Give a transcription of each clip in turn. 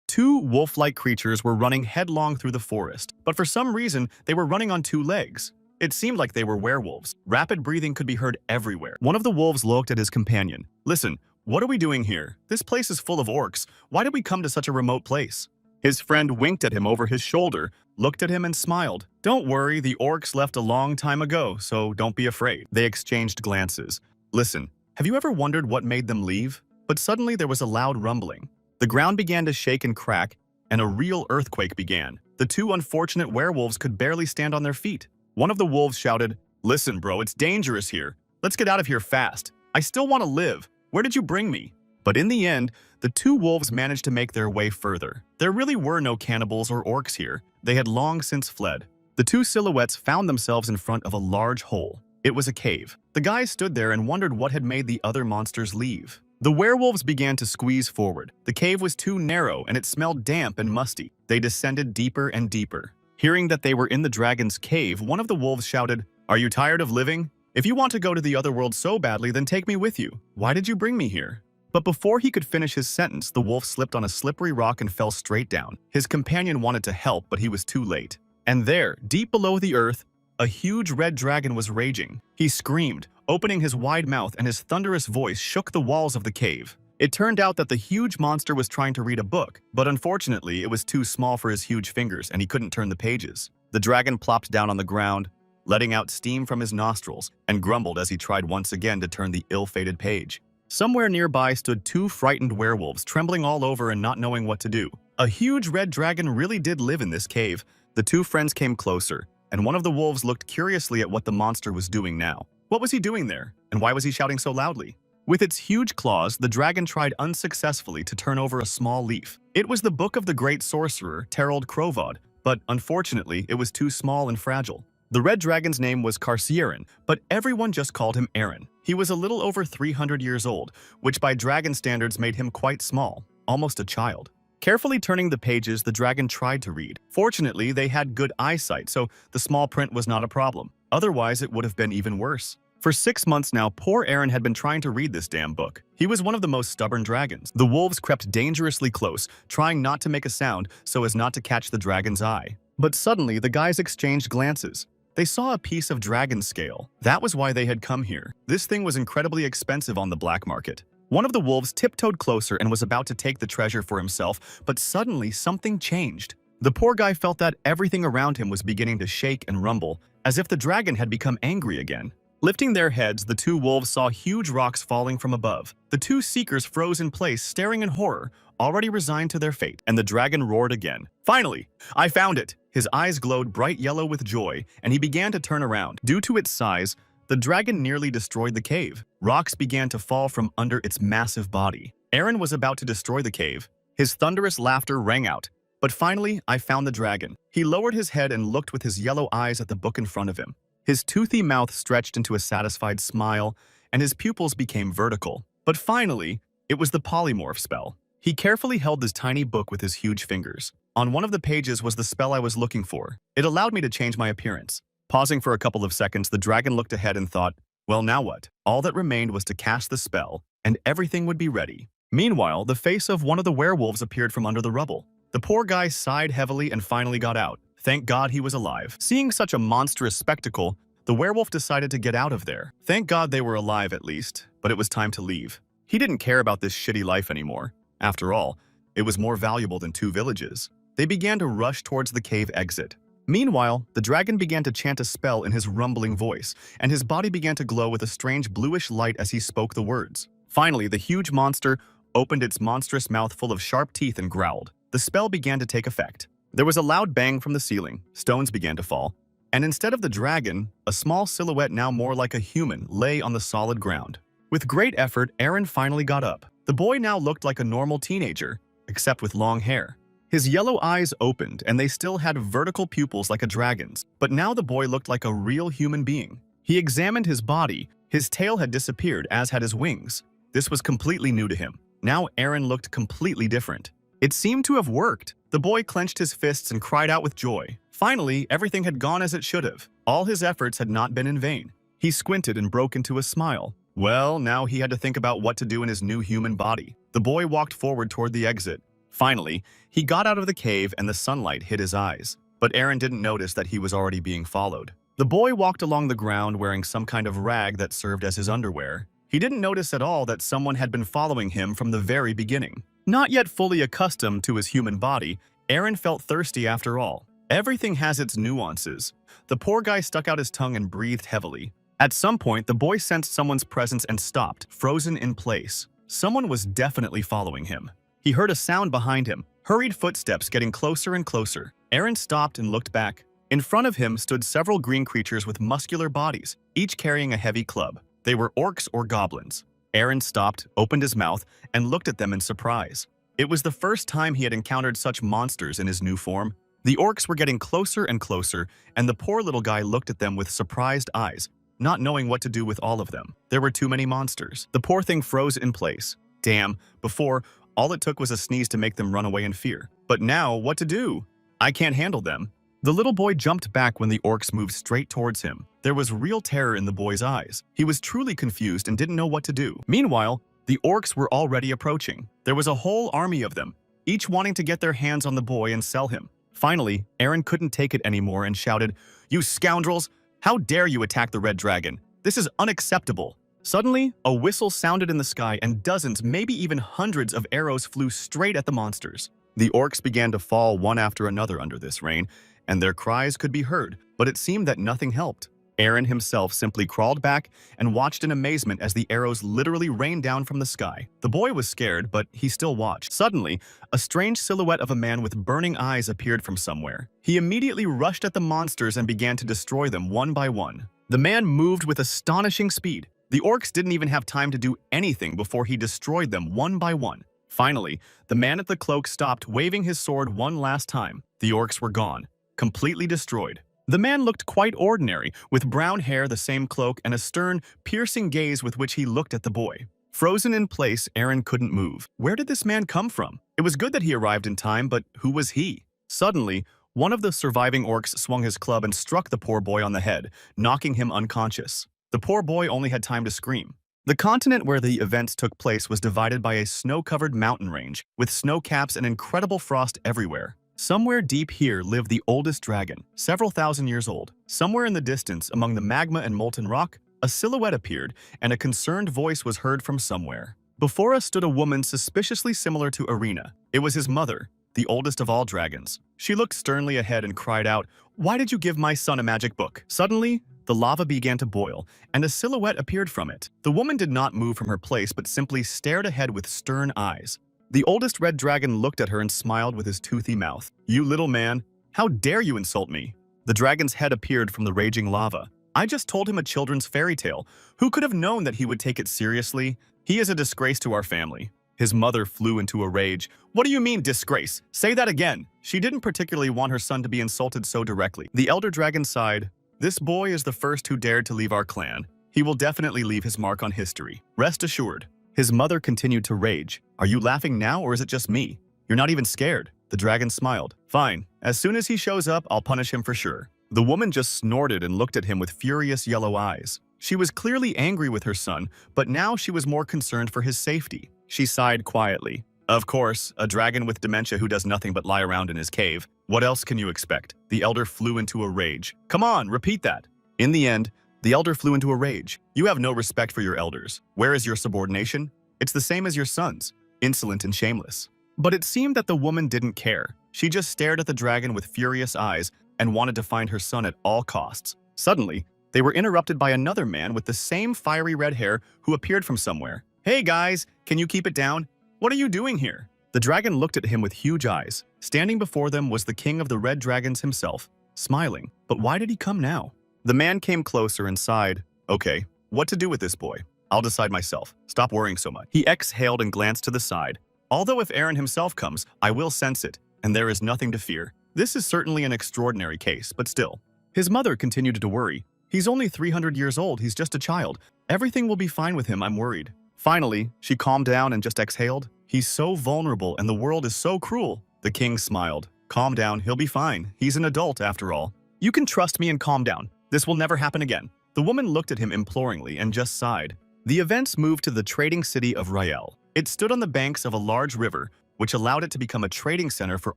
Two wolf-like creatures were running headlong through the forest, but for some reason, they were running on two legs. It seemed like they were werewolves. Rapid breathing could be heard everywhere. One of the wolves looked at his companion. "Listen, what are we doing here? This place is full of orcs. Why did we come to such a remote place?" His friend winked at him over his shoulder, looked at him and smiled. "Don't worry, the orcs left a long time ago, so don't be afraid." They exchanged glances. "Listen, have you ever wondered what made them leave?" But suddenly there was a loud rumbling. The ground began to shake and crack, and a real earthquake began. The two unfortunate werewolves could barely stand on their feet. One of the wolves shouted, "Listen, bro, it's dangerous here. Let's get out of here fast. I still want to live. Where did you bring me?" But in the end, the two wolves managed to make their way further. There really were no cannibals or orcs here. They had long since fled. The two silhouettes found themselves in front of a large hole. It was a cave. The guys stood there and wondered what had made the other monsters leave. The werewolves began to squeeze forward. The cave was too narrow and it smelled damp and musty. They descended deeper and deeper. Hearing that they were in the dragon's cave, one of the wolves shouted, "Are you tired of living? If you want to go to the other world so badly, then take me with you. Why did you bring me here?" But before he could finish his sentence, the wolf slipped on a slippery rock and fell straight down. His companion wanted to help, but he was too late. And there, deep below the earth, a huge red dragon was raging. He screamed, opening his wide mouth, and his thunderous voice shook the walls of the cave. It turned out that the huge monster was trying to read a book, but unfortunately it was too small for his huge fingers and he couldn't turn the pages. The dragon plopped down on the ground, letting out steam from his nostrils, and grumbled as he tried once again to turn the ill-fated page. Somewhere nearby stood two frightened werewolves, trembling all over and not knowing what to do. A huge red dragon really did live in this cave. The two friends came closer, and one of the wolves looked curiously at what the monster was doing now. What was he doing there, and why was he shouting so loudly? With its huge claws, the dragon tried unsuccessfully to turn over a small leaf. It was the book of the great sorcerer, Terold Krovod, but unfortunately, it was too small and fragile. The red dragon's name was Carcierin, but everyone just called him Aaron. He was a little over 300 years old, which by dragon standards made him quite small, almost a child. Carefully turning the pages, the dragon tried to read. Fortunately, they had good eyesight, so the small print was not a problem. Otherwise, it would have been even worse. For 6 months now, poor Aaron had been trying to read this damn book. He was one of the most stubborn dragons. The wolves crept dangerously close, trying not to make a sound so as not to catch the dragon's eye. But suddenly, the guys exchanged glances. They saw a piece of dragon scale. That was why they had come here. This thing was incredibly expensive on the black market. One of the wolves tiptoed closer and was about to take the treasure for himself, but suddenly something changed. The poor guy felt that everything around him was beginning to shake and rumble, as if the dragon had become angry again. Lifting their heads, the two wolves saw huge rocks falling from above. The two seekers froze in place, staring in horror, already resigned to their fate, and the dragon roared again. "Finally, I found it!" His eyes glowed bright yellow with joy, and he began to turn around. Due to its size, the dragon nearly destroyed the cave. Rocks began to fall from under its massive body. Aaron was about to destroy the cave. His thunderous laughter rang out. "But finally, I found the dragon." He lowered his head and looked with his yellow eyes at the book in front of him. His toothy mouth stretched into a satisfied smile, and his pupils became vertical. But finally, it was the polymorph spell. He carefully held this tiny book with his huge fingers. On one of the pages was the spell I was looking for. It allowed me to change my appearance. Pausing for a couple of seconds, the dragon looked ahead and thought, well, now what? All that remained was to cast the spell, and everything would be ready. Meanwhile, the face of one of the werewolves appeared from under the rubble. The poor guy sighed heavily and finally got out. Thank God he was alive. Seeing such a monstrous spectacle, the werewolf decided to get out of there. Thank God they were alive at least, but it was time to leave. He didn't care about this shitty life anymore. After all, it was more valuable than 2 villages. They began to rush towards the cave exit. Meanwhile, the dragon began to chant a spell in his rumbling voice, and his body began to glow with a strange bluish light as he spoke the words. Finally, the huge monster opened its monstrous mouth full of sharp teeth and growled. The spell began to take effect. There was a loud bang from the ceiling, stones began to fall, and instead of the dragon, a small silhouette now more like a human lay on the solid ground. With great effort, Aaron finally got up. The boy now looked like a normal teenager, except with long hair. His yellow eyes opened, and they still had vertical pupils like a dragon's, but now the boy looked like a real human being. He examined his body. His tail had disappeared, as had his wings. This was completely new to him. Now Aaron looked completely different. It seemed to have worked. The boy clenched his fists and cried out with joy. Finally, everything had gone as it should have. All his efforts had not been in vain. He squinted and broke into a smile. Well, now he had to think about what to do in his new human body. The boy walked forward toward the exit. Finally, he got out of the cave and the sunlight hit his eyes. But Aaron didn't notice that he was already being followed. The boy walked along the ground wearing some kind of rag that served as his underwear. He didn't notice at all that someone had been following him from the very beginning. Not yet fully accustomed to his human body, Aaron felt thirsty after all. Everything has its nuances. The poor guy stuck out his tongue and breathed heavily. At some point, the boy sensed someone's presence and stopped, frozen in place. Someone was definitely following him. He heard a sound behind him, hurried footsteps getting closer and closer. Aaron stopped and looked back. In front of him stood several green creatures with muscular bodies, each carrying a heavy club. They were orcs or goblins. Aaron stopped, opened his mouth, and looked at them in surprise. It was the first time he had encountered such monsters in his new form. The orcs were getting closer and closer, and the poor little guy looked at them with surprised eyes, not knowing what to do with all of them. There were too many monsters. The poor thing froze in place. Damn, before, all it took was a sneeze to make them run away in fear. But now, what to do? I can't handle them. The little boy jumped back when the orcs moved straight towards him. There was real terror in the boy's eyes. He was truly confused and didn't know what to do. Meanwhile, the orcs were already approaching. There was a whole army of them, each wanting to get their hands on the boy and sell him. Finally, Aaron couldn't take it anymore and shouted, "You scoundrels! How dare you attack the red dragon? This is unacceptable!" Suddenly, a whistle sounded in the sky and dozens, maybe even hundreds of arrows flew straight at the monsters. The orcs began to fall one after another under this rain, and their cries could be heard, but it seemed that nothing helped. Aaron himself simply crawled back and watched in amazement as the arrows literally rained down from the sky. The boy was scared, but he still watched. Suddenly, a strange silhouette of a man with burning eyes appeared from somewhere. He immediately rushed at the monsters and began to destroy them one by one. The man moved with astonishing speed. The orcs didn't even have time to do anything before he destroyed them one by one. Finally, the man at the cloak stopped, waving his sword one last time. The orcs were gone, completely destroyed. The man looked quite ordinary, with brown hair, the same cloak, and a stern, piercing gaze with which he looked at the boy. Frozen in place, Aaron couldn't move. Where did this man come from? It was good that he arrived in time, but who was he? Suddenly, one of the surviving orcs swung his club and struck the poor boy on the head, knocking him unconscious. The poor boy only had time to scream. The continent where the events took place was divided by a snow-covered mountain range, with snow caps and incredible frost everywhere. Somewhere deep here lived the oldest dragon, several thousand years old. Somewhere in the distance, among the magma and molten rock, a silhouette appeared, and a concerned voice was heard from somewhere. Before us stood a woman suspiciously similar to Arena. It was his mother, the oldest of all dragons. She looked sternly ahead and cried out, "Why did you give my son a magic book?" Suddenly, the lava began to boil, and a silhouette appeared from it. The woman did not move from her place but simply stared ahead with stern eyes. The oldest red dragon looked at her and smiled with his toothy mouth. "You little man, how dare you insult me?" The dragon's head appeared from the raging lava. "I just told him a children's fairy tale. Who could have known that he would take it seriously? He is a disgrace to our family." His mother flew into a rage. "What do you mean, disgrace? Say that again." She didn't particularly want her son to be insulted so directly. The elder dragon sighed. "This boy is the first who dared to leave our clan. He will definitely leave his mark on history. Rest assured." His mother continued to rage. "Are you laughing now, or is it just me? You're not even scared." The dragon smiled. "Fine. As soon as he shows up, I'll punish him for sure." The woman just snorted and looked at him with furious yellow eyes. She was clearly angry with her son, but now she was more concerned for his safety. She sighed quietly. "Of course, a dragon with dementia who does nothing but lie around in his cave. What else can you expect?" The elder flew into a rage. "Come on, repeat that." In the end, the elder flew into a rage. "You have no respect for your elders. Where is your subordination? It's the same as your son's. Insolent and shameless." But it seemed that the woman didn't care. She just stared at the dragon with furious eyes and wanted to find her son at all costs. Suddenly, they were interrupted by another man with the same fiery red hair who appeared from somewhere. "Hey guys, can you keep it down? What are you doing here?" The dragon looked at him with huge eyes. Standing before them was the king of the red dragons himself, smiling. But why did he come now? The man came closer and sighed. "Okay, what to do with this boy? I'll decide myself. Stop worrying so much." He exhaled and glanced to the side. "Although if Aaron himself comes, I will sense it, and there is nothing to fear. This is certainly an extraordinary case, but still." His mother continued to worry. "He's only 300 years old, he's just a child. Everything will be fine with him, I'm worried." Finally, she calmed down and just exhaled. "He's so vulnerable and the world is so cruel." The king smiled. "Calm down, he'll be fine. He's an adult after all. You can trust me and calm down. This will never happen again." The woman looked at him imploringly and just sighed. The events moved to the trading city of Rael. It stood on the banks of a large river, which allowed it to become a trading center for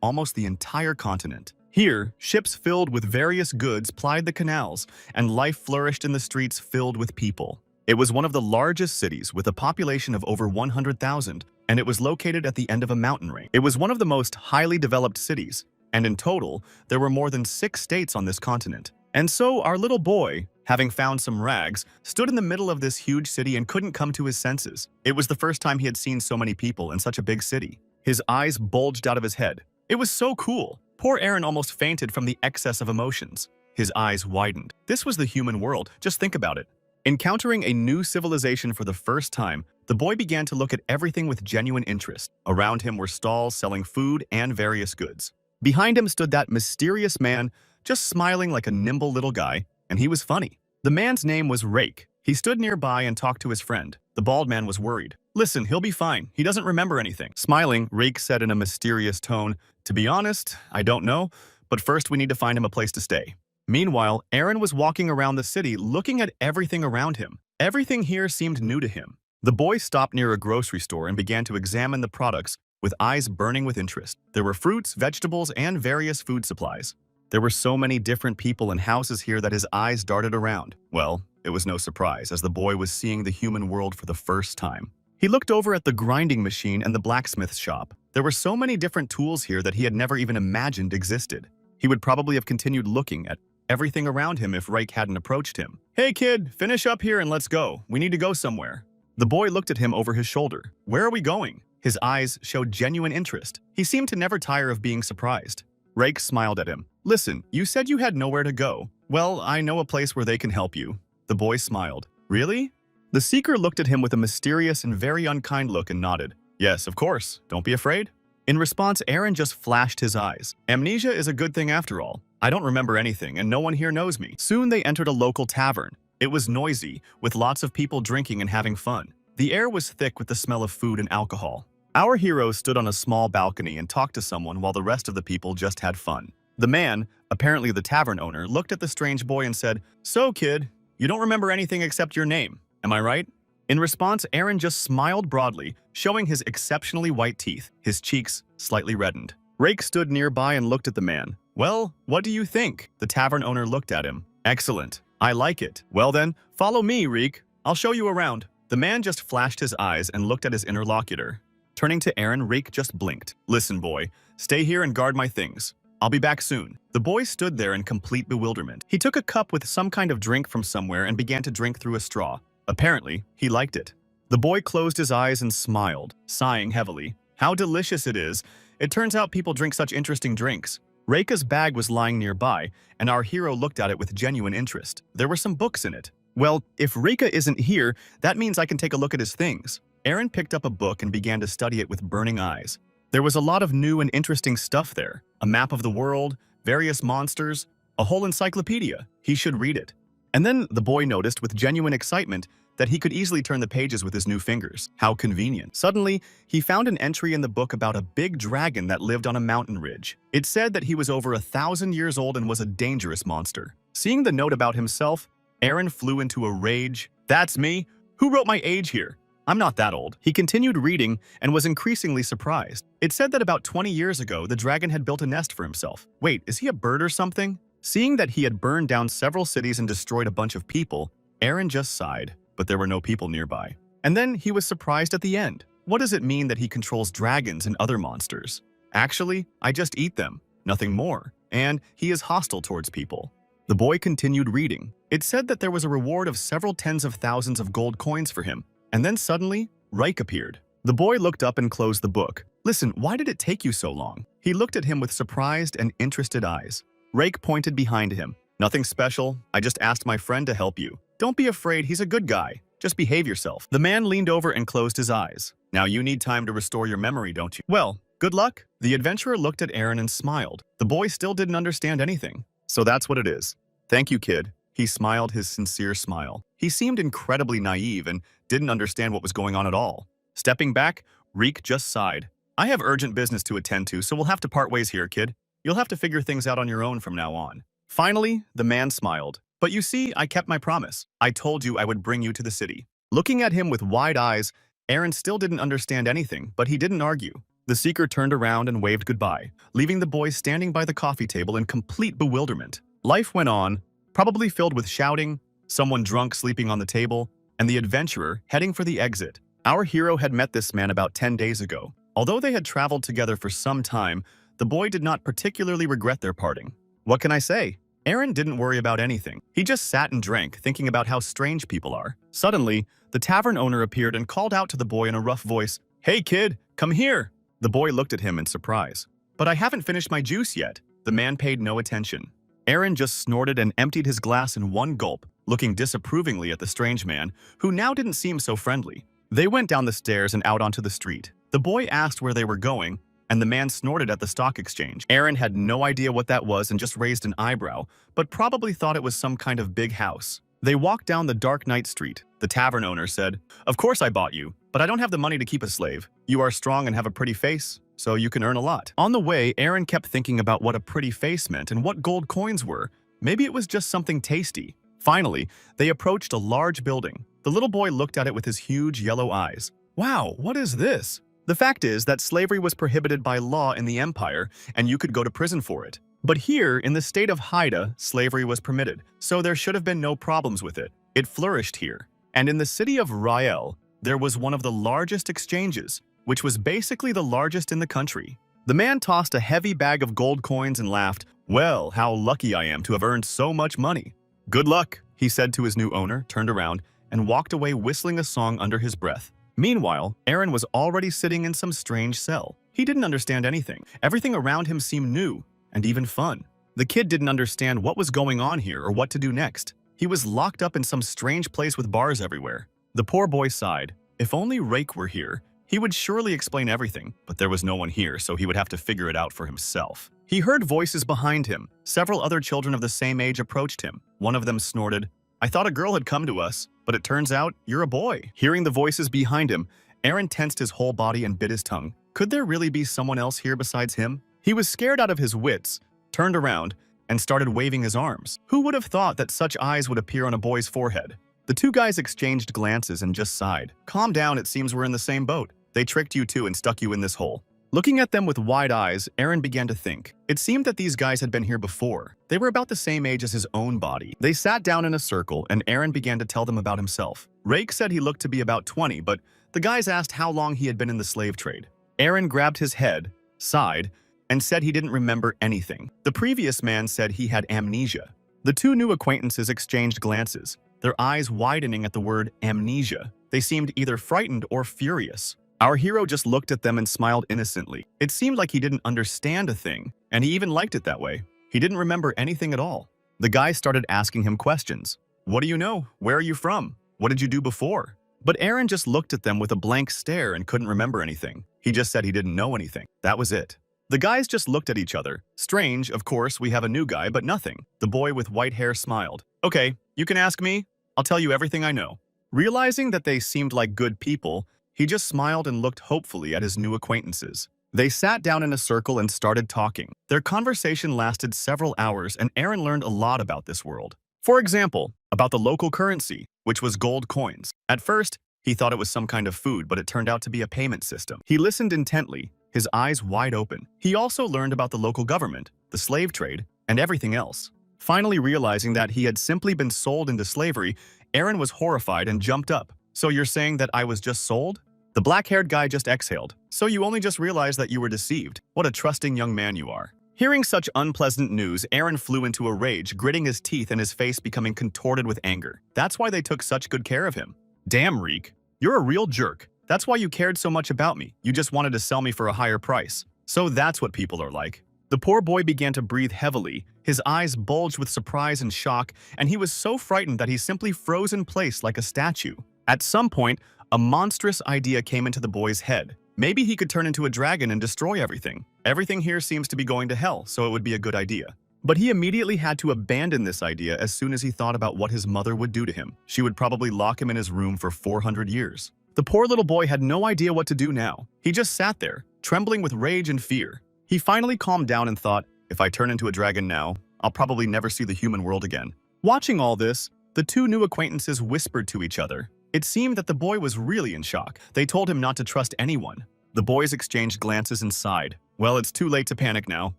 almost the entire continent. Here, ships filled with various goods plied the canals, and life flourished in the streets filled with people. It was one of the largest cities with a population of over 100,000, and it was located at the end of a mountain range. It was one of the most highly developed cities, and in total, there were more than 6 states on this continent. And so our little boy, having found some rags, stood in the middle of this huge city and couldn't come to his senses. It was the first time he had seen so many people in such a big city. His eyes bulged out of his head. It was so cool. Poor Aaron almost fainted from the excess of emotions. His eyes widened. This was the human world. Just think about it. Encountering a new civilization for the first time, the boy began to look at everything with genuine interest. Around him were stalls selling food and various goods. Behind him stood that mysterious man, just smiling like a nimble little guy, and he was funny. The man's name was Rake. He stood nearby and talked to his friend. The bald man was worried. "Listen, he'll be fine. He doesn't remember anything." Smiling, Rake said in a mysterious tone, "To be honest, I don't know, but first we need to find him a place to stay." Meanwhile, Aaron was walking around the city looking at everything around him. Everything here seemed new to him. The boy stopped near a grocery store and began to examine the products with eyes burning with interest. There were fruits, vegetables, and various food supplies. There were so many different people and houses here that his eyes darted around. Well, it was no surprise, as the boy was seeing the human world for the first time. He looked over at the grinding machine and the blacksmith's shop. There were so many different tools here that he had never even imagined existed. He would probably have continued looking at everything around him if Rake hadn't approached him. "Hey kid, finish up here and let's go. We need to go somewhere." The boy looked at him over his shoulder. "Where are we going?" His eyes showed genuine interest. He seemed to never tire of being surprised. Rake smiled at him. "Listen, you said you had nowhere to go. Well, I know a place where they can help you." The boy smiled. "Really?" The seeker looked at him with a mysterious and very unkind look and nodded. "Yes, of course. Don't be afraid." In response, Aaron just flashed his eyes. "Amnesia is a good thing after all. I don't remember anything, and no one here knows me." Soon they entered a local tavern. It was noisy, with lots of people drinking and having fun. The air was thick with the smell of food and alcohol. Our hero stood on a small balcony and talked to someone while the rest of the people just had fun. The man, apparently the tavern owner, looked at the strange boy and said, "So, kid, you don't remember anything except your name, am I right?" In response, Aaron just smiled broadly, showing his exceptionally white teeth. His cheeks slightly reddened. Rake stood nearby and looked at the man. "Well, what do you think?" The tavern owner looked at him. "Excellent. I like it. Well then, follow me, Rake. I'll show you around." The man just flashed his eyes and looked at his interlocutor. Turning to Aaron, Rake just blinked. "Listen, boy, stay here and guard my things. I'll be back soon." The boy stood there in complete bewilderment. He took a cup with some kind of drink from somewhere and began to drink through a straw. Apparently, he liked it. The boy closed his eyes and smiled, sighing heavily. "How delicious it is. It turns out people drink such interesting drinks." Reika's bag was lying nearby, and our hero looked at it with genuine interest. There were some books in it. "Well, if Reika isn't here, that means I can take a look at his things." Aaron picked up a book and began to study it with burning eyes. There was a lot of new and interesting stuff there. A map of the world, various monsters, a whole encyclopedia. He should read it. And then the boy noticed with genuine excitement that he could easily turn the pages with his new fingers. How convenient. Suddenly, he found an entry in the book about a big dragon that lived on a mountain ridge. It said that he was over 1,000 years old and was a dangerous monster. Seeing the note about himself, Aaron flew into a rage. "That's me? Who wrote my age here? I'm not that old." He continued reading and was increasingly surprised. It said that about 20 years ago, the dragon had built a nest for himself. Wait, is he a bird or something? Seeing that he had burned down several cities and destroyed a bunch of people, Aaron just sighed, but there were no people nearby. And then he was surprised at the end. What does it mean that he controls dragons and other monsters? Actually, I just eat them, nothing more. And he is hostile towards people. The boy continued reading. It said that there was a reward of several tens of thousands of gold coins for him. And then suddenly, Reich appeared. The boy looked up and closed the book. "Listen, why did it take you so long?" He looked at him with surprised and interested eyes. Reich pointed behind him. "Nothing special. I just asked my friend to help you. Don't be afraid, he's a good guy. Just behave yourself." The man leaned over and closed his eyes. "Now you need time to restore your memory, don't you?" "Well, good luck." The adventurer looked at Aaron and smiled. The boy still didn't understand anything. "So that's what it is. Thank you, kid." He smiled his sincere smile. He seemed incredibly naive and didn't understand what was going on at all. Stepping back, Reek just sighed. "I have urgent business to attend to, so we'll have to part ways here, kid. You'll have to figure things out on your own from now on." Finally, the man smiled. "But you see, I kept my promise. I told you I would bring you to the city." Looking at him with wide eyes, Aaron still didn't understand anything, but he didn't argue. The seeker turned around and waved goodbye, leaving the boy standing by the coffee table in complete bewilderment. Life went on, probably filled with shouting, someone drunk sleeping on the table, and the adventurer heading for the exit. Our hero had met this man about 10 days ago. Although they had traveled together for some time, the boy did not particularly regret their parting. What can I say? Aaron didn't worry about anything. He just sat and drank, thinking about how strange people are. Suddenly, the tavern owner appeared and called out to the boy in a rough voice, "Hey kid, come here!" The boy looked at him in surprise. "But I haven't finished my juice yet." The man paid no attention. Aaron just snorted and emptied his glass in one gulp, looking disapprovingly at the strange man, who now didn't seem so friendly. They went down the stairs and out onto the street. The boy asked where they were going, and the man snorted at the stock exchange. Aaron had no idea what that was and just raised an eyebrow, but probably thought it was some kind of big house. They walked down the dark night street. The tavern owner said, "Of course I bought you, but I don't have the money to keep a slave. You are strong and have a pretty face, so you can earn a lot." On the way, Aaron kept thinking about what a pretty face meant and what gold coins were. Maybe it was just something tasty. Finally, they approached a large building. The little boy looked at it with his huge yellow eyes. "Wow, what is this?" The fact is that slavery was prohibited by law in the empire, and you could go to prison for it. But here, in the state of Haida, slavery was permitted, so there should have been no problems with it. It flourished here. And in the city of Rael, there was one of the largest exchanges, which was basically the largest in the country. The man tossed a heavy bag of gold coins and laughed, "Well, how lucky I am to have earned so much money." "Good luck," he said to his new owner, turned around, and walked away whistling a song under his breath. Meanwhile, Aaron was already sitting in some strange cell. He didn't understand anything. Everything around him seemed new, and even fun. The kid didn't understand what was going on here or what to do next. He was locked up in some strange place with bars everywhere. The poor boy sighed. If only Rake were here, he would surely explain everything, but there was no one here, so he would have to figure it out for himself. He heard voices behind him. Several other children of the same age approached him. One of them snorted, "I thought a girl had come to us, but it turns out you're a boy." Hearing the voices behind him, Aaron tensed his whole body and bit his tongue. Could there really be someone else here besides him? He was scared out of his wits, turned around, and started waving his arms. Who would have thought that such eyes would appear on a boy's forehead? The two guys exchanged glances and just sighed. "Calm down, it seems we're in the same boat. They tricked you too and stuck you in this hole." Looking at them with wide eyes, Aaron began to think. It seemed that these guys had been here before. They were about the same age as his own body. They sat down in a circle, and Aaron began to tell them about himself. Rake said he looked to be about 20, but the guys asked how long he had been in the slave trade. Aaron grabbed his head, sighed, and said he didn't remember anything. The previous man said he had amnesia. The two new acquaintances exchanged glances, their eyes widening at the word amnesia. They seemed either frightened or furious. Our hero just looked at them and smiled innocently. It seemed like he didn't understand a thing, and he even liked it that way. He didn't remember anything at all. The guy started asking him questions. "What do you know? Where are you from? What did you do before?" But Aaron just looked at them with a blank stare and couldn't remember anything. He just said he didn't know anything. That was it. The guys just looked at each other. Strange, of course, we have a new guy, but nothing. The boy with white hair smiled. "Okay, you can ask me. I'll tell you everything I know." Realizing that they seemed like good people, he just smiled and looked hopefully at his new acquaintances. They sat down in a circle and started talking. Their conversation lasted several hours, and Aaron learned a lot about this world. For example, about the local currency, which was gold coins. At first, he thought it was some kind of food, but it turned out to be a payment system. He listened intently, his eyes wide open. He also learned about the local government, the slave trade, and everything else. Finally realizing that he had simply been sold into slavery, Aaron was horrified and jumped up. "So you're saying that I was just sold?" The black-haired guy just exhaled. "So you only just realized that you were deceived. What a trusting young man you are." Hearing such unpleasant news, Aaron flew into a rage, gritting his teeth and his face becoming contorted with anger. That's why they took such good care of him. "Damn, Reek, you're a real jerk. That's why you cared so much about me. You just wanted to sell me for a higher price. So that's what people are like." The poor boy began to breathe heavily. His eyes bulged with surprise and shock, and he was so frightened that he simply froze in place like a statue. At some point, a monstrous idea came into the boy's head. Maybe he could turn into a dragon and destroy everything. Everything here seems to be going to hell, so it would be a good idea. But he immediately had to abandon this idea as soon as he thought about what his mother would do to him. She would probably lock him in his room for 400 years. The poor little boy had no idea what to do now. He just sat there, trembling with rage and fear. He finally calmed down and thought, "If I turn into a dragon now, I'll probably never see the human world again." Watching all this, the two new acquaintances whispered to each other. It seemed that the boy was really in shock. They told him not to trust anyone. The boys exchanged glances and sighed. Well, it's too late to panic now.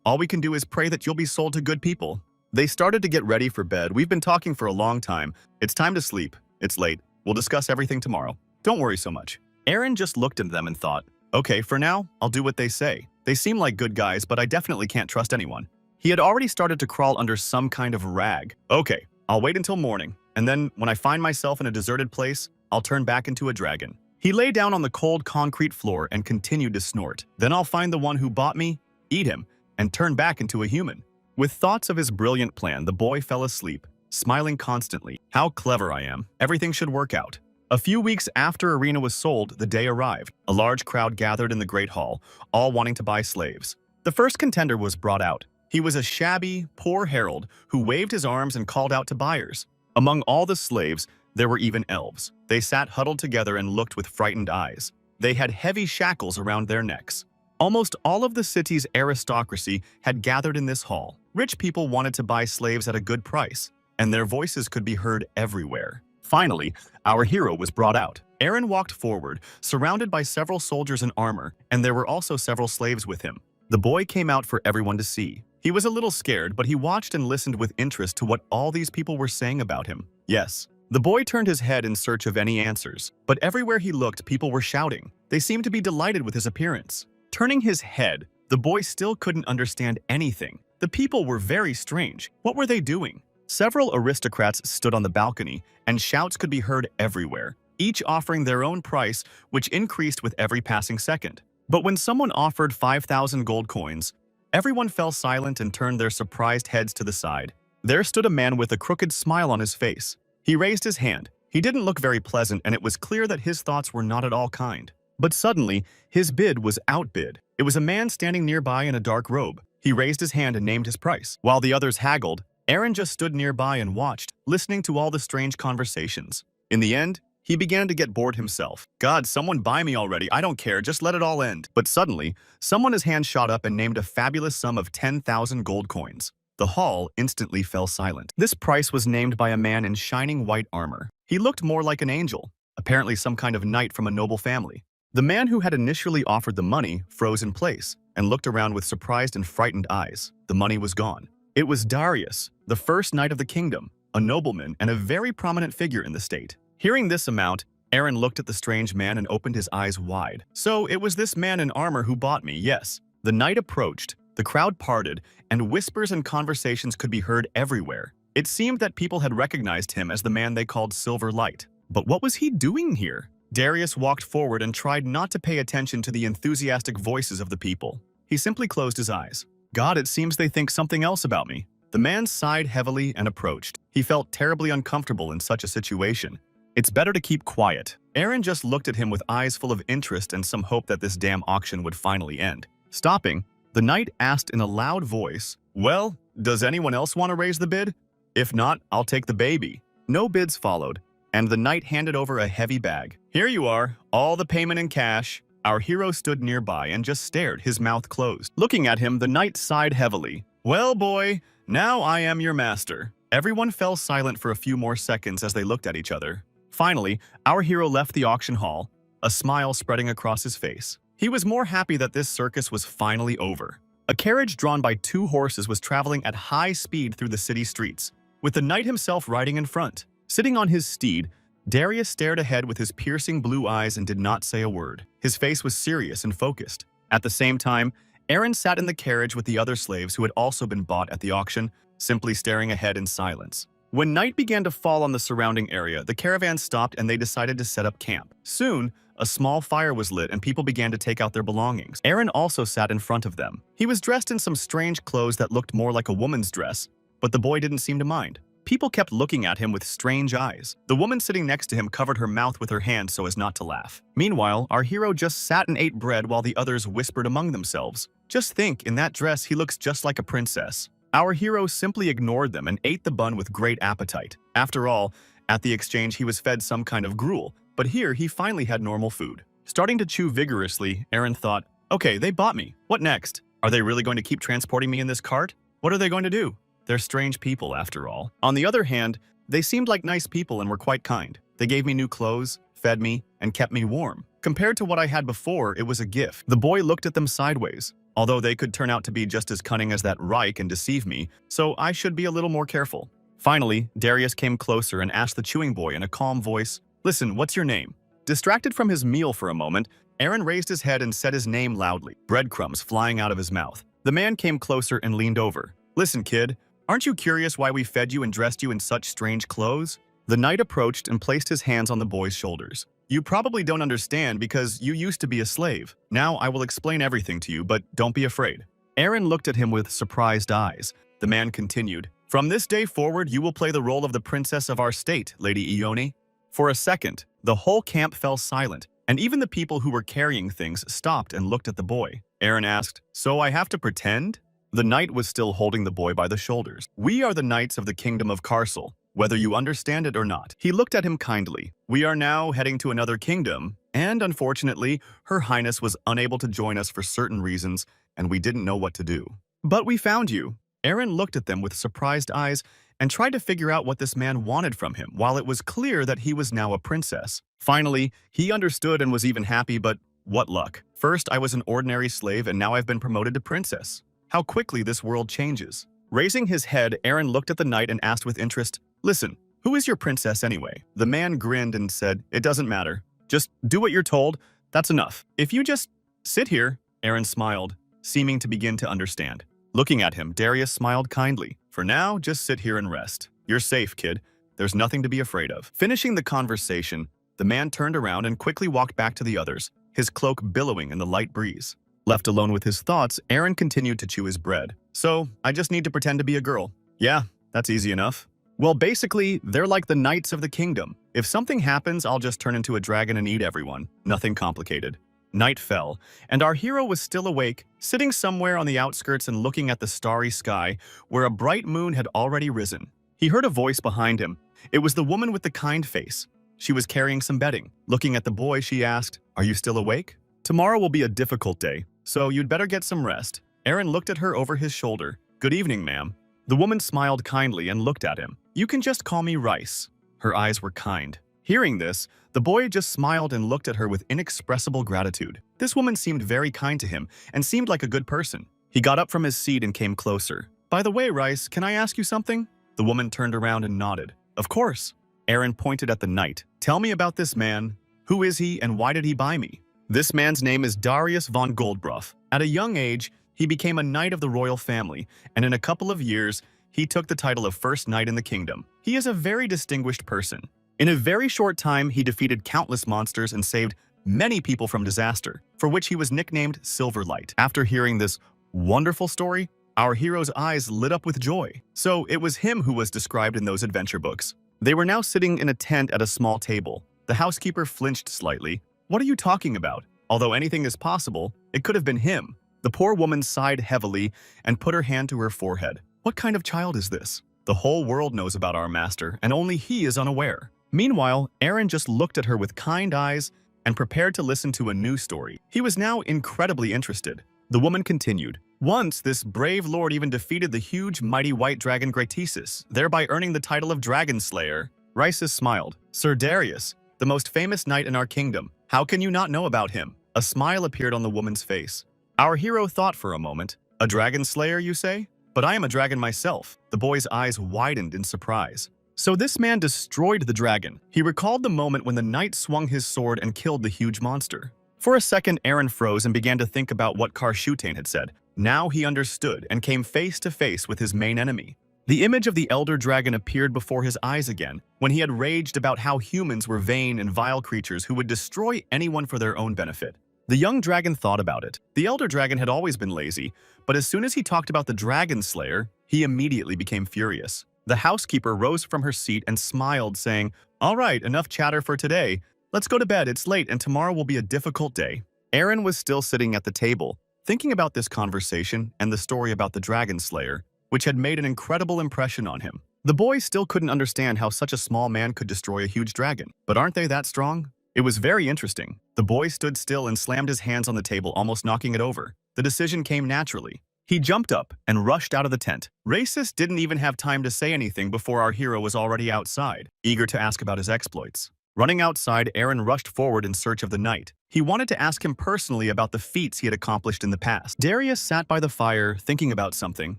All we can do is pray that you'll be sold to good people. They started to get ready for bed. We've been talking for a long time. It's time to sleep. It's late. We'll discuss everything tomorrow. Don't worry so much. Aaron just looked at them and thought, okay, for now, I'll do what they say. They seem like good guys, but I definitely can't trust anyone. He had already started to crawl under some kind of rag. Okay, I'll wait until morning, and then when I find myself in a deserted place, I'll turn back into a dragon. He lay down on the cold concrete floor and continued to snort. Then I'll find the one who bought me, eat him, and turn back into a human. With thoughts of his brilliant plan, the boy fell asleep, smiling constantly. How clever I am. Everything should work out. A few weeks after Arena was sold, the day arrived. A large crowd gathered in the Great Hall, all wanting to buy slaves. The first contender was brought out. He was a shabby, poor herald who waved his arms and called out to buyers. Among all the slaves, there were even elves. They sat huddled together and looked with frightened eyes. They had heavy shackles around their necks. Almost all of the city's aristocracy had gathered in this hall. Rich people wanted to buy slaves at a good price, and their voices could be heard everywhere. Finally, our hero was brought out. Aaron walked forward, surrounded by several soldiers in armor, and there were also several slaves with him. The boy came out for everyone to see. He was a little scared, but he watched and listened with interest to what all these people were saying about him. Yes. The boy turned his head in search of any answers, but everywhere he looked, people were shouting. They seemed to be delighted with his appearance. Turning his head, the boy still couldn't understand anything. The people were very strange. What were they doing? Several aristocrats stood on the balcony, and shouts could be heard everywhere, each offering their own price, which increased with every passing second. But when someone offered 5,000 gold coins, everyone fell silent and turned their surprised heads to the side. There stood a man with a crooked smile on his face. He raised his hand. He didn't look very pleasant, and it was clear that his thoughts were not at all kind. But suddenly, his bid was outbid. It was a man standing nearby in a dark robe. He raised his hand and named his price. While the others haggled, Aaron just stood nearby and watched, listening to all the strange conversations. In the end, he began to get bored himself. God, someone buy me already. I don't care. Just let it all end. But suddenly, someone's hand shot up and named a fabulous sum of 10,000 gold coins. The hall instantly fell silent. This price was named by a man in shining white armor. He looked more like an angel, apparently some kind of knight from a noble family. The man who had initially offered the money froze in place and looked around with surprised and frightened eyes. The money was gone. It was Darius, the first knight of the kingdom, a nobleman and a very prominent figure in the state. Hearing this amount, Aaron looked at the strange man and opened his eyes wide. So it was this man in armor who bought me, yes. The knight approached, the crowd parted, and whispers and conversations could be heard everywhere. It seemed that people had recognized him as the man they called Silver Light. But what was he doing here? Darius walked forward and tried not to pay attention to the enthusiastic voices of the people. He simply closed his eyes. God, it seems they think something else about me. The man sighed heavily and approached. He felt terribly uncomfortable in such a situation. It's better to keep quiet. Aaron just looked at him with eyes full of interest and some hope that this damn auction would finally end. Stopping, the knight asked in a loud voice, well, does anyone else want to raise the bid? If not, I'll take the baby. No bids followed, and the knight handed over a heavy bag. Here you are, all the payment in cash. Our hero stood nearby and just stared, his mouth closed. Looking at him, the knight sighed heavily. Well, boy, now I am your master. Everyone fell silent for a few more seconds as they looked at each other. Finally, our hero left the auction hall, a smile spreading across his face. He was more happy that this circus was finally over. A carriage drawn by 2 horses was traveling at high speed through the city streets, with the knight himself riding in front. Sitting on his steed, Darius stared ahead with his piercing blue eyes and did not say a word. His face was serious and focused. At the same time, Aaron sat in the carriage with the other slaves who had also been bought at the auction, simply staring ahead in silence. When night began to fall on the surrounding area, the caravan stopped and they decided to set up camp. Soon, a small fire was lit and people began to take out their belongings. Aaron also sat in front of them. He was dressed in some strange clothes that looked more like a woman's dress, but the boy didn't seem to mind. People kept looking at him with strange eyes. The woman sitting next to him covered her mouth with her hand so as not to laugh. Meanwhile, our hero just sat and ate bread while the others whispered among themselves. Just think, in that dress he looks just like a princess. Our hero simply ignored them and ate the bun with great appetite. After all, at the exchange he was fed some kind of gruel, but here he finally had normal food. Starting to chew vigorously, Aaron thought, okay, they bought me. What next? Are they really going to keep transporting me in this cart? What are they going to do? They're strange people, after all. On the other hand, they seemed like nice people and were quite kind. They gave me new clothes, fed me, and kept me warm. Compared to what I had before, it was a gift. The boy looked at them sideways. Although they could turn out to be just as cunning as that Reich and deceive me, so I should be a little more careful. Finally, Darius came closer and asked the chewing boy in a calm voice, "Listen, what's your name?" Distracted from his meal for a moment, Aaron raised his head and said his name loudly, breadcrumbs flying out of his mouth. The man came closer and leaned over. "Listen, kid, aren't you curious why we fed you and dressed you in such strange clothes?" The knight approached and placed his hands on the boy's shoulders. "You probably don't understand because you used to be a slave. Now I will explain everything to you, but don't be afraid." Aaron looked at him with surprised eyes. The man continued, "From this day forward, you will play the role of the princess of our state, Lady Ione." For a second, the whole camp fell silent, and even the people who were carrying things stopped and looked at the boy. Aaron asked, "So I have to pretend?" The knight was still holding the boy by the shoulders. "We are the knights of the kingdom of Karsel, whether you understand it or not." He looked at him kindly. "We are now heading to another kingdom, and unfortunately, Her Highness was unable to join us for certain reasons, and we didn't know what to do. But we found you." Aaron looked at them with surprised eyes and tried to figure out what this man wanted from him, while it was clear that he was now a princess. Finally, he understood and was even happy, but what luck. First, I was an ordinary slave, and now I've been promoted to princess. How quickly this world changes. Raising his head, Aaron looked at the knight and asked with interest, "Listen, who is your princess anyway?" The man grinned and said, "It doesn't matter. Just do what you're told. That's enough. If you just sit here." Aaron smiled, seeming to begin to understand. Looking at him, Darius smiled kindly. "For now, just sit here and rest. You're safe, kid. There's nothing to be afraid of." Finishing the conversation, the man turned around and quickly walked back to the others, his cloak billowing in the light breeze. Left alone with his thoughts, Aaron continued to chew his bread. "So, I just need to pretend to be a girl. Yeah, that's easy enough. Well, basically, they're like the knights of the kingdom. If something happens, I'll just turn into a dragon and eat everyone. Nothing complicated." Night fell, and our hero was still awake, sitting somewhere on the outskirts and looking at the starry sky, where a bright moon had already risen. He heard a voice behind him. It was the woman with the kind face. She was carrying some bedding. Looking at the boy, she asked, "Are you still awake? Tomorrow will be a difficult day, so you'd better get some rest." Aaron looked at her over his shoulder. "Good evening, ma'am." The woman smiled kindly and looked at him. "You can just call me Rice." Her eyes were kind. Hearing this, the boy just smiled and looked at her with inexpressible gratitude. This woman seemed very kind to him and seemed like a good person. He got up from his seat and came closer. "By the way, Rice, can I ask you something?" The woman turned around and nodded. "Of course." Aaron pointed at the knight. "Tell me about this man. Who is he and why did he buy me?" "This man's name is Darius von Goldbruff. At a young age, he became a knight of the royal family, and in a couple of years, he took the title of first knight in the kingdom. He is a very distinguished person. In a very short time, he defeated countless monsters and saved many people from disaster, for which he was nicknamed Silverlight." After hearing this wonderful story, our hero's eyes lit up with joy. So it was him who was described in those adventure books. They were now sitting in a tent at a small table. The housekeeper flinched slightly. "What are you talking about? Although anything is possible, it could have been him." The poor woman sighed heavily and put her hand to her forehead. "What kind of child is this? The whole world knows about our master, and only he is unaware." Meanwhile, Aaron just looked at her with kind eyes and prepared to listen to a new story. He was now incredibly interested. The woman continued, "Once, this brave lord even defeated the huge, mighty white dragon Gratesis, thereby earning the title of Dragon Slayer." Rices smiled. "Sir Darius, the most famous knight in our kingdom. How can you not know about him?" A smile appeared on the woman's face. Our hero thought for a moment. "A dragon slayer, you say? But I am a dragon myself." The boy's eyes widened in surprise. "So this man destroyed the dragon." He recalled the moment when the knight swung his sword and killed the huge monster. For a second, Aaron froze and began to think about what Karshutane had said. Now he understood and came face to face with his main enemy. The image of the elder dragon appeared before his eyes again, when he had raged about how humans were vain and vile creatures who would destroy anyone for their own benefit. The young dragon thought about it. The elder dragon had always been lazy, but as soon as he talked about the dragon slayer, he immediately became furious. The housekeeper rose from her seat and smiled, saying, "All right, enough chatter for today. Let's go to bed, it's late and tomorrow will be a difficult day." Aaron was still sitting at the table, thinking about this conversation and the story about the dragon slayer, which had made an incredible impression on him. The boy still couldn't understand how such a small man could destroy a huge dragon. But aren't they that strong? It was very interesting. The boy stood still and slammed his hands on the table, almost knocking it over. The decision came naturally. He jumped up and rushed out of the tent. Racist didn't even have time to say anything before our hero was already outside, eager to ask about his exploits. Running outside, Aaron rushed forward in search of the knight. He wanted to ask him personally about the feats he had accomplished in the past. Darius sat by the fire, thinking about something,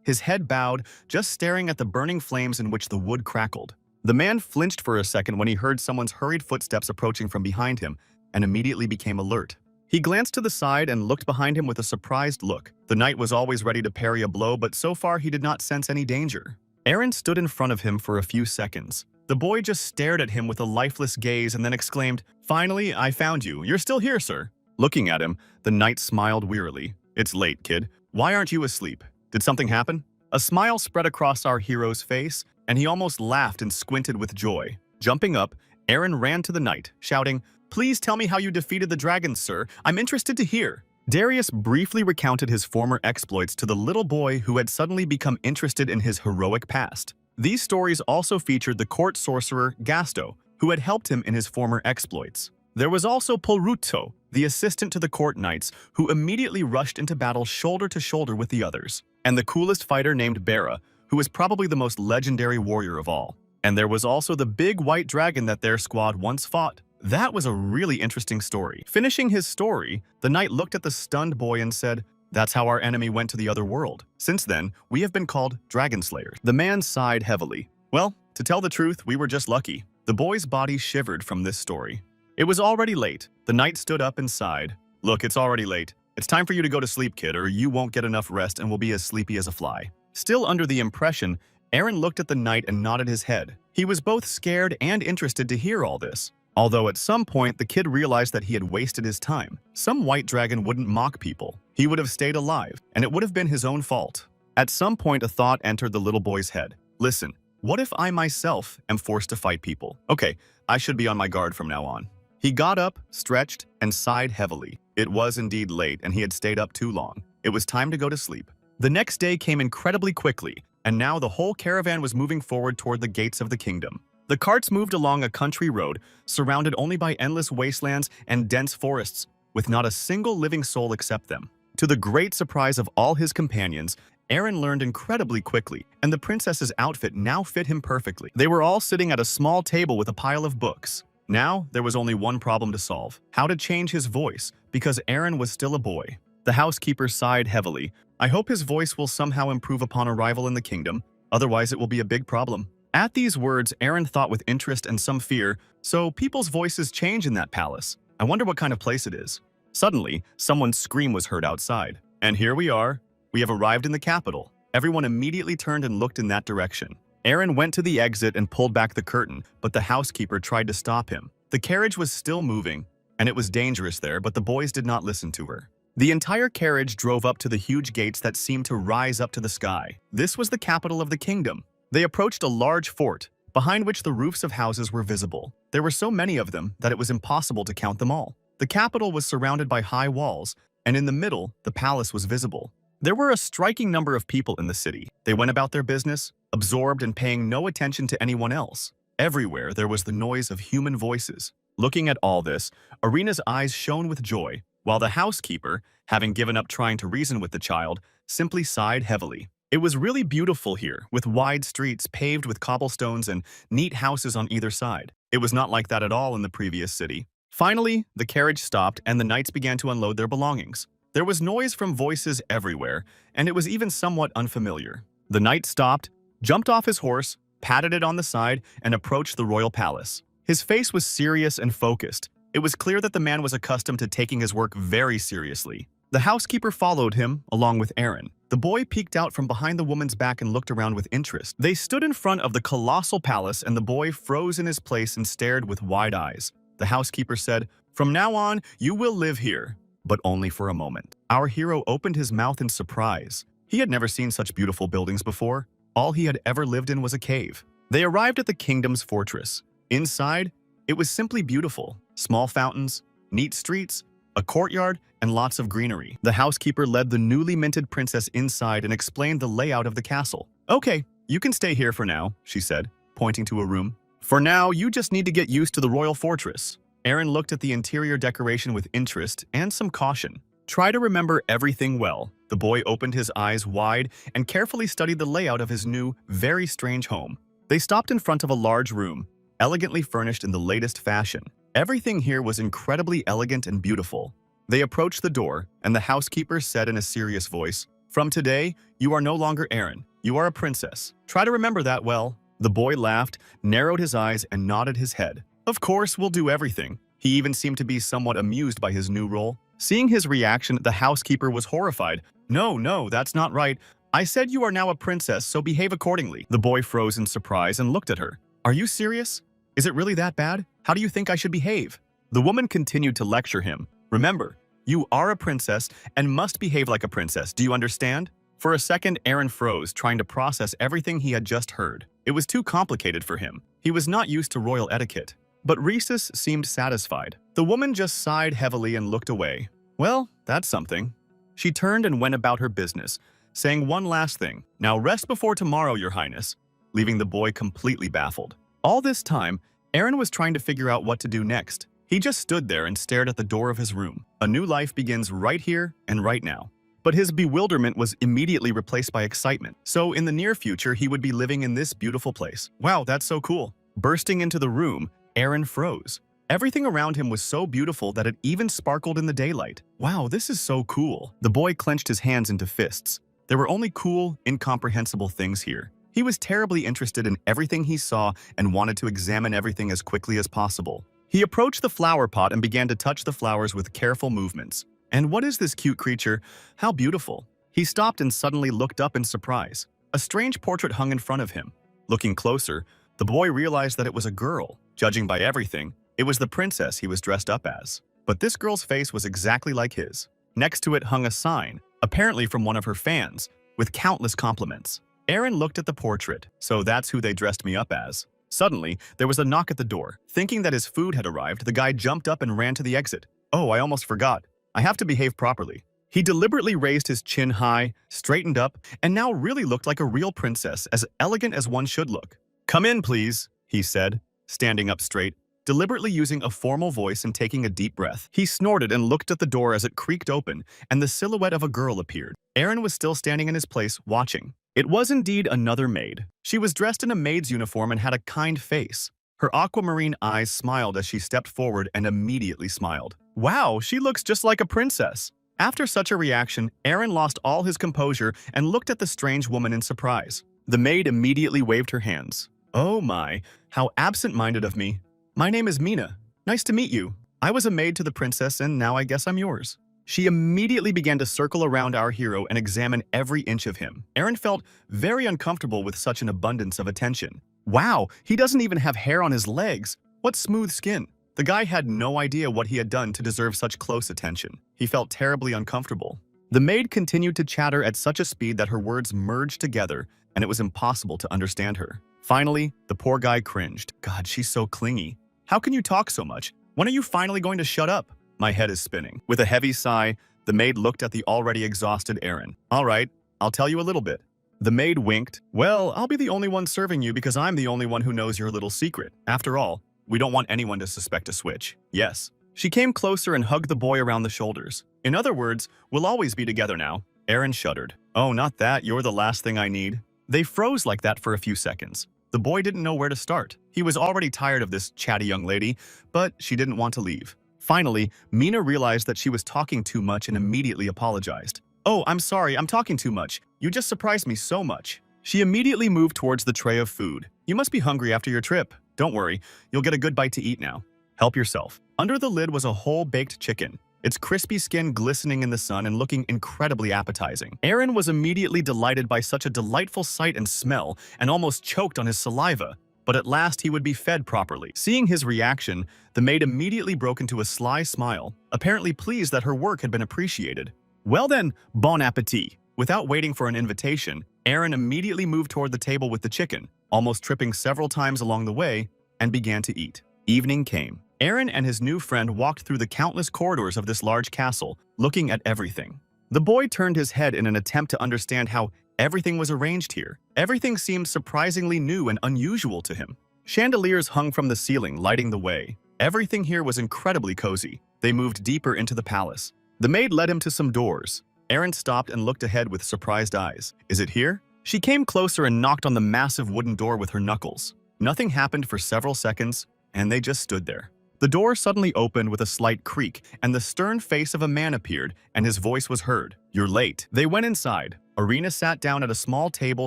his head bowed, just staring at the burning flames in which the wood crackled. The man flinched for a second when he heard someone's hurried footsteps approaching from behind him, and immediately became alert. He glanced to the side and looked behind him with a surprised look. The knight was always ready to parry a blow, but so far he did not sense any danger. Aaron stood in front of him for a few seconds. The boy just stared at him with a lifeless gaze and then exclaimed, "Finally, I found you. You're still here, sir." Looking at him, the knight smiled wearily. "It's late, kid. Why aren't you asleep? Did something happen?" A smile spread across our hero's face, and he almost laughed and squinted with joy. Jumping up, Aaron ran to the knight, shouting, "Please tell me how you defeated the dragons, sir. I'm interested to hear." Darius briefly recounted his former exploits to the little boy who had suddenly become interested in his heroic past. These stories also featured the court sorcerer Gasto, who had helped him in his former exploits. There was also Polruto, the assistant to the court knights, who immediately rushed into battle shoulder to shoulder with the others, and the coolest fighter named Bera, who was probably the most legendary warrior of all. And there was also the big white dragon that their squad once fought. That was a really interesting story. Finishing his story, the knight looked at the stunned boy and said, "That's how our enemy went to the other world. Since then, we have been called Dragon Slayers." The man sighed heavily. "Well, to tell the truth, we were just lucky." The boy's body shivered from this story. It was already late. The knight stood up and sighed. "Look, it's already late. It's time for you to go to sleep, kid, or you won't get enough rest and will be as sleepy as a fly." Still under the impression, Aaron looked at the knight and nodded his head. He was both scared and interested to hear all this. Although at some point, the kid realized that he had wasted his time. Some white dragon wouldn't mock people. He would have stayed alive, and it would have been his own fault. At some point, a thought entered the little boy's head. "Listen, what if I myself am forced to fight people? Okay, I should be on my guard from now on." He got up, stretched, and sighed heavily. It was indeed late, and he had stayed up too long. It was time to go to sleep. The next day came incredibly quickly, and now the whole caravan was moving forward toward the gates of the kingdom. The carts moved along a country road, surrounded only by endless wastelands and dense forests, with not a single living soul except them. To the great surprise of all his companions, Aaron learned incredibly quickly, and the princess's outfit now fit him perfectly. They were all sitting at a small table with a pile of books. Now, there was only one problem to solve: how to change his voice, because Aaron was still a boy. The housekeeper sighed heavily. "I hope his voice will somehow improve upon arrival in the kingdom, otherwise it will be a big problem." At these words, Aaron thought with interest and some fear, "So people's voices change in that palace. I wonder what kind of place it is." Suddenly, someone's scream was heard outside. "And here we are. We have arrived in the capital." Everyone immediately turned and looked in that direction. Aaron went to the exit and pulled back the curtain, but the housekeeper tried to stop him. The carriage was still moving, and it was dangerous there, but the boys did not listen to her. The entire carriage drove up to the huge gates that seemed to rise up to the sky. This was the capital of the kingdom. They approached a large fort, behind which the roofs of houses were visible. There were so many of them that it was impossible to count them all. The capital was surrounded by high walls, and in the middle, the palace was visible. There were a striking number of people in the city. They went about their business, absorbed and paying no attention to anyone else. Everywhere there was the noise of human voices. Looking at all this, Arena's eyes shone with joy, while the housekeeper, having given up trying to reason with the child, simply sighed heavily. It was really beautiful here, with wide streets paved with cobblestones and neat houses on either side. It was not like that at all in the previous city. Finally, the carriage stopped and the knights began to unload their belongings. There was noise from voices everywhere, and it was even somewhat unfamiliar. The knight stopped, jumped off his horse, patted it on the side, and approached the royal palace. His face was serious and focused. It was clear that the man was accustomed to taking his work very seriously. The housekeeper followed him, along with Aaron. The boy peeked out from behind the woman's back and looked around with interest. They stood in front of the colossal palace, and the boy froze in his place and stared with wide eyes. The housekeeper said, "From now on, you will live here, but only for a moment." Our hero opened his mouth in surprise. He had never seen such beautiful buildings before. All he had ever lived in was a cave. They arrived at the kingdom's fortress. Inside, it was simply beautiful. Small fountains, neat streets, a courtyard, and lots of greenery. The housekeeper led the newly minted princess inside and explained the layout of the castle. "Okay, you can stay here for now," she said, pointing to a room. "For now, you just need to get used to the royal fortress." Aaron looked at the interior decoration with interest and some caution. "Try to remember everything well." The boy opened his eyes wide and carefully studied the layout of his new, very strange home. They stopped in front of a large room. elegantly furnished in the latest fashion. Everything here was incredibly elegant and beautiful. They approached the door, and the housekeeper said in a serious voice, "From today, you are no longer Aaron. You are a princess. Try to remember that well." The boy laughed, narrowed his eyes, and nodded his head. "Of course, we'll do everything." He even seemed to be somewhat amused by his new role. Seeing his reaction, the housekeeper was horrified. No, that's not right. I said you are now a princess, so behave accordingly." The boy froze in surprise and looked at her. "Are you serious? Is it really that bad? How do you think I should behave?" The woman continued to lecture him. "Remember, you are a princess and must behave like a princess. Do you understand?" For a second, Aaron froze, trying to process everything he had just heard. It was too complicated for him. He was not used to royal etiquette. But Rhesus seemed satisfied. The woman just sighed heavily and looked away. "Well, that's something." She turned and went about her business, saying one last thing. "Now rest before tomorrow, Your Highness," leaving the boy completely baffled. All this time, Aaron was trying to figure out what to do next. He just stood there and stared at the door of his room. A new life begins right here and right now. But his bewilderment was immediately replaced by excitement. So in the near future, he would be living in this beautiful place. Wow, that's so cool. Bursting into the room, Aaron froze. Everything around him was so beautiful that it even sparkled in the daylight. Wow, this is so cool. The boy clenched his hands into fists. There were only cool, incomprehensible things here. He was terribly interested in everything he saw and wanted to examine everything as quickly as possible. He approached the flower pot and began to touch the flowers with careful movements. And what is this cute creature? How beautiful. He stopped and suddenly looked up in surprise. A strange portrait hung in front of him. Looking closer, the boy realized that it was a girl. Judging by everything, it was the princess he was dressed up as. But this girl's face was exactly like his. Next to it hung a sign, apparently from one of her fans, with countless compliments. Aaron looked at the portrait. So that's who they dressed me up as. Suddenly, there was a knock at the door. Thinking that his food had arrived, the guy jumped up and ran to the exit. "Oh, I almost forgot. I have to behave properly." He deliberately raised his chin high, straightened up, and now really looked like a real princess, as elegant as one should look. "Come in, please," he said, standing up straight, deliberately using a formal voice and taking a deep breath. He snorted and looked at the door as it creaked open, and the silhouette of a girl appeared. Aaron was still standing in his place, watching. It was indeed another maid. She was dressed in a maid's uniform and had a kind face. Her aquamarine eyes smiled as she stepped forward and immediately smiled. "Wow, she looks just like a princess." After such a reaction, Aaron lost all his composure and looked at the strange woman in surprise. The maid immediately waved her hands. "Oh my, how absent-minded of me. My name is Mina. Nice to meet you. I was a maid to the princess and now I guess I'm yours." She immediately began to circle around our hero and examine every inch of him. Aaron felt very uncomfortable with such an abundance of attention. Wow, he doesn't even have hair on his legs. What smooth skin. The guy had no idea what he had done to deserve such close attention. He felt terribly uncomfortable. The maid continued to chatter at such a speed that her words merged together, and it was impossible to understand her. Finally, the poor guy cringed. "God, she's so clingy. How can you talk so much? When are you finally going to shut up?" "My head is spinning." With a heavy sigh, the maid looked at the already exhausted Aaron. "All right, I'll tell you a little bit." The maid winked. "Well, I'll be the only one serving you because I'm the only one who knows your little secret. After all, we don't want anyone to suspect a switch." "Yes." She came closer and hugged the boy around the shoulders. "In other words, we'll always be together now." Aaron shuddered. "Oh, not that. You're the last thing I need." They froze like that for a few seconds. The boy didn't know where to start. He was already tired of this chatty young lady, but she didn't want to leave. Finally, Mina realized that she was talking too much and immediately apologized. "Oh, I'm sorry, I'm talking too much. You just surprised me so much." She immediately moved towards the tray of food. "You must be hungry after your trip. Don't worry, you'll get a good bite to eat now. Help yourself." Under the lid was a whole baked chicken, its crispy skin glistening in the sun and looking incredibly appetizing. Aaron was immediately delighted by such a delightful sight and smell and almost choked on his saliva. But at last he would be fed properly. Seeing his reaction, the maid immediately broke into a sly smile, apparently pleased that her work had been appreciated. "Well then, bon appétit." Without waiting for an invitation, Aaron immediately moved toward the table with the chicken, almost tripping several times along the way, and began to eat. Evening came. Aaron and his new friend walked through the countless corridors of this large castle, looking at everything. The boy turned his head in an attempt to understand how everything was arranged here. Everything seemed surprisingly new and unusual to him. Chandeliers hung from the ceiling, lighting the way. Everything here was incredibly cozy. They moved deeper into the palace. The maid led him to some doors. Aaron stopped and looked ahead with surprised eyes. "Is it here?" She came closer and knocked on the massive wooden door with her knuckles. Nothing happened for several seconds, and they just stood there. The door suddenly opened with a slight creak, and the stern face of a man appeared, and his voice was heard. "You're late." They went inside. Arena sat down at a small table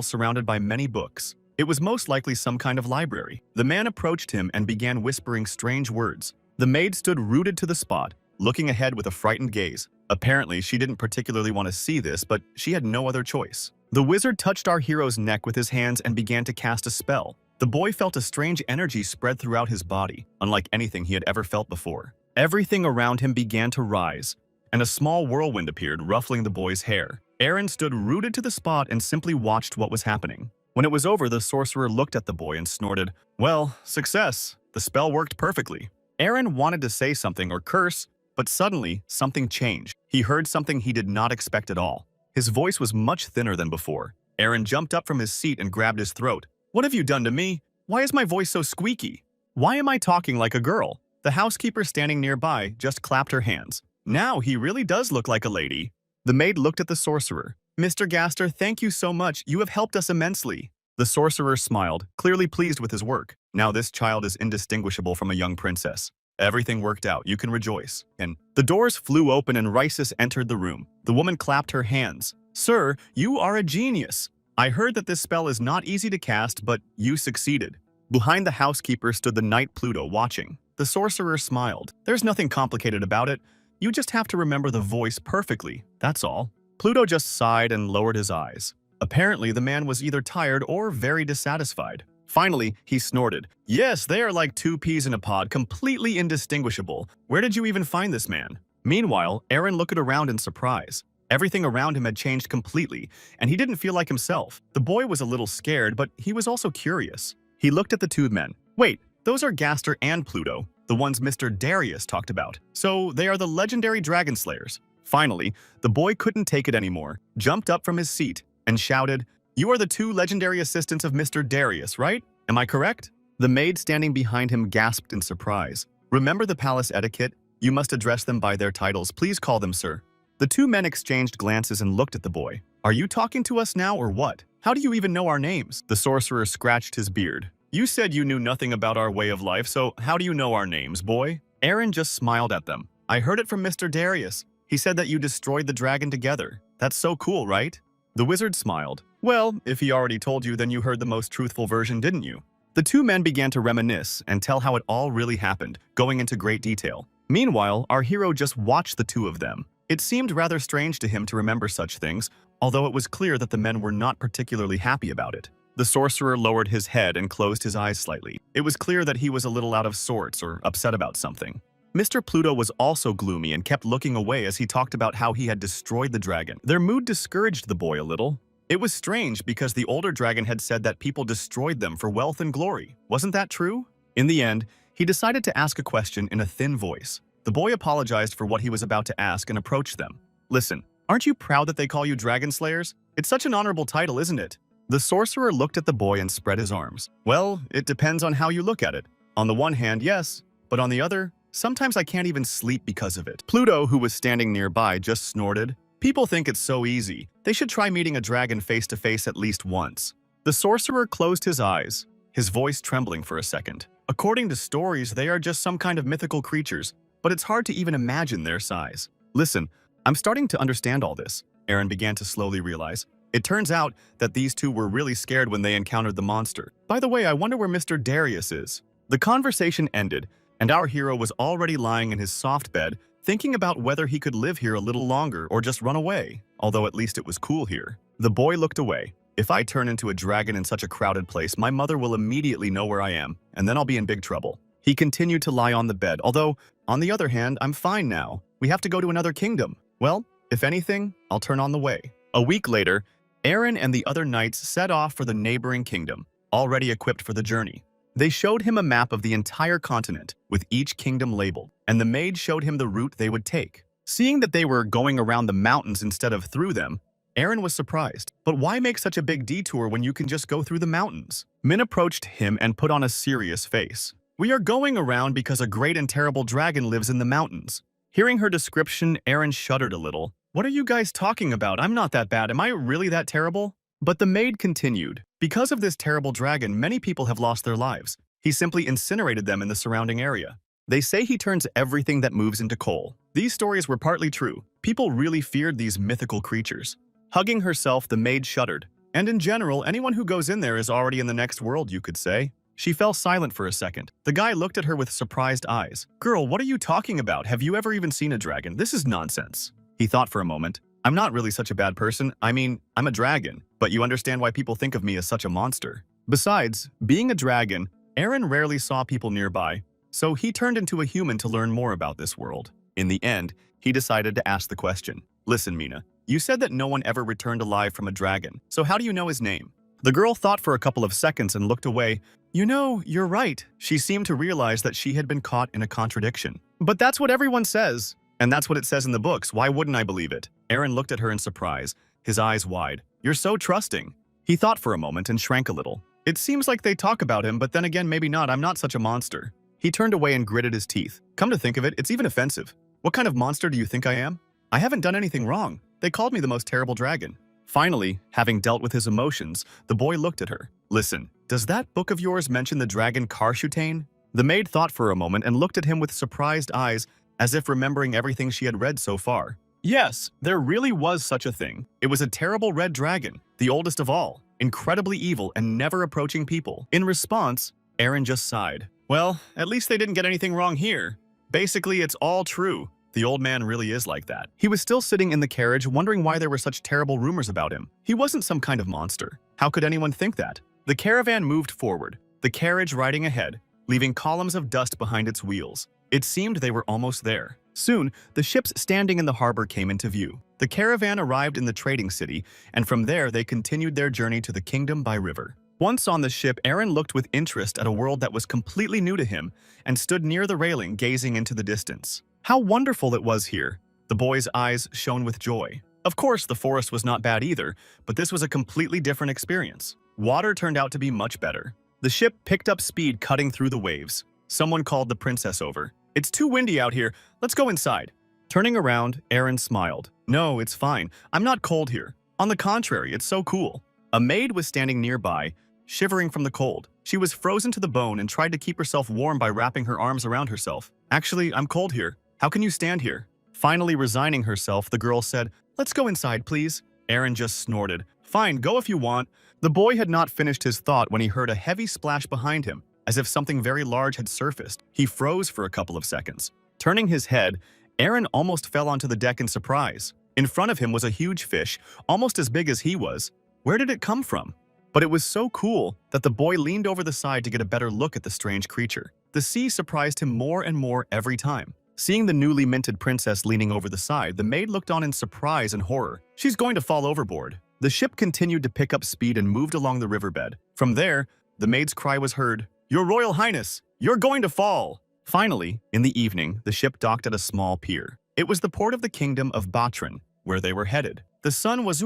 surrounded by many books. It was most likely some kind of library. The man approached him and began whispering strange words. The maid stood rooted to the spot, looking ahead with a frightened gaze. Apparently, she didn't particularly want to see this, but she had no other choice. The wizard touched our hero's neck with his hands and began to cast a spell. The boy felt a strange energy spread throughout his body, unlike anything he had ever felt before. Everything around him began to rise, and a small whirlwind appeared, ruffling the boy's hair. Aaron stood rooted to the spot and simply watched what was happening. When it was over, the sorcerer looked at the boy and snorted, "Well, success. The spell worked perfectly." Aaron wanted to say something or curse, but suddenly, something changed. He heard something he did not expect at all. His voice was much thinner than before. Aaron jumped up from his seat and grabbed his throat. "What have you done to me? Why is my voice so squeaky? Why am I talking like a girl?" The housekeeper standing nearby just clapped her hands. "Now he really does look like a lady." The maid looked at the sorcerer. "Mr. Gaster, thank you so much. You have helped us immensely." The sorcerer smiled, clearly pleased with his work. "Now this child is indistinguishable from a young princess. Everything worked out. You can rejoice." And the doors flew open and Rhysys entered the room. The woman clapped her hands. "Sir, you are a genius. I heard that this spell is not easy to cast, but you succeeded." Behind the housekeeper stood the knight Pluto watching. The sorcerer smiled. "There's nothing complicated about it. You just have to remember the voice perfectly, that's all." Pluto just sighed and lowered his eyes. Apparently, the man was either tired or very dissatisfied. Finally, he snorted. "Yes, they are like two peas in a pod, completely indistinguishable. Where did you even find this man?" Meanwhile, Aaron looked around in surprise. Everything around him had changed completely, and he didn't feel like himself. The boy was a little scared, but he was also curious. He looked at the two men. "Wait, those are Gaster and Pluto, the ones Mr. Darius talked about. So they are the legendary dragon slayers." Finally, the boy couldn't take it anymore, jumped up from his seat, and shouted, "You are the two legendary assistants of Mr. Darius, right? Am I correct?" The maid standing behind him gasped in surprise. "Remember the palace etiquette? You must address them by their titles. Please call them sir." The two men exchanged glances and looked at the boy. "Are you talking to us now or what? How do you even know our names?" The sorcerer scratched his beard. "You said you knew nothing about our way of life, so how do you know our names, boy?" Aaron just smiled at them. "I heard it from Mr. Darius. He said that you destroyed the dragon together. That's so cool, right?" The wizard smiled. "Well, if he already told you, then you heard the most truthful version, didn't you?" The two men began to reminisce and tell how it all really happened, going into great detail. Meanwhile, our hero just watched the two of them. It seemed rather strange to him to remember such things, although it was clear that the men were not particularly happy about it. The sorcerer lowered his head and closed his eyes slightly. It was clear that he was a little out of sorts or upset about something. Mr. Pluto was also gloomy and kept looking away as he talked about how he had destroyed the dragon. Their mood discouraged the boy a little. It was strange because the older dragon had said that people destroyed them for wealth and glory. Wasn't that true? In the end, he decided to ask a question in a thin voice. The boy apologized for what he was about to ask and approached them. "Listen, aren't you proud that they call you dragon slayers? It's such an honorable title, isn't it?" The sorcerer looked at the boy and spread his arms. "Well, it depends on how you look at it. On the one hand, yes, but on the other, sometimes I can't even sleep because of it." Pluto, who was standing nearby, just snorted. "People think it's so easy. They should try meeting a dragon face to face at least once." The sorcerer closed his eyes, his voice trembling for a second. "According to stories, they are just some kind of mythical creatures, but it's hard to even imagine their size." "Listen, I'm starting to understand all this," Aaron began to slowly realize. It turns out that these two were really scared when they encountered the monster. "By the way, I wonder where Mr. Darius is." The conversation ended, and our hero was already lying in his soft bed, thinking about whether he could live here a little longer or just run away, although at least it was cool here. The boy looked away. "If I turn into a dragon in such a crowded place, my mother will immediately know where I am, and then I'll be in big trouble." He continued to lie on the bed, although, on the other hand, I'm fine now. We have to go to another kingdom. Well, if anything, I'll turn on the way. A week later, Aaron and the other knights set off for the neighboring kingdom, already equipped for the journey. They showed him a map of the entire continent, with each kingdom labeled, and the maid showed him the route they would take. Seeing that they were going around the mountains instead of through them, Aaron was surprised. But why make such a big detour when you can just go through the mountains? Min approached him and put on a serious face. "We are going around because a great and terrible dragon lives in the mountains." Hearing her description, Aaron shuddered a little. "What are you guys talking about? I'm not that bad. Am I really that terrible?" But the maid continued. Because of this terrible dragon, many people have lost their lives. He simply incinerated them in the surrounding area. They say he turns everything that moves into coal. These stories were partly true. People really feared these mythical creatures. Hugging herself, the maid shuddered. And in general, anyone who goes in there is already in the next world, you could say. She fell silent for a second. The guy looked at her with surprised eyes. Girl, what are you talking about? Have you ever even seen a dragon? This is nonsense. He thought for a moment. I'm not really such a bad person. I mean, I'm a dragon, but you understand why people think of me as such a monster. Besides, being a dragon, Aaron rarely saw people nearby, so he turned into a human to learn more about this world. In the end, he decided to ask the question. Listen, Mina, you said that no one ever returned alive from a dragon, so how do you know his name? The girl thought for a couple of seconds and looked away. You know, you're right. She seemed to realize that she had been caught in a contradiction. But that's what everyone says. And that's what it says in the books. Why wouldn't I believe it? Aaron looked at her in surprise, his eyes wide. You're so trusting. He thought for a moment and shrank a little. It seems like they talk about him, but then again, maybe not. I'm not such a monster. He turned away and gritted his teeth. Come to think of it, it's even offensive. What kind of monster do you think I am? I haven't done anything wrong. They called me the most terrible dragon. Finally, having dealt with his emotions, the boy looked at her. Listen, does that book of yours mention the dragon Karshutane? The maid thought for a moment and looked at him with surprised eyes, as if remembering everything she had read so far. Yes, there really was such a thing. It was a terrible red dragon, the oldest of all, incredibly evil and never approaching people. In response, Aaron just sighed. Well, at least they didn't get anything wrong here. Basically, it's all true. The old man really is like that. He was still sitting in the carriage, wondering why there were such terrible rumors about him. He wasn't some kind of monster. How could anyone think that? The caravan moved forward, the carriage riding ahead, leaving columns of dust behind its wheels. It seemed they were almost there. Soon, the ships standing in the harbor came into view. The caravan arrived in the trading city, and from there they continued their journey to the kingdom by river. Once on the ship, Aaron looked with interest at a world that was completely new to him and stood near the railing gazing into the distance. How wonderful it was here! The boy's eyes shone with joy. Of course, the forest was not bad either, but this was a completely different experience. Water turned out to be much better. The ship picked up speed, cutting through the waves. Someone called the princess over. It's too windy out here. Let's go inside. Turning around, Aaron smiled. No, it's fine. I'm not cold here. On the contrary, it's so cool. A maid was standing nearby, shivering from the cold. She was frozen to the bone and tried to keep herself warm by wrapping her arms around herself. Actually, I'm cold here. How can you stand here? Finally resigning herself, the girl said, Let's go inside, please. Aaron just snorted. Fine, go if you want. The boy had not finished his thought when he heard a heavy splash behind him, as if something very large had surfaced. He froze for a couple of seconds. Turning his head, Aaron almost fell onto the deck in surprise. In front of him was a huge fish, almost as big as he was. Where did it come from? But it was so cool that the boy leaned over the side to get a better look at the strange creature. The sea surprised him more and more every time. Seeing the newly minted princess leaning over the side, the maid looked on in surprise and horror. She's going to fall overboard. The ship continued to pick up speed and moved along the riverbed. From there, the maid's cry was heard. Your Royal Highness, you're going to fall! Finally, in the evening, the ship docked at a small pier. It was the port of the kingdom of Batran, where they were headed. The sun was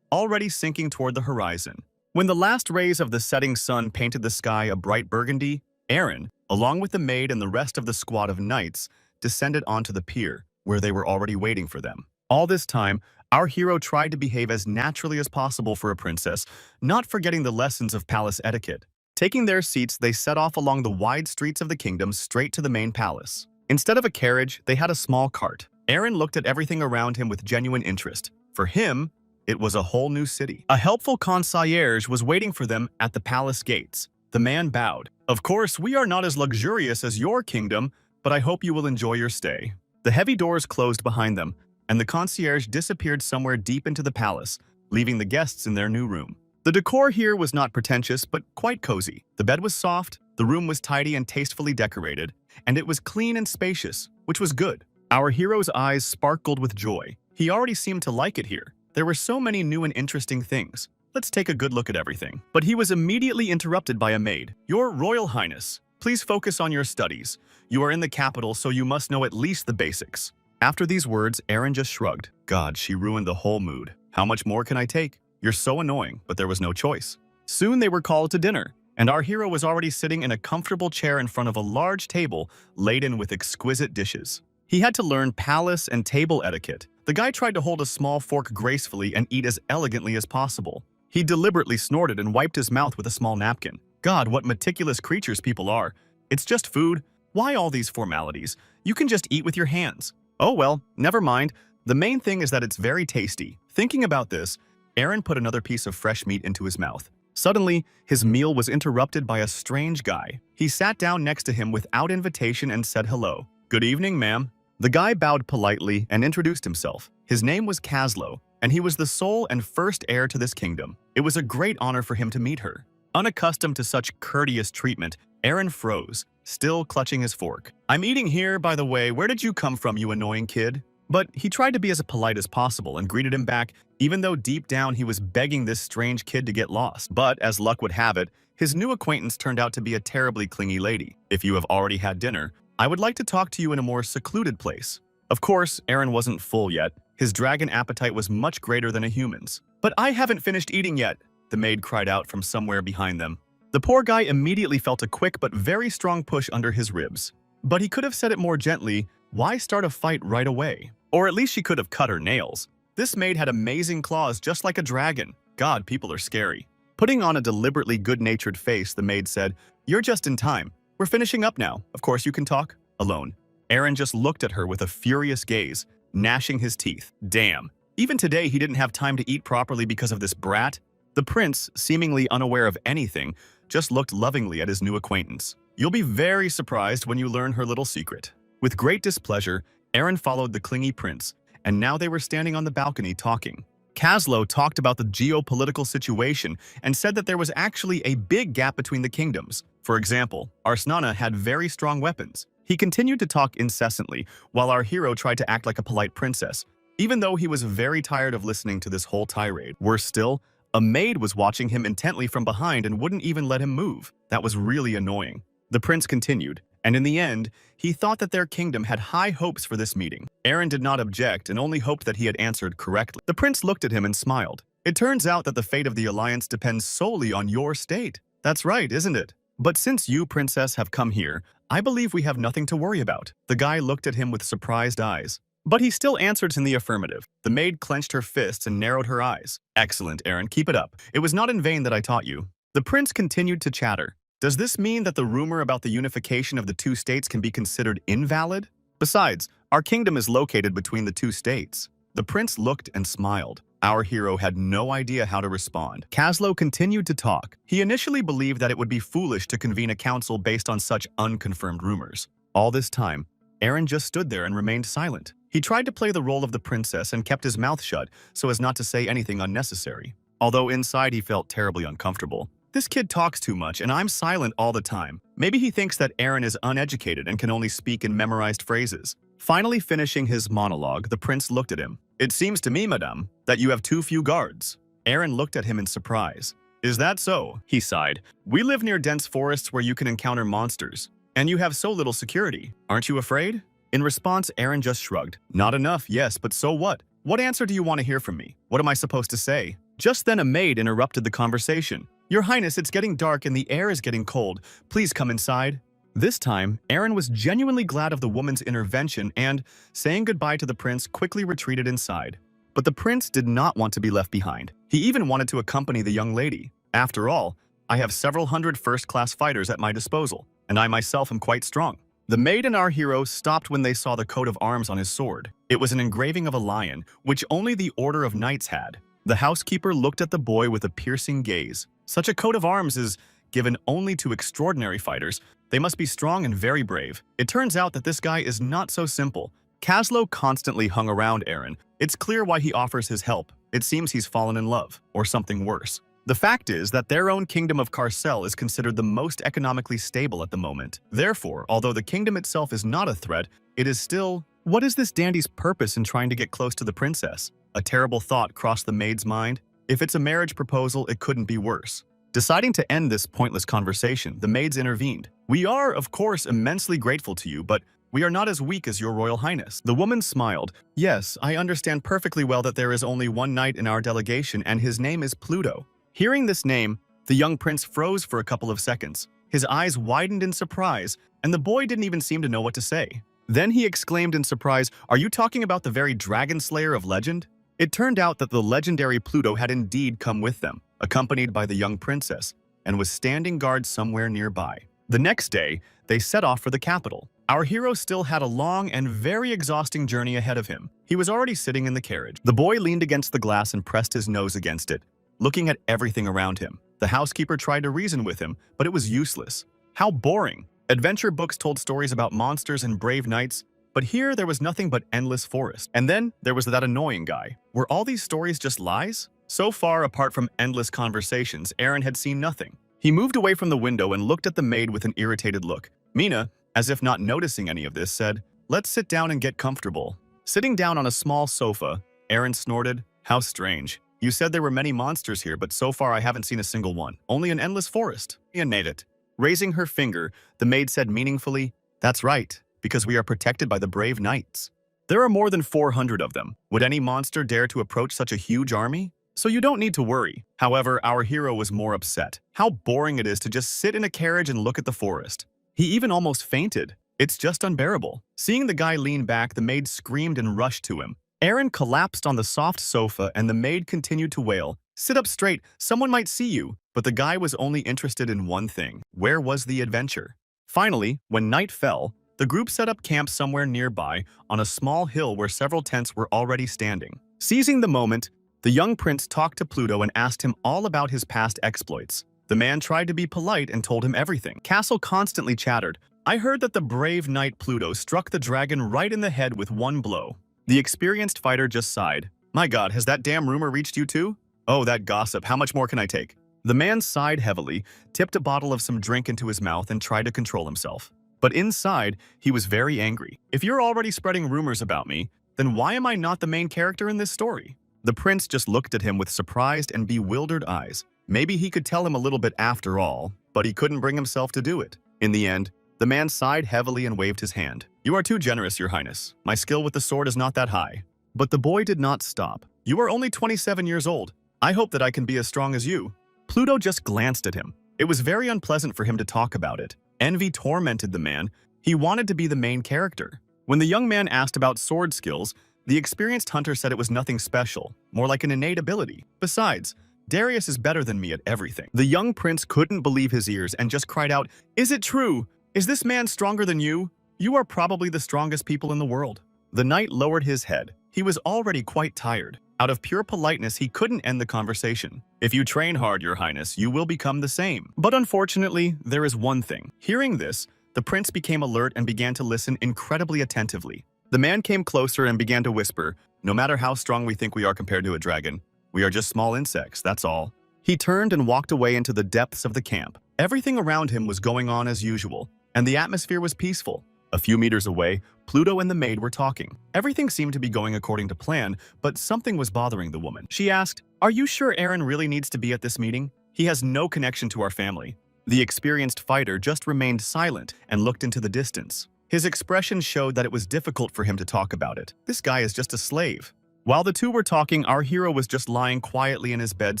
already sinking toward the horizon. When the last rays of the setting sun painted the sky a bright burgundy, Aaron, along with the maid and the rest of the squad of knights, descended onto the pier, where they were already waiting for them. All this time, our hero tried to behave as naturally as possible for a princess, not forgetting the lessons of palace etiquette. Taking their seats, they set off along the wide streets of the kingdom straight to the main palace. Instead of a carriage, they had a small cart. Aaron looked at everything around him with genuine interest. For him, it was a whole new city. A helpful concierge was waiting for them at the palace gates. The man bowed. Of course, we are not as luxurious as your kingdom, but I hope you will enjoy your stay. The heavy doors closed behind them, and the concierge disappeared somewhere deep into the palace, leaving the guests in their new room. The decor here was not pretentious, but quite cozy. The bed was soft, the room was tidy and tastefully decorated, and it was clean and spacious, which was good. Our hero's eyes sparkled with joy. He already seemed to like it here. There were so many new and interesting things. Let's take a good look at everything. But he was immediately interrupted by a maid. Your Royal Highness, please focus on your studies. You are in the capital, so you must know at least the basics. After these words, Aaron just shrugged. God, she ruined the whole mood. How much more can I take? You're so annoying, but there was no choice. Soon they were called to dinner, and our hero was already sitting in a comfortable chair in front of a large table laden with exquisite dishes. He had to learn palace and table etiquette. The guy tried to hold a small fork gracefully and eat as elegantly as possible. He deliberately snorted and wiped his mouth with a small napkin. God, what meticulous creatures people are. It's just food. Why all these formalities? You can just eat with your hands. Oh well, never mind. The main thing is that it's very tasty. Thinking about this, Aaron put another piece of fresh meat into his mouth. Suddenly, his meal was interrupted by a strange guy. He sat down next to him without invitation and said hello. Good evening, ma'am. The guy bowed politely and introduced himself. His name was Kaslo, and he was the sole and first heir to this kingdom. It was a great honor for him to meet her. Unaccustomed to such courteous treatment, Aaron froze, still clutching his fork. I'm eating here, by the way. Where did you come from, you annoying kid? But he tried to be as polite as possible and greeted him back, even though deep down he was begging this strange kid to get lost. But as luck would have it, his new acquaintance turned out to be a terribly clingy lady. If you have already had dinner, I would like to talk to you in a more secluded place. Of course, Aaron wasn't full yet. His dragon appetite was much greater than a human's. But I haven't finished eating yet, the maid cried out from somewhere behind them. The poor guy immediately felt a quick but very strong push under his ribs. But he could have said it more gently, why start a fight right away? Or at least she could have cut her nails. This maid had amazing claws just like a dragon. God, people are scary. Putting on a deliberately good-natured face, the maid said, You're just in time. We're finishing up now. Of course you can talk. Alone. Aaron just looked at her with a furious gaze, gnashing his teeth. Damn. Even today he didn't have time to eat properly because of this brat. The prince, seemingly unaware of anything, just looked lovingly at his new acquaintance. You'll be very surprised when you learn her little secret. With great displeasure, Aaron followed the clingy prince, and now they were standing on the balcony talking. Kaslo talked about the geopolitical situation and said that there was actually a big gap between the kingdoms. For example, Arsnana had very strong weapons. He continued to talk incessantly, while our hero tried to act like a polite princess, even though he was very tired of listening to this whole tirade. Worse still, a maid was watching him intently from behind and wouldn't even let him move. That was really annoying. The prince continued, and in the end, he thought that their kingdom had high hopes for this meeting. Aaron did not object and only hoped that he had answered correctly. The prince looked at him and smiled. It turns out that the fate of the alliance depends solely on your state. That's right, isn't it? But since you, princess, have come here, I believe we have nothing to worry about. The guy looked at him with surprised eyes. But he still answered in the affirmative. The maid clenched her fists and narrowed her eyes. Excellent, Aaron, keep it up. It was not in vain that I taught you. The prince continued to chatter. Does this mean that the rumor about the unification of the two states can be considered invalid? Besides, our kingdom is located between the two states. The prince looked and smiled. Our hero had no idea how to respond. Kaslo continued to talk. He initially believed that it would be foolish to convene a council based on such unconfirmed rumors. All this time, Aaron just stood there and remained silent. He tried to play the role of the princess and kept his mouth shut so as not to say anything unnecessary. Although inside he felt terribly uncomfortable. This kid talks too much and I'm silent all the time. Maybe he thinks that Aaron is uneducated and can only speak in memorized phrases. Finally finishing his monologue, the prince looked at him. It seems to me, madame, that you have too few guards. Aaron looked at him in surprise. Is that so? He sighed. We live near dense forests where you can encounter monsters. And you have so little security. Aren't you afraid? In response, Aaron just shrugged. Not enough, yes, but so what? What answer do you want to hear from me? What am I supposed to say? Just then a maid interrupted the conversation. Your Highness, it's getting dark and the air is getting cold. Please come inside. This time, Aaron was genuinely glad of the woman's intervention and, saying goodbye to the prince, quickly retreated inside. But the prince did not want to be left behind. He even wanted to accompany the young lady. After all, I have several hundred first-class fighters at my disposal, and I myself am quite strong. The maid and our hero stopped when they saw the coat of arms on his sword. It was an engraving of a lion, which only the Order of Knights had. The housekeeper looked at the boy with a piercing gaze. Such a coat of arms is given only to extraordinary fighters. They must be strong and very brave. It turns out that this guy is not so simple. Kaslo constantly hung around Aaron. It's clear why he offers his help. It seems he's fallen in love, or something worse. The fact is that their own kingdom of Carcel is considered the most economically stable at the moment. Therefore, although the kingdom itself is not a threat, it is still... What is this dandy's purpose in trying to get close to the princess? A terrible thought crossed the maid's mind. If it's a marriage proposal, it couldn't be worse. Deciding to end this pointless conversation, the maids intervened. We are, of course, immensely grateful to you, but we are not as weak as your royal highness. The woman smiled. Yes, I understand perfectly well that there is only one knight in our delegation and his name is Pluto. Hearing this name, the young prince froze for a couple of seconds. His eyes widened in surprise, and the boy didn't even seem to know what to say. Then he exclaimed in surprise, "Are you talking about the very dragon slayer of legend?" It turned out that the legendary Pluto had indeed come with them. accompanied by the young princess, and was standing guard somewhere nearby. The next day, they set off for the capital. Our hero still had a long and very exhausting journey ahead of him. He was already sitting in the carriage. The boy leaned against the glass and pressed his nose against it, looking at everything around him. The housekeeper tried to reason with him, but it was useless. How boring! Adventure books told stories about monsters and brave knights, but here there was nothing but endless forest. And then there was that annoying guy. Were all these stories just lies? So far, apart from endless conversations, Aaron had seen nothing. He moved away from the window and looked at the maid with an irritated look. Mina, as if not noticing any of this, said, "Let's sit down and get comfortable." Sitting down on a small sofa, Aaron snorted, "How strange. You said there were many monsters here, but so far I haven't seen a single one. Only an endless forest." Mia made it. Raising her finger, the maid said meaningfully, "That's right, because we are protected by the brave knights. There are more than 400 of them. Would any monster dare to approach such a huge army? So you don't need to worry." However, our hero was more upset. How boring it is to just sit in a carriage and look at the forest. He even almost fainted. It's just unbearable. Seeing the guy lean back, the maid screamed and rushed to him. Aaron collapsed on the soft sofa and the maid continued to wail, "Sit up straight, someone might see you." But the guy was only interested in one thing. Where was the adventure? Finally, when night fell, the group set up camp somewhere nearby on a small hill where several tents were already standing. Seizing the moment, the young prince talked to Pluto and asked him all about his past exploits. The man tried to be polite and told him everything. Castle constantly chattered, "I heard that the brave knight Pluto struck the dragon right in the head with one blow." The experienced fighter just sighed. "My God, has that damn rumor reached you too? Oh, that gossip, how much more can I take?" The man sighed heavily, tipped a bottle of some drink into his mouth and tried to control himself. But inside, he was very angry. "If you're already spreading rumors about me, then why am I not the main character in this story?" The prince just looked at him with surprised and bewildered eyes. Maybe he could tell him a little bit after all, but he couldn't bring himself to do it. In the end, the man sighed heavily and waved his hand. "You are too generous, your highness. My skill with the sword is not that high." But the boy did not stop. "You are only 27 years old. I hope that I can be as strong as you." Pluto just glanced at him. It was very unpleasant for him to talk about it. Envy tormented the man. He wanted to be the main character. When the young man asked about sword skills, the experienced hunter said it was nothing special, more like an innate ability. Besides, Darius is better than me at everything. The young prince couldn't believe his ears and just cried out, "Is it true? Is this man stronger than you? You are probably the strongest people in the world." The knight lowered his head. He was already quite tired. Out of pure politeness, he couldn't end the conversation. "If you train hard, your highness, you will become the same. But unfortunately, there is one thing." Hearing this, the prince became alert and began to listen incredibly attentively. The man came closer and began to whisper, "No matter how strong we think we are compared to a dragon, we are just small insects, that's all." He turned and walked away into the depths of the camp. Everything around him was going on as usual, and the atmosphere was peaceful. A few meters away, Pluto and the maid were talking. Everything seemed to be going according to plan, but something was bothering the woman. She asked, "Are you sure Aaron really needs to be at this meeting? He has no connection to our family." The experienced fighter just remained silent and looked into the distance. His expression showed that it was difficult for him to talk about it. This guy is just a slave. While the two were talking, our hero was just lying quietly in his bed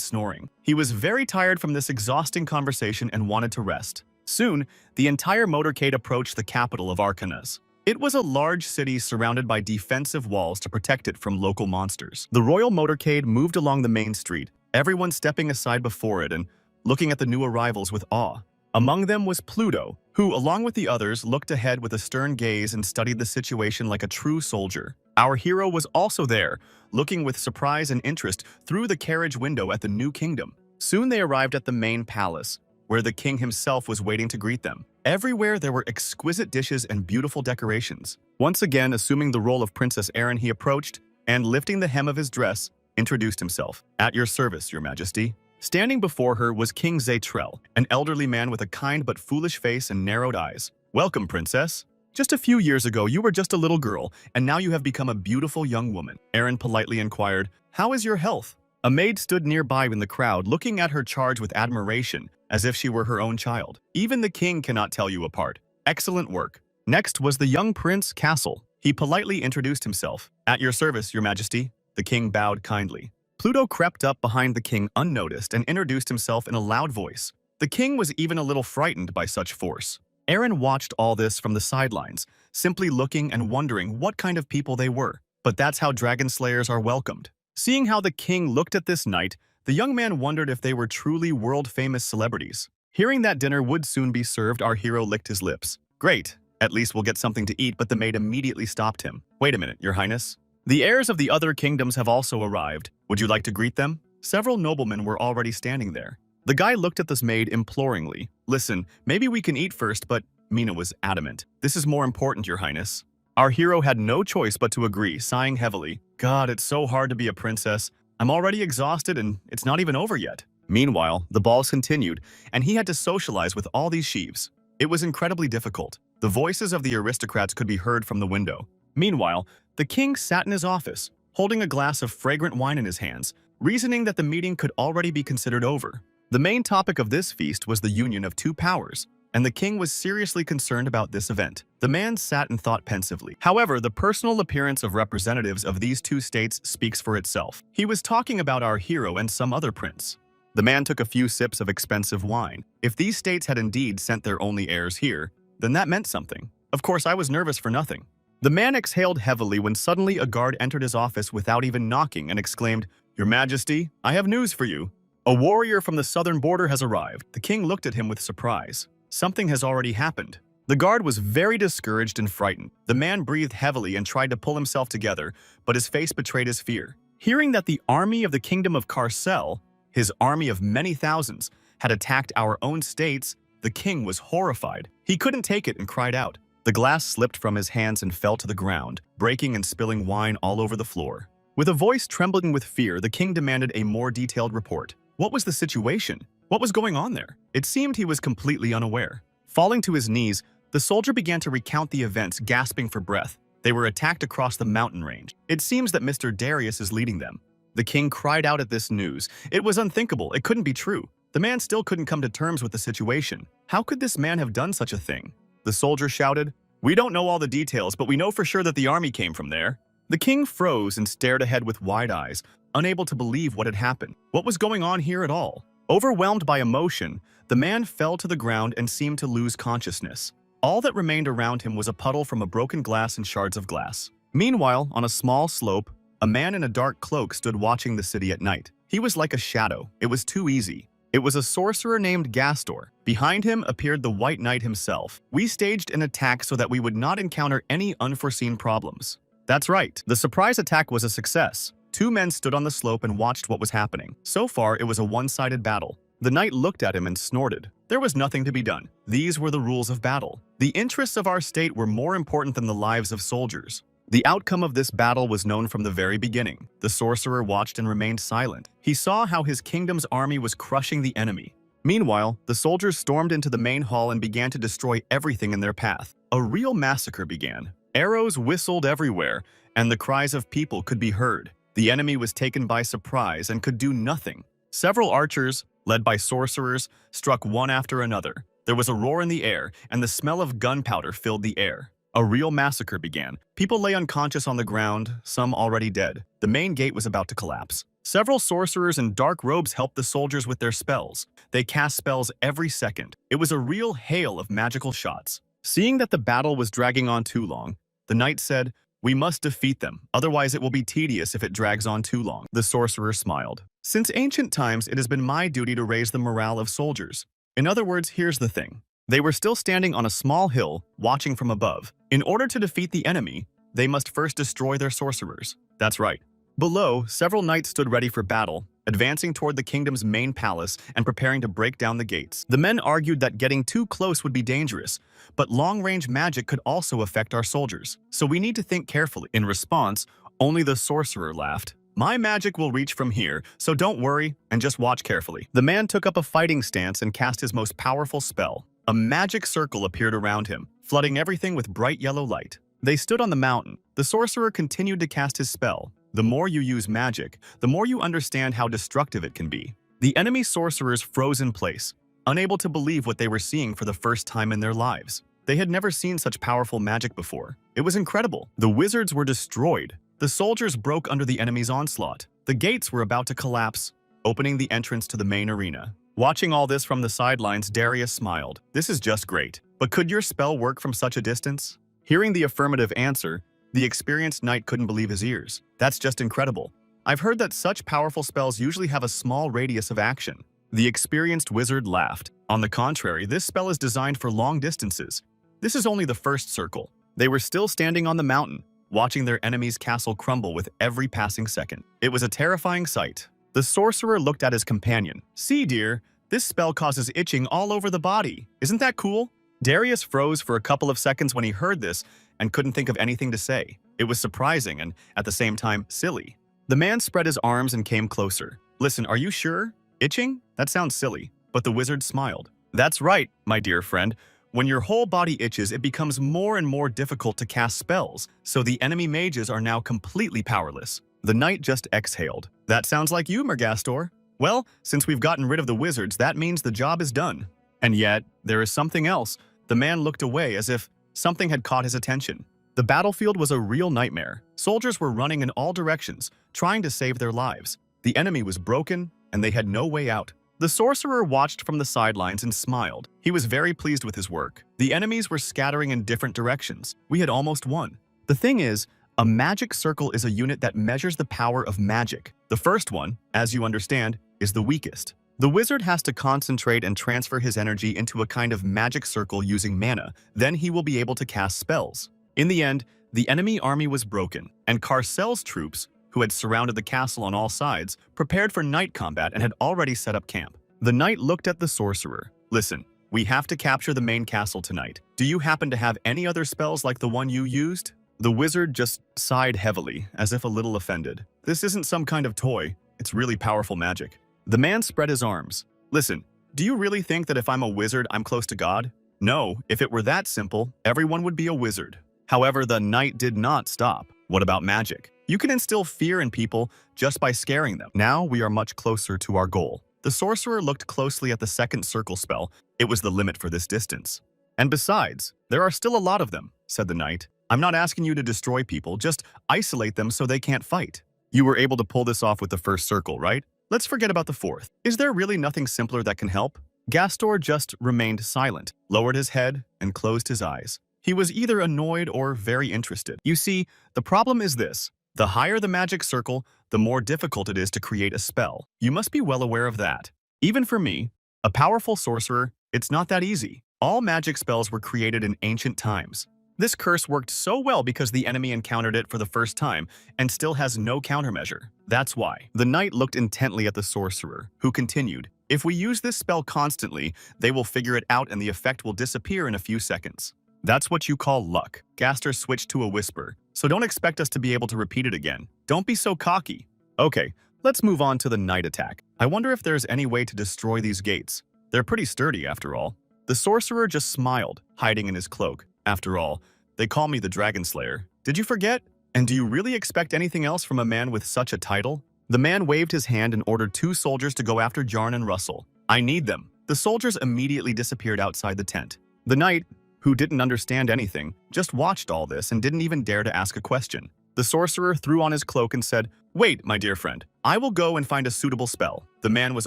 snoring. He was very tired from this exhausting conversation and wanted to rest. Soon, the entire motorcade approached the capital of Arcanas. It was a large city surrounded by defensive walls to protect it from local monsters. The royal motorcade moved along the main street, everyone stepping aside before it and looking at the new arrivals with awe. Among them was Pluto, who, along with the others, looked ahead with a stern gaze and studied the situation like a true soldier. Our hero was also there, looking with surprise and interest through the carriage window at the new kingdom. Soon they arrived at the main palace, where the king himself was waiting to greet them. Everywhere there were exquisite dishes and beautiful decorations. Once again, assuming the role of Princess Erin, he approached and, lifting the hem of his dress, introduced himself. "At your service, your majesty." Standing before her was King Zaytrell, an elderly man with a kind but foolish face and narrowed eyes. "Welcome, princess. Just a few years ago, you were just a little girl, and now you have become a beautiful young woman." Erin politely inquired, "How is your health?" A maid stood nearby in the crowd, looking at her charge with admiration, as if she were her own child. "Even the king cannot tell you apart. Excellent work." Next was the young prince, Castle. He politely introduced himself. "At your service, your majesty." The king bowed kindly. Pluto crept up behind the king unnoticed and introduced himself in a loud voice. The king was even a little frightened by such force. Erin watched all this from the sidelines, simply looking and wondering what kind of people they were. But that's how dragon slayers are welcomed. Seeing how the king looked at this knight, The young man wondered if they were truly world-famous celebrities. Hearing that dinner would soon be served, our hero licked his lips. Great, at least we'll get something to eat, but the maid immediately stopped him. Wait a minute, Your Highness. The heirs of the other kingdoms have also arrived. Would you like to greet them? Several noblemen were already standing there. The guy looked at this maid imploringly. Listen, maybe we can eat first, but Mina was adamant. This is more important, Your Highness. Our hero had no choice but to agree, sighing heavily. God, it's so hard to be a princess. I'm already exhausted and it's not even over yet. Meanwhile, the balls continued, and he had to socialize with all these sheaves. It was incredibly difficult. The voices of the aristocrats could be heard from the window. Meanwhile, the king sat in his office, holding a glass of fragrant wine in his hands, reasoning that the meeting could already be considered over. The main topic of this feast was the union of two powers, and the king was seriously concerned about this event. The man sat and thought pensively. However, the personal appearance of representatives of these two states speaks for itself. He was talking about our hero and some other prince. The man took a few sips of expensive wine. If these states had indeed sent their only heirs here, then that meant something. Of course, I was nervous for nothing. The man exhaled heavily when suddenly a guard entered his office without even knocking and exclaimed, Your Majesty, I have news for you. A warrior from the southern border has arrived. The king looked at him with surprise. Something has already happened. The guard was very discouraged and frightened. The man breathed heavily and tried to pull himself together, but his face betrayed his fear. Hearing that the army of the kingdom of Carcel, his army of many thousands, had attacked our own states, the king was horrified. He couldn't take it and cried out. The glass slipped from his hands and fell to the ground, breaking and spilling wine all over the floor. With a voice trembling with fear, the king demanded a more detailed report. What was the situation? What was going on there? It seemed he was completely unaware. Falling to his knees, the soldier began to recount the events, gasping for breath. They were attacked across the mountain range. It seems that Mr. Darius is leading them. The king cried out at this news. It was unthinkable. It couldn't be true. The man still couldn't come to terms with the situation. How could this man have done such a thing? The soldier shouted, We don't know all the details, but we know for sure that the army came from there. The king froze and stared ahead with wide eyes, unable to believe what had happened. What was going on here at all? Overwhelmed by emotion, the man fell to the ground and seemed to lose consciousness. All that remained around him was a puddle from a broken glass and shards of glass. Meanwhile, on a small slope, a man in a dark cloak stood watching the city at night. He was like a shadow. It was too easy. It was a sorcerer named Gastor. Behind him appeared the White Knight himself. We staged an attack so that we would not encounter any unforeseen problems. That's right. The surprise attack was a success. Two men stood on the slope and watched what was happening. So far, it was a one-sided battle. The knight looked at him and snorted. There was nothing to be done. These were the rules of battle. The interests of our state were more important than the lives of soldiers. The outcome of this battle was known from the very beginning. The sorcerer watched and remained silent. He saw how his kingdom's army was crushing the enemy. Meanwhile, the soldiers stormed into the main hall and began to destroy everything in their path. A real massacre began. Arrows whistled everywhere, and the cries of people could be heard. The enemy was taken by surprise and could do nothing. Several archers, led by sorcerers, struck one after another. There was a roar in the air, and the smell of gunpowder filled the air. A real massacre began. People lay unconscious on the ground, some already dead. The main gate was about to collapse. Several sorcerers in dark robes helped the soldiers with their spells. They cast spells every second. It was a real hail of magical shots. Seeing that the battle was dragging on too long, the knight said, We must defeat them, otherwise it will be tedious if it drags on too long. The sorcerer smiled. Since ancient times, it has been my duty to raise the morale of soldiers. In other words, here's the thing. They were still standing on a small hill, watching from above. In order to defeat the enemy, they must first destroy their sorcerers. That's right. Below, several knights stood ready for battle, advancing toward the kingdom's main palace and preparing to break down the gates. The men argued that getting too close would be dangerous, but long-range magic could also affect our soldiers. So we need to think carefully. In response, only the sorcerer laughed. My magic will reach from here, so don't worry and just watch carefully. The man took up a fighting stance and cast his most powerful spell. A magic circle appeared around him, flooding everything with bright yellow light. They stood on the mountain. The sorcerer continued to cast his spell. The more you use magic, the more you understand how destructive it can be. The enemy sorcerers froze in place, unable to believe what they were seeing for the first time in their lives. They had never seen such powerful magic before. It was incredible. The wizards were destroyed. The soldiers broke under the enemy's onslaught. The gates were about to collapse, opening the entrance to the main arena. Watching all this from the sidelines, Darius smiled. This is just great. But could your spell work from such a distance? Hearing the affirmative answer, the experienced knight couldn't believe his ears. That's just incredible. I've heard that such powerful spells usually have a small radius of action. The experienced wizard laughed. On the contrary, this spell is designed for long distances. This is only the first circle. They were still standing on the mountain, watching their enemy's castle crumble with every passing second. It was a terrifying sight. The sorcerer looked at his companion. See, dear, this spell causes itching all over the body. Isn't that cool? Darius froze for a couple of seconds when he heard this and couldn't think of anything to say. It was surprising and, at the same time, silly. The man spread his arms and came closer. Listen, are you sure? Itching? That sounds silly. But the wizard smiled. That's right, my dear friend. When your whole body itches, it becomes more and more difficult to cast spells, so the enemy mages are now completely powerless. The knight just exhaled. That sounds like you, Mergastor. Well, since we've gotten rid of the wizards, that means the job is done. And yet, there is something else. The man looked away as if something had caught his attention. The battlefield was a real nightmare. Soldiers were running in all directions, trying to save their lives. The enemy was broken, and they had no way out. The sorcerer watched from the sidelines and smiled. He was very pleased with his work. The enemies were scattering in different directions. We had almost won. The thing is, a magic circle is a unit that measures the power of magic. The first one, as you understand, is the weakest. The wizard has to concentrate and transfer his energy into a kind of magic circle using mana. Then he will be able to cast spells. In the end, the enemy army was broken, and Carcel's troops, who had surrounded the castle on all sides, prepared for night combat and had already set up camp. The knight looked at the sorcerer. Listen, we have to capture the main castle tonight. Do you happen to have any other spells like the one you used? The wizard just sighed heavily, as if a little offended. This isn't some kind of toy. It's really powerful magic. The man spread his arms. Listen, do you really think that if I'm a wizard, I'm close to God? No, if it were that simple, everyone would be a wizard. However, the knight did not stop. What about magic? You can instill fear in people just by scaring them. Now we are much closer to our goal. The sorcerer looked closely at the second circle spell. It was the limit for this distance. And besides, there are still a lot of them, said the knight. I'm not asking you to destroy people, just isolate them so they can't fight. You were able to pull this off with the first circle, right? Let's forget about the fourth. Is there really nothing simpler that can help? Gastor just remained silent, lowered his head, and closed his eyes. He was either annoyed or very interested. You see, the problem is this. The higher the magic circle, the more difficult it is to create a spell. You must be well aware of that. Even for me, a powerful sorcerer, it's not that easy. All magic spells were created in ancient times. This curse worked so well because the enemy encountered it for the first time and still has no countermeasure. That's why. The knight looked intently at the sorcerer, who continued, if we use this spell constantly, they will figure it out and the effect will disappear in a few seconds. That's what you call luck. Gaster switched to a whisper, so don't expect us to be able to repeat it again. Don't be so cocky. Okay, let's move on to the night attack. I wonder if there's any way to destroy these gates. They're pretty sturdy after all. The sorcerer just smiled, hiding in his cloak. After all, they call me the Dragon Slayer. Did you forget? And do you really expect anything else from a man with such a title? The man waved his hand and ordered 2 soldiers to go after Jarn and Russell. I need them. The soldiers immediately disappeared outside the tent. The knight, who didn't understand anything, just watched all this and didn't even dare to ask a question. The sorcerer threw on his cloak and said, Wait, my dear friend, I will go and find a suitable spell. The man was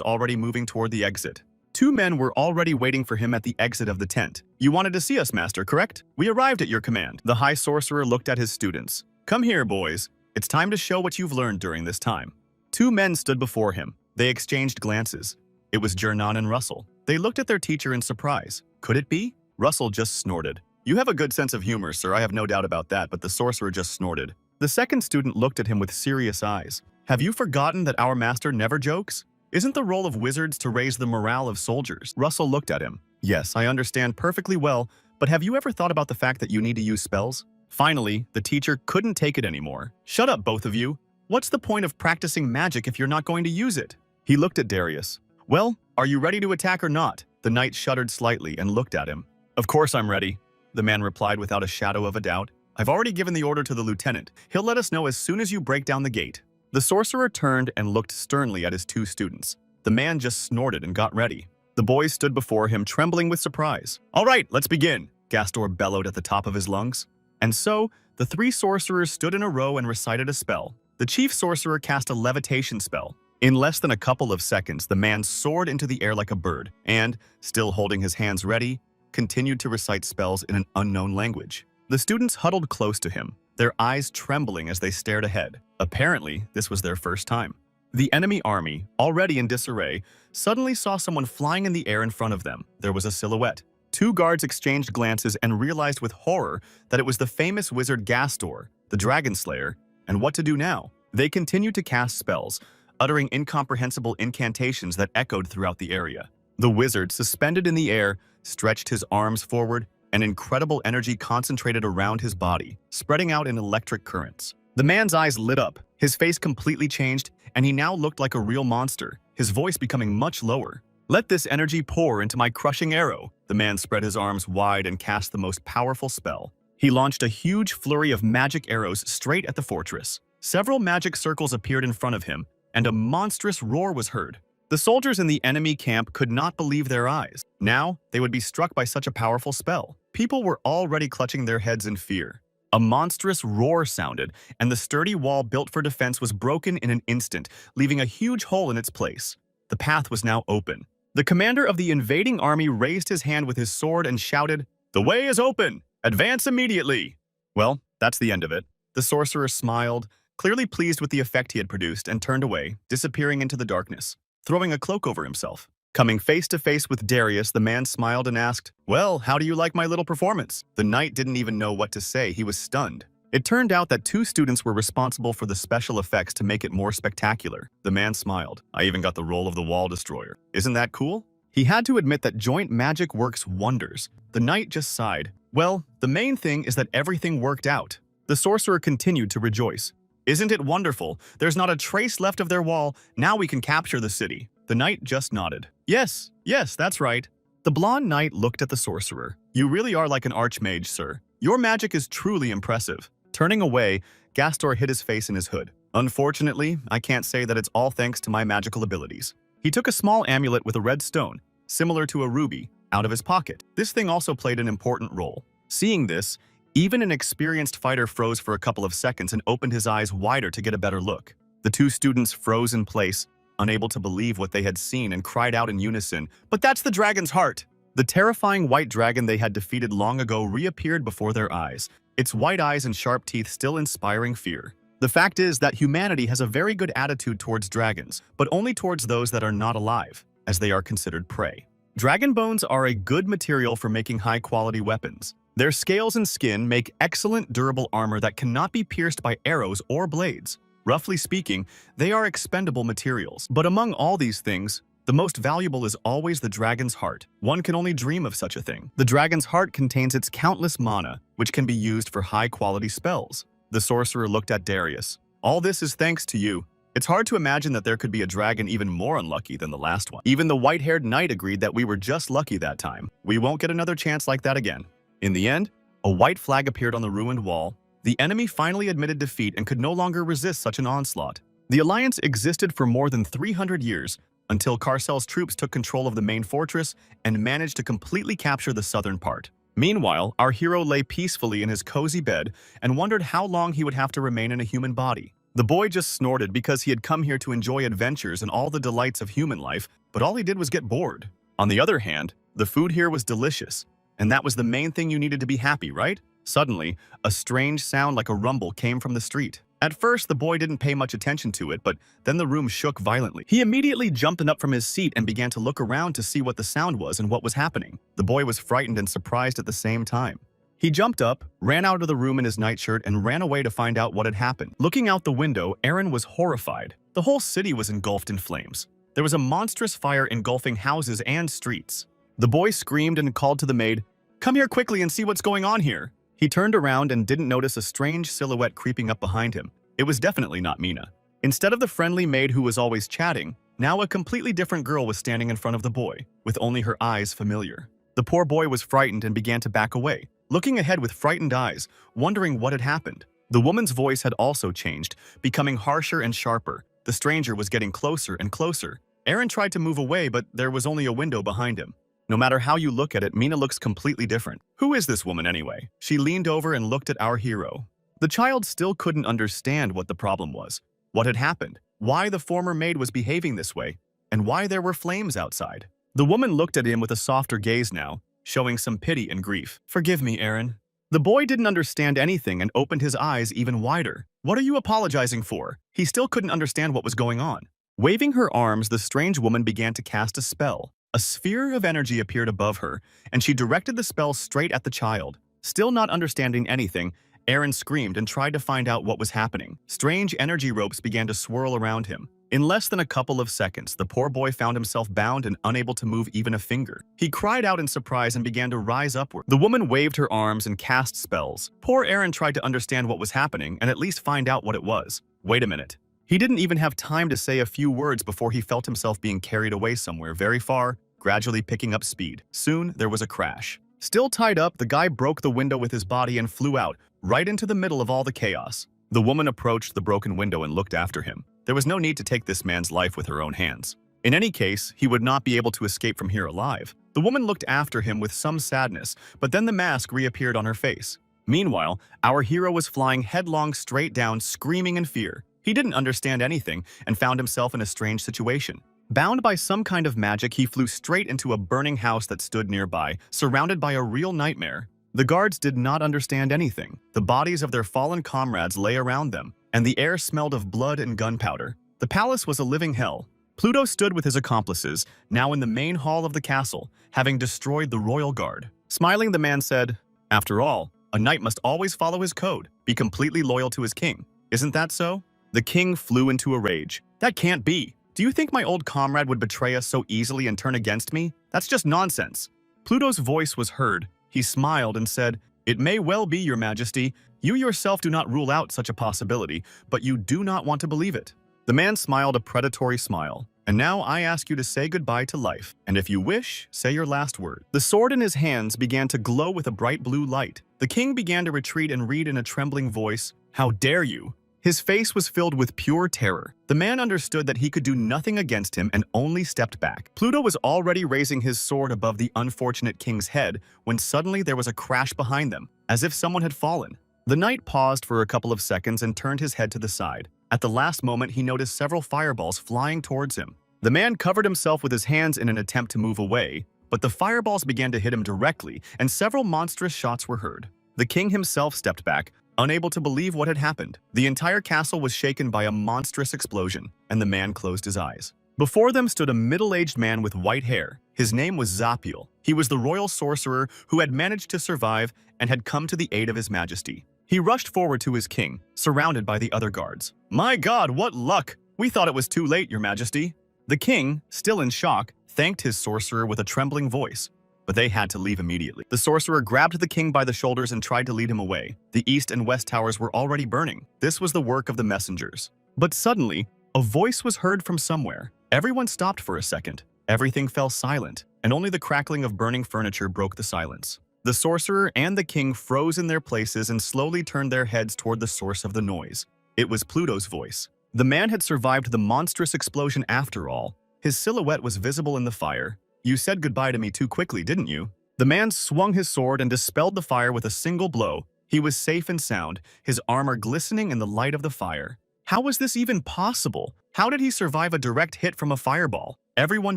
already moving toward the exit. 2 men were already waiting for him at the exit of the tent. You wanted to see us, master, correct? We arrived at your command. The high sorcerer looked at his students. Come here, boys. It's time to show what you've learned during this time. 2 men stood before him. They exchanged glances. It was Jernan and Russell. They looked at their teacher in surprise. Could it be? Russell just snorted. You have a good sense of humor, sir, I have no doubt about that, but the sorcerer just snorted. The second student looked at him with serious eyes. Have you forgotten that our master never jokes? Isn't the role of wizards to raise the morale of soldiers? Russell looked at him. Yes, I understand perfectly well, but have you ever thought about the fact that you need to use spells? Finally, the teacher couldn't take it anymore. Shut up, both of you. What's the point of practicing magic if you're not going to use it? He looked at Darius. Well, are you ready to attack or not? The knight shuddered slightly and looked at him. Of course I'm ready, the man replied without a shadow of a doubt. I've already given the order to the lieutenant. He'll let us know as soon as you break down the gate. The sorcerer turned and looked sternly at his 2 students. The man just snorted and got ready. The boys stood before him, trembling with surprise. All right, let's begin, Gastor bellowed at the top of his lungs. And so, the 3 sorcerers stood in a row and recited a spell. The chief sorcerer cast a levitation spell. In less than a couple of seconds, the man soared into the air like a bird and, still holding his hands ready, continued to recite spells in an unknown language. The students huddled close to him. their eyes trembling as they stared ahead. Apparently, this was their first time. The enemy army, already in disarray, suddenly saw someone flying in the air in front of them. There was a silhouette. Two guards exchanged glances and realized with horror that it was the famous wizard Gastor, the Dragon Slayer. And what to do now? They continued to cast spells, uttering incomprehensible incantations that echoed throughout the area. The wizard, suspended in the air, stretched his arms forward, and incredible energy concentrated around his body, spreading out in electric currents. The man's eyes lit up, his face completely changed, and he now looked like a real monster, his voice becoming much lower. "Let this energy pour into my crushing arrow." The man spread his arms wide and cast the most powerful spell. He launched a huge flurry of magic arrows straight at the fortress. Several magic circles appeared in front of him, and a monstrous roar was heard. The soldiers in the enemy camp could not believe their eyes. Now, they would be struck by such a powerful spell. People were already clutching their heads in fear. A monstrous roar sounded, and the sturdy wall built for defense was broken in an instant, leaving a huge hole in its place. The path was now open. The commander of the invading army raised his hand with his sword and shouted, "The way is open! Advance immediately!" Well, that's the end of it. The sorcerer smiled, clearly pleased with the effect he had produced, and turned away, disappearing into the darkness, throwing a cloak over himself. Coming face to face with Darius, the man smiled and asked, "Well, how do you like my little performance?" The knight didn't even know what to say. He was stunned. It turned out that two students were responsible for the special effects to make it more spectacular. The man smiled. "I even got the role of the wall destroyer. Isn't that cool?" He had to admit that joint magic works wonders. The knight just sighed. "Well, the main thing is that everything worked out." The sorcerer continued to rejoice. "Isn't it wonderful? There's not a trace left of their wall. Now we can capture the city." The knight just nodded. Yes, that's right." The blonde knight looked at the sorcerer. "You really are like an archmage, sir. Your magic is truly impressive." Turning away, Gastor hid his face in his hood. "Unfortunately, I can't say that it's all thanks to my magical abilities." He took a small amulet with a red stone, similar to a ruby, out of his pocket. This thing also played an important role. Seeing this, even an experienced fighter froze for a couple of seconds and opened his eyes wider to get a better look. The two students froze in place, unable to believe what they had seen, and cried out in unison, "But that's the dragon's heart!" The terrifying white dragon they had defeated long ago reappeared before their eyes, its white eyes and sharp teeth still inspiring fear. The fact is that humanity has a very good attitude towards dragons, but only towards those that are not alive, as they are considered prey. Dragon bones are a good material for making high-quality weapons. Their scales and skin make excellent durable armor that cannot be pierced by arrows or blades. Roughly speaking, they are expendable materials. But among all these things, the most valuable is always the dragon's heart. One can only dream of such a thing. The dragon's heart contains its countless mana, which can be used for high-quality spells. The sorcerer looked at Darius. "All this is thanks to you. It's hard to imagine that there could be a dragon even more unlucky than the last one." Even the white-haired knight agreed that we were just lucky that time. We won't get another chance like that again. In the end, a white flag appeared on the ruined wall. The enemy finally admitted defeat and could no longer resist such an onslaught. The alliance existed for more than 300 years, until Carcel's troops took control of the main fortress and managed to completely capture the southern part. Meanwhile, our hero lay peacefully in his cozy bed and wondered how long he would have to remain in a human body. The boy just snorted because he had come here to enjoy adventures and all the delights of human life, but all he did was get bored. On the other hand, the food here was delicious, and that was the main thing you needed to be happy, right? Suddenly, a strange sound like a rumble came from the street. At first, the boy didn't pay much attention to it, but then the room shook violently. He immediately jumped up from his seat and began to look around to see what the sound was and what was happening. The boy was frightened and surprised at the same time. He jumped up, ran out of the room in his nightshirt, and ran away to find out what had happened. Looking out the window, Aaron was horrified. The whole city was engulfed in flames. There was a monstrous fire engulfing houses and streets. The boy screamed and called to the maid, "Come here quickly and see what's going on here." He turned around and didn't notice a strange silhouette creeping up behind him. It was definitely not Mina. Instead of the friendly maid who was always chatting, now a completely different girl was standing in front of the boy, with only her eyes familiar. The poor boy was frightened and began to back away, looking ahead with frightened eyes, wondering what had happened. The woman's voice had also changed, becoming harsher and sharper. The stranger was getting closer and closer. Aaron tried to move away, but there was only a window behind him. No matter how you look at it, Mina looks completely different. Who is this woman anyway? She leaned over and looked at our hero. The child still couldn't understand what the problem was, what had happened, why the former maid was behaving this way, and why there were flames outside. The woman looked at him with a softer gaze now, showing some pity and grief. "Forgive me, Aaron. The boy didn't understand anything and opened his eyes even wider. What are you apologizing for? He still couldn't understand what was going on. Waving her arms, the strange woman began to cast a spell. A sphere of energy appeared above her, and she directed the spell straight at the child. Still not understanding anything, Aaron screamed and tried to find out what was happening. Strange energy ropes began to swirl around him. In less than a couple of seconds, the poor boy found himself bound and unable to move even a finger. He cried out in surprise and began to rise upward. The woman waved her arms and cast spells. Poor Aaron tried to understand what was happening and at least find out what it was. Wait a minute. He didn't even have time to say a few words before he felt himself being carried away somewhere very far, gradually picking up speed. Soon, there was a crash. Still tied up, the guy broke the window with his body and flew out, right into the middle of all the chaos. The woman approached the broken window and looked after him. There was no need to take this man's life with her own hands. In any case, he would not be able to escape from here alive. The woman looked after him with some sadness, but then the mask reappeared on her face. Meanwhile, our hero was flying headlong straight down, screaming in fear. He didn't understand anything and found himself in a strange situation. Bound by some kind of magic, he flew straight into a burning house that stood nearby, surrounded by a real nightmare. The guards did not understand anything. The bodies of their fallen comrades lay around them, and the air smelled of blood and gunpowder. The palace was a living hell. Pluto stood with his accomplices, now in the main hall of the castle, having destroyed the royal guard. Smiling, the man said, "After all, a knight must always follow his code, be completely loyal to his king. Isn't that so?" The king flew into a rage. "That can't be. Do you think my old comrade would betray us so easily and turn against me? That's just nonsense." Pluto's voice was heard. He smiled and said, "It may well be, Your Majesty. You yourself do not rule out such a possibility, but you do not want to believe it." The man smiled a predatory smile. "And now I ask you to say goodbye to life, and if you wish, say your last word." The sword in his hands began to glow with a bright blue light. The king began to retreat and read in a trembling voice, "How dare you?" His face was filled with pure terror. The man understood that he could do nothing against him and only stepped back. Pluto was already raising his sword above the unfortunate king's head when suddenly there was a crash behind them, as if someone had fallen. The knight paused for a couple of seconds and turned his head to the side. At the last moment, he noticed several fireballs flying towards him. The man covered himself with his hands in an attempt to move away, but the fireballs began to hit him directly, and several monstrous shots were heard. The king himself stepped back, unable to believe what had happened. The entire castle was shaken by a monstrous explosion, and the man closed his eyes. Before them stood a middle-aged man with white hair. His name was Zapiel. He was the royal sorcerer who had managed to survive and had come to the aid of his majesty. He rushed forward to his king, surrounded by the other guards. "My God, what luck! We thought it was too late, Your Majesty." The king, still in shock, thanked his sorcerer with a trembling voice. But they had to leave immediately. The sorcerer grabbed the king by the shoulders and tried to lead him away. The east and west towers were already burning. This was the work of the messengers. But suddenly, a voice was heard from somewhere. Everyone stopped for a second. Everything fell silent, and only the crackling of burning furniture broke the silence. The sorcerer and the king froze in their places and slowly turned their heads toward the source of the noise. It was Pluto's voice. The man had survived the monstrous explosion after all. His silhouette was visible in the fire. "You said goodbye to me too quickly, didn't you?" The man swung his sword and dispelled the fire with a single blow. He was safe and sound, his armor glistening in the light of the fire. How was this even possible? How did he survive a direct hit from a fireball? Everyone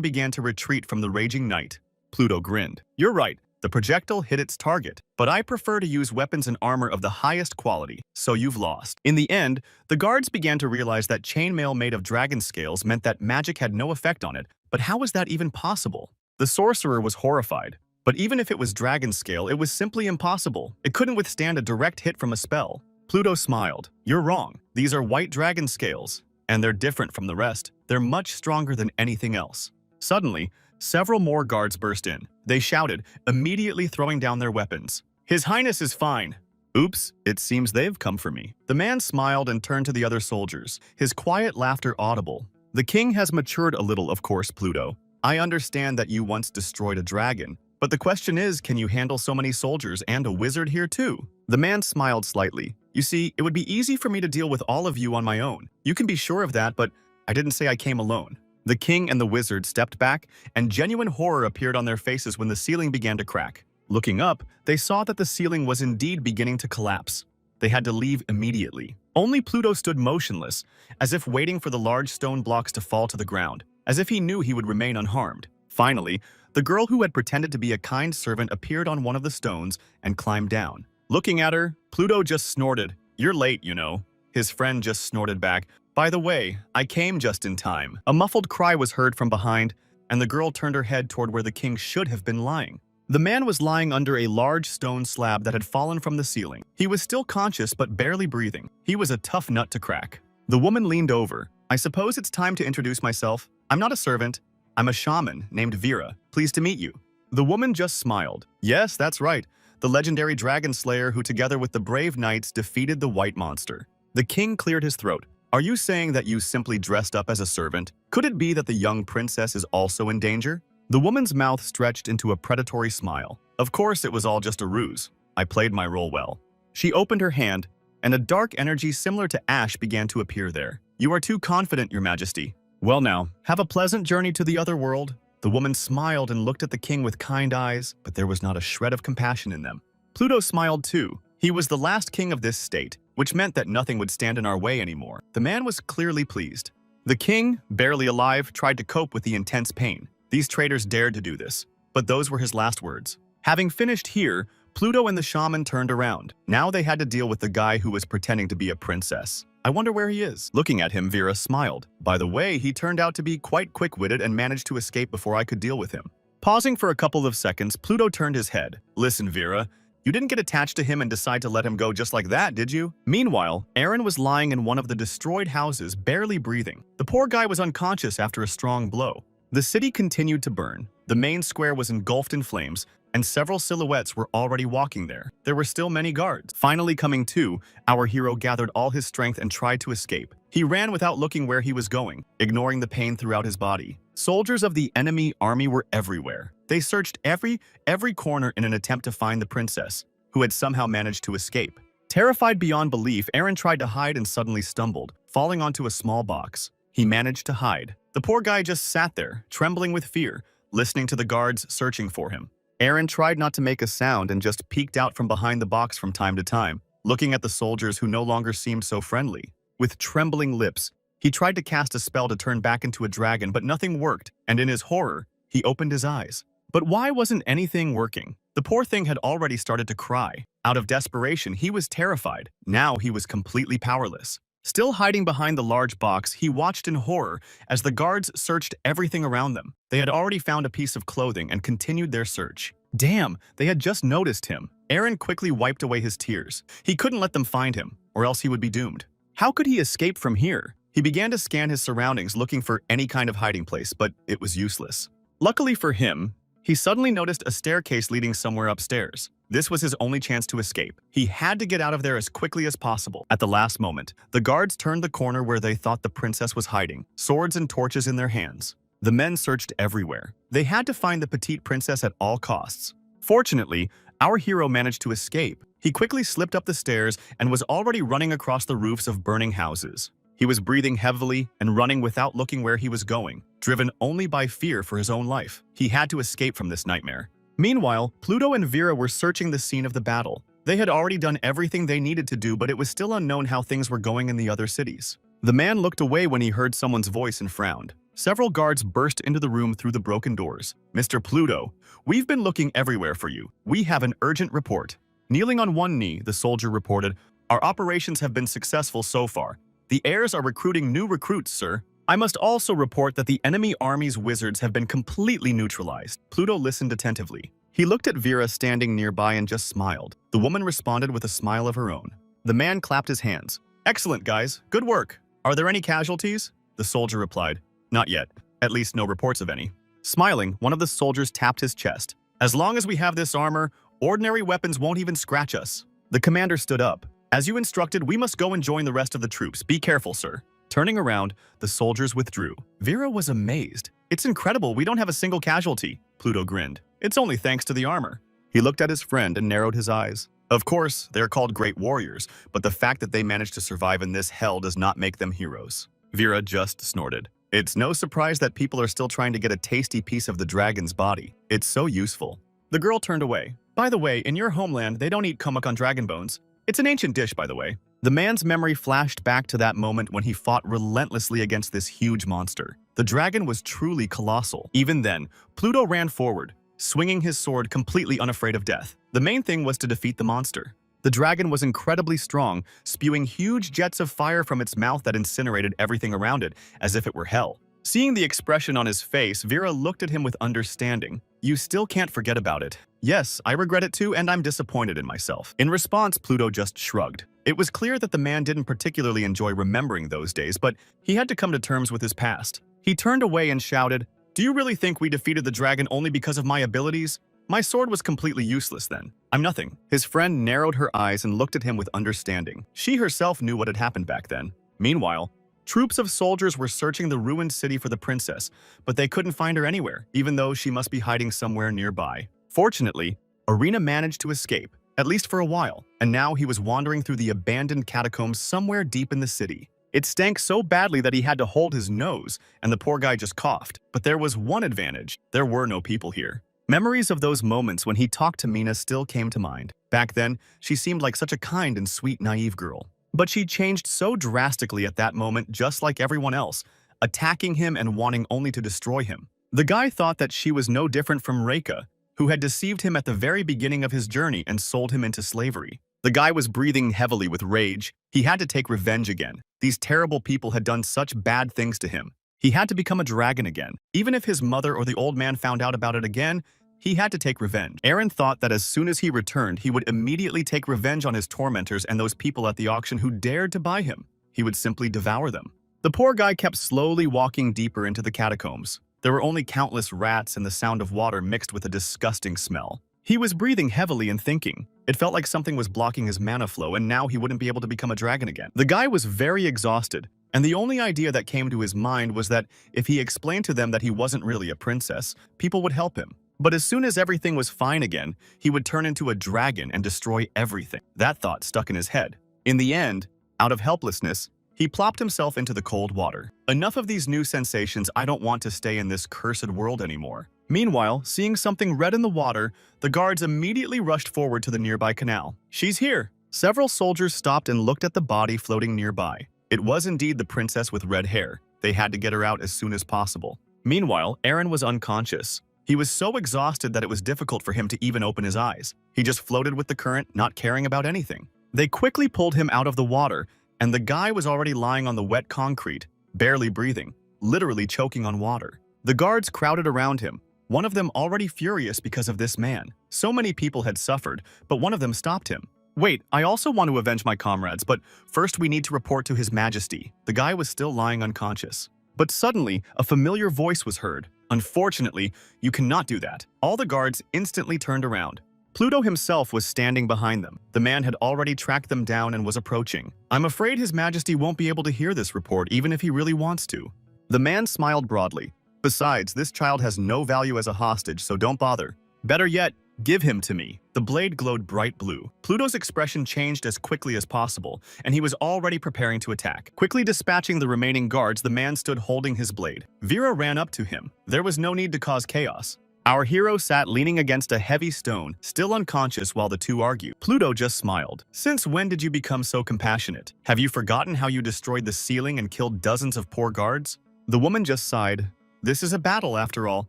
began to retreat from the raging knight. Pluto grinned. "You're right. The projectile hit its target, but I prefer to use weapons and armor of the highest quality, so you've lost." In the end, the guards began to realize that chainmail made of dragon scales meant that magic had no effect on it, but how was that even possible? The sorcerer was horrified, but even if it was dragon scale, it was simply impossible. It couldn't withstand a direct hit from a spell. Pluto smiled. "You're wrong. These are white dragon scales, and they're different from the rest. They're much stronger than anything else." Suddenly, several more guards burst in. They shouted, immediately throwing down their weapons. "His Highness is fine." "Oops, it seems they've come for me." The man smiled and turned to the other soldiers, his quiet laughter audible. "The king has matured a little, of course, Pluto. I understand that you once destroyed a dragon, but the question is, can you handle so many soldiers and a wizard here too?" The man smiled slightly. "You see, it would be easy for me to deal with all of you on my own. You can be sure of that, but I didn't say I came alone." The king and the wizard stepped back, and genuine horror appeared on their faces when the ceiling began to crack. Looking up, they saw that the ceiling was indeed beginning to collapse. They had to leave immediately. Only Pluto stood motionless, as if waiting for the large stone blocks to fall to the ground, as if he knew he would remain unharmed. Finally, the girl who had pretended to be a kind servant appeared on one of the stones and climbed down. Looking at her, Pluto just snorted. "You're late, you know." His friend just snorted back. "By the way, I came just in time." A muffled cry was heard from behind, and the girl turned her head toward where the king should have been lying. The man was lying under a large stone slab that had fallen from the ceiling. He was still conscious but barely breathing. He was a tough nut to crack. The woman leaned over. "I suppose it's time to introduce myself. I'm not a servant. I'm a shaman named Vera. Pleased to meet you." The woman just smiled. "Yes, that's right. The legendary dragon slayer who together with the brave knights defeated the white monster." The king cleared his throat. "Are you saying that you simply dressed up as a servant? Could it be that the young princess is also in danger?" The woman's mouth stretched into a predatory smile. "Of course it was all just a ruse. I played my role well." She opened her hand, and a dark energy similar to ash began to appear there. "You are too confident, your majesty. Well now, have a pleasant journey to the other world." The woman smiled and looked at the king with kind eyes, but there was not a shred of compassion in them. Pluto smiled too. He was the last king of this state, which meant that nothing would stand in our way anymore. The man was clearly pleased. The king, barely alive, tried to cope with the intense pain. These traitors dared to do this, but those were his last words. Having finished here, Pluto and the shaman turned around. Now they had to deal with the guy who was pretending to be a princess. "I wonder where he is." Looking at him, Vera smiled. "By the way, he turned out to be quite quick-witted and managed to escape before I could deal with him." Pausing for a couple of seconds, Pluto turned his head. "Listen, Vera, you didn't get attached to him and decide to let him go just like that, did you?" Meanwhile, Aaron was lying in one of the destroyed houses, barely breathing. The poor guy was unconscious after a strong blow. The city continued to burn. The main square was engulfed in flames, and several silhouettes were already walking there. There were still many guards. Finally coming to, our hero gathered all his strength and tried to escape. He ran without looking where he was going, ignoring the pain throughout his body. Soldiers of the enemy army were everywhere. They searched every corner in an attempt to find the princess, who had somehow managed to escape. Terrified beyond belief, Aaron tried to hide and suddenly stumbled, falling onto a small box. He managed to hide. The poor guy just sat there, trembling with fear, listening to the guards searching for him. Aaron tried not to make a sound and just peeked out from behind the box from time to time, looking at the soldiers who no longer seemed so friendly. With trembling lips, he tried to cast a spell to turn back into a dragon, but nothing worked, and in his horror, he opened his eyes. But why wasn't anything working? The poor thing had already started to cry. Out of desperation, he was terrified. Now he was completely powerless. Still hiding behind the large box, he watched in horror as the guards searched everything around them. They had already found a piece of clothing and continued their search. Damn, they had just noticed him. Aaron quickly wiped away his tears. He couldn't let them find him, or else he would be doomed. How could he escape from here? He began to scan his surroundings looking for any kind of hiding place, but it was useless. Luckily for him, he suddenly noticed a staircase leading somewhere upstairs. This was his only chance to escape. He had to get out of there as quickly as possible. At the last moment, the guards turned the corner where they thought the princess was hiding, swords and torches in their hands. The men searched everywhere. They had to find the petite princess at all costs. Fortunately, our hero managed to escape. He quickly slipped up the stairs and was already running across the roofs of burning houses. He was breathing heavily and running without looking where he was going, driven only by fear for his own life. He had to escape from this nightmare. Meanwhile, Pluto and Vera were searching the scene of the battle. They had already done everything they needed to do, but it was still unknown how things were going in the other cities. The man looked away when he heard someone's voice and frowned. Several guards burst into the room through the broken doors. "Mr. Pluto, we've been looking everywhere for you. We have an urgent report." Kneeling on one knee, the soldier reported, "Our operations have been successful so far. The heirs are recruiting new recruits, sir. I must also report that the enemy army's wizards have been completely neutralized." Pluto listened attentively. He looked at Vera standing nearby and just smiled. The woman responded with a smile of her own. The man clapped his hands. "Excellent, guys. Good work. Are there any casualties?" The soldier replied, "Not yet. At least no reports of any." Smiling, one of the soldiers tapped his chest. "As long as we have this armor, ordinary weapons won't even scratch us." The commander stood up. "As you instructed, we must go and join the rest of the troops. Be careful, sir." Turning around, the soldiers withdrew. Vera was amazed. "It's incredible, we don't have a single casualty." Pluto grinned. "It's only thanks to the armor." He looked at his friend and narrowed his eyes. Of course, they're called great warriors, but the fact that they managed to survive in this hell does not make them heroes. Vera just snorted. It's no surprise that people are still trying to get a tasty piece of the dragon's body. It's so useful. The girl turned away. "By the way, in your homeland, they don't eat komak on dragon bones. It's an ancient dish, by the way." The man's memory flashed back to that moment when he fought relentlessly against this huge monster. The dragon was truly colossal. Even then, Pluto ran forward, swinging his sword completely unafraid of death. The main thing was to defeat the monster. The dragon was incredibly strong, spewing huge jets of fire from its mouth that incinerated everything around it, as if it were hell. Seeing the expression on his face, Vera looked at him with understanding. "You still can't forget about it." "Yes, I regret it too, and I'm disappointed in myself." In response, Pluto just shrugged. It was clear that the man didn't particularly enjoy remembering those days, but he had to come to terms with his past. He turned away and shouted, "Do you really think we defeated the dragon only because of my abilities? My sword was completely useless then. I'm nothing." His friend narrowed her eyes and looked at him with understanding. She herself knew what had happened back then. Meanwhile, troops of soldiers were searching the ruined city for the princess, but they couldn't find her anywhere, even though she must be hiding somewhere nearby. Fortunately, Arena managed to escape, at least for a while, and now he was wandering through the abandoned catacombs somewhere deep in the city. It stank so badly that he had to hold his nose, and the poor guy just coughed. But there was one advantage: there were no people here. Memories of those moments when he talked to Mina still came to mind. Back then, she seemed like such a kind and sweet, naive girl. But she changed so drastically at that moment, just like everyone else, attacking him and wanting only to destroy him. The guy thought that she was no different from Reika, who had deceived him at the very beginning of his journey and sold him into slavery. The guy was breathing heavily with rage. He had to take revenge again. These terrible people had done such bad things to him. He had to become a dragon again. Even if his mother or the old man found out about it again, he had to take revenge. Aaron thought that as soon as he returned, he would immediately take revenge on his tormentors and those people at the auction who dared to buy him. He would simply devour them. The poor guy kept slowly walking deeper into the catacombs. There were only countless rats and the sound of water mixed with a disgusting smell. He was breathing heavily and thinking. It felt like something was blocking his mana flow, and now he wouldn't be able to become a dragon again. The guy was very exhausted, and the only idea that came to his mind was that if he explained to them that he wasn't really a princess, people would help him. But as soon as everything was fine again, he would turn into a dragon and destroy everything. That thought stuck in his head. In the end, out of helplessness, he plopped himself into the cold water. Enough of these new sensations. I don't want to stay in this cursed world anymore. Meanwhile, seeing something red in the water, the guards immediately rushed forward to the nearby canal. "She's here." Several soldiers stopped and looked at the body floating nearby. It was indeed the princess with red hair. They had to get her out as soon as possible. Meanwhile, Aaron was unconscious. He was so exhausted that it was difficult for him to even open his eyes. He just floated with the current, not caring about anything. They quickly pulled him out of the water, and the guy was already lying on the wet concrete, barely breathing, literally choking on water. The guards crowded around him, one of them already furious because of this man. So many people had suffered, but one of them stopped him. "Wait, I also want to avenge my comrades, but first we need to report to His Majesty." The guy was still lying unconscious. But suddenly, a familiar voice was heard. "Unfortunately, you cannot do that." All the guards instantly turned around. Pluto himself was standing behind them. The man had already tracked them down and was approaching. "I'm afraid His Majesty won't be able to hear this report even if he really wants to." The man smiled broadly. "Besides, this child has no value as a hostage, so don't bother. Better yet, give him to me." The blade glowed bright blue. Pluto's expression changed as quickly as possible, and he was already preparing to attack. Quickly dispatching the remaining guards, the man stood holding his blade. Vera ran up to him. There was no need to cause chaos. Our hero sat leaning against a heavy stone, still unconscious while the two argued. Pluto just smiled. "Since when did you become so compassionate? Have you forgotten how you destroyed the ceiling and killed dozens of poor guards?" The woman just sighed. "This is a battle after all.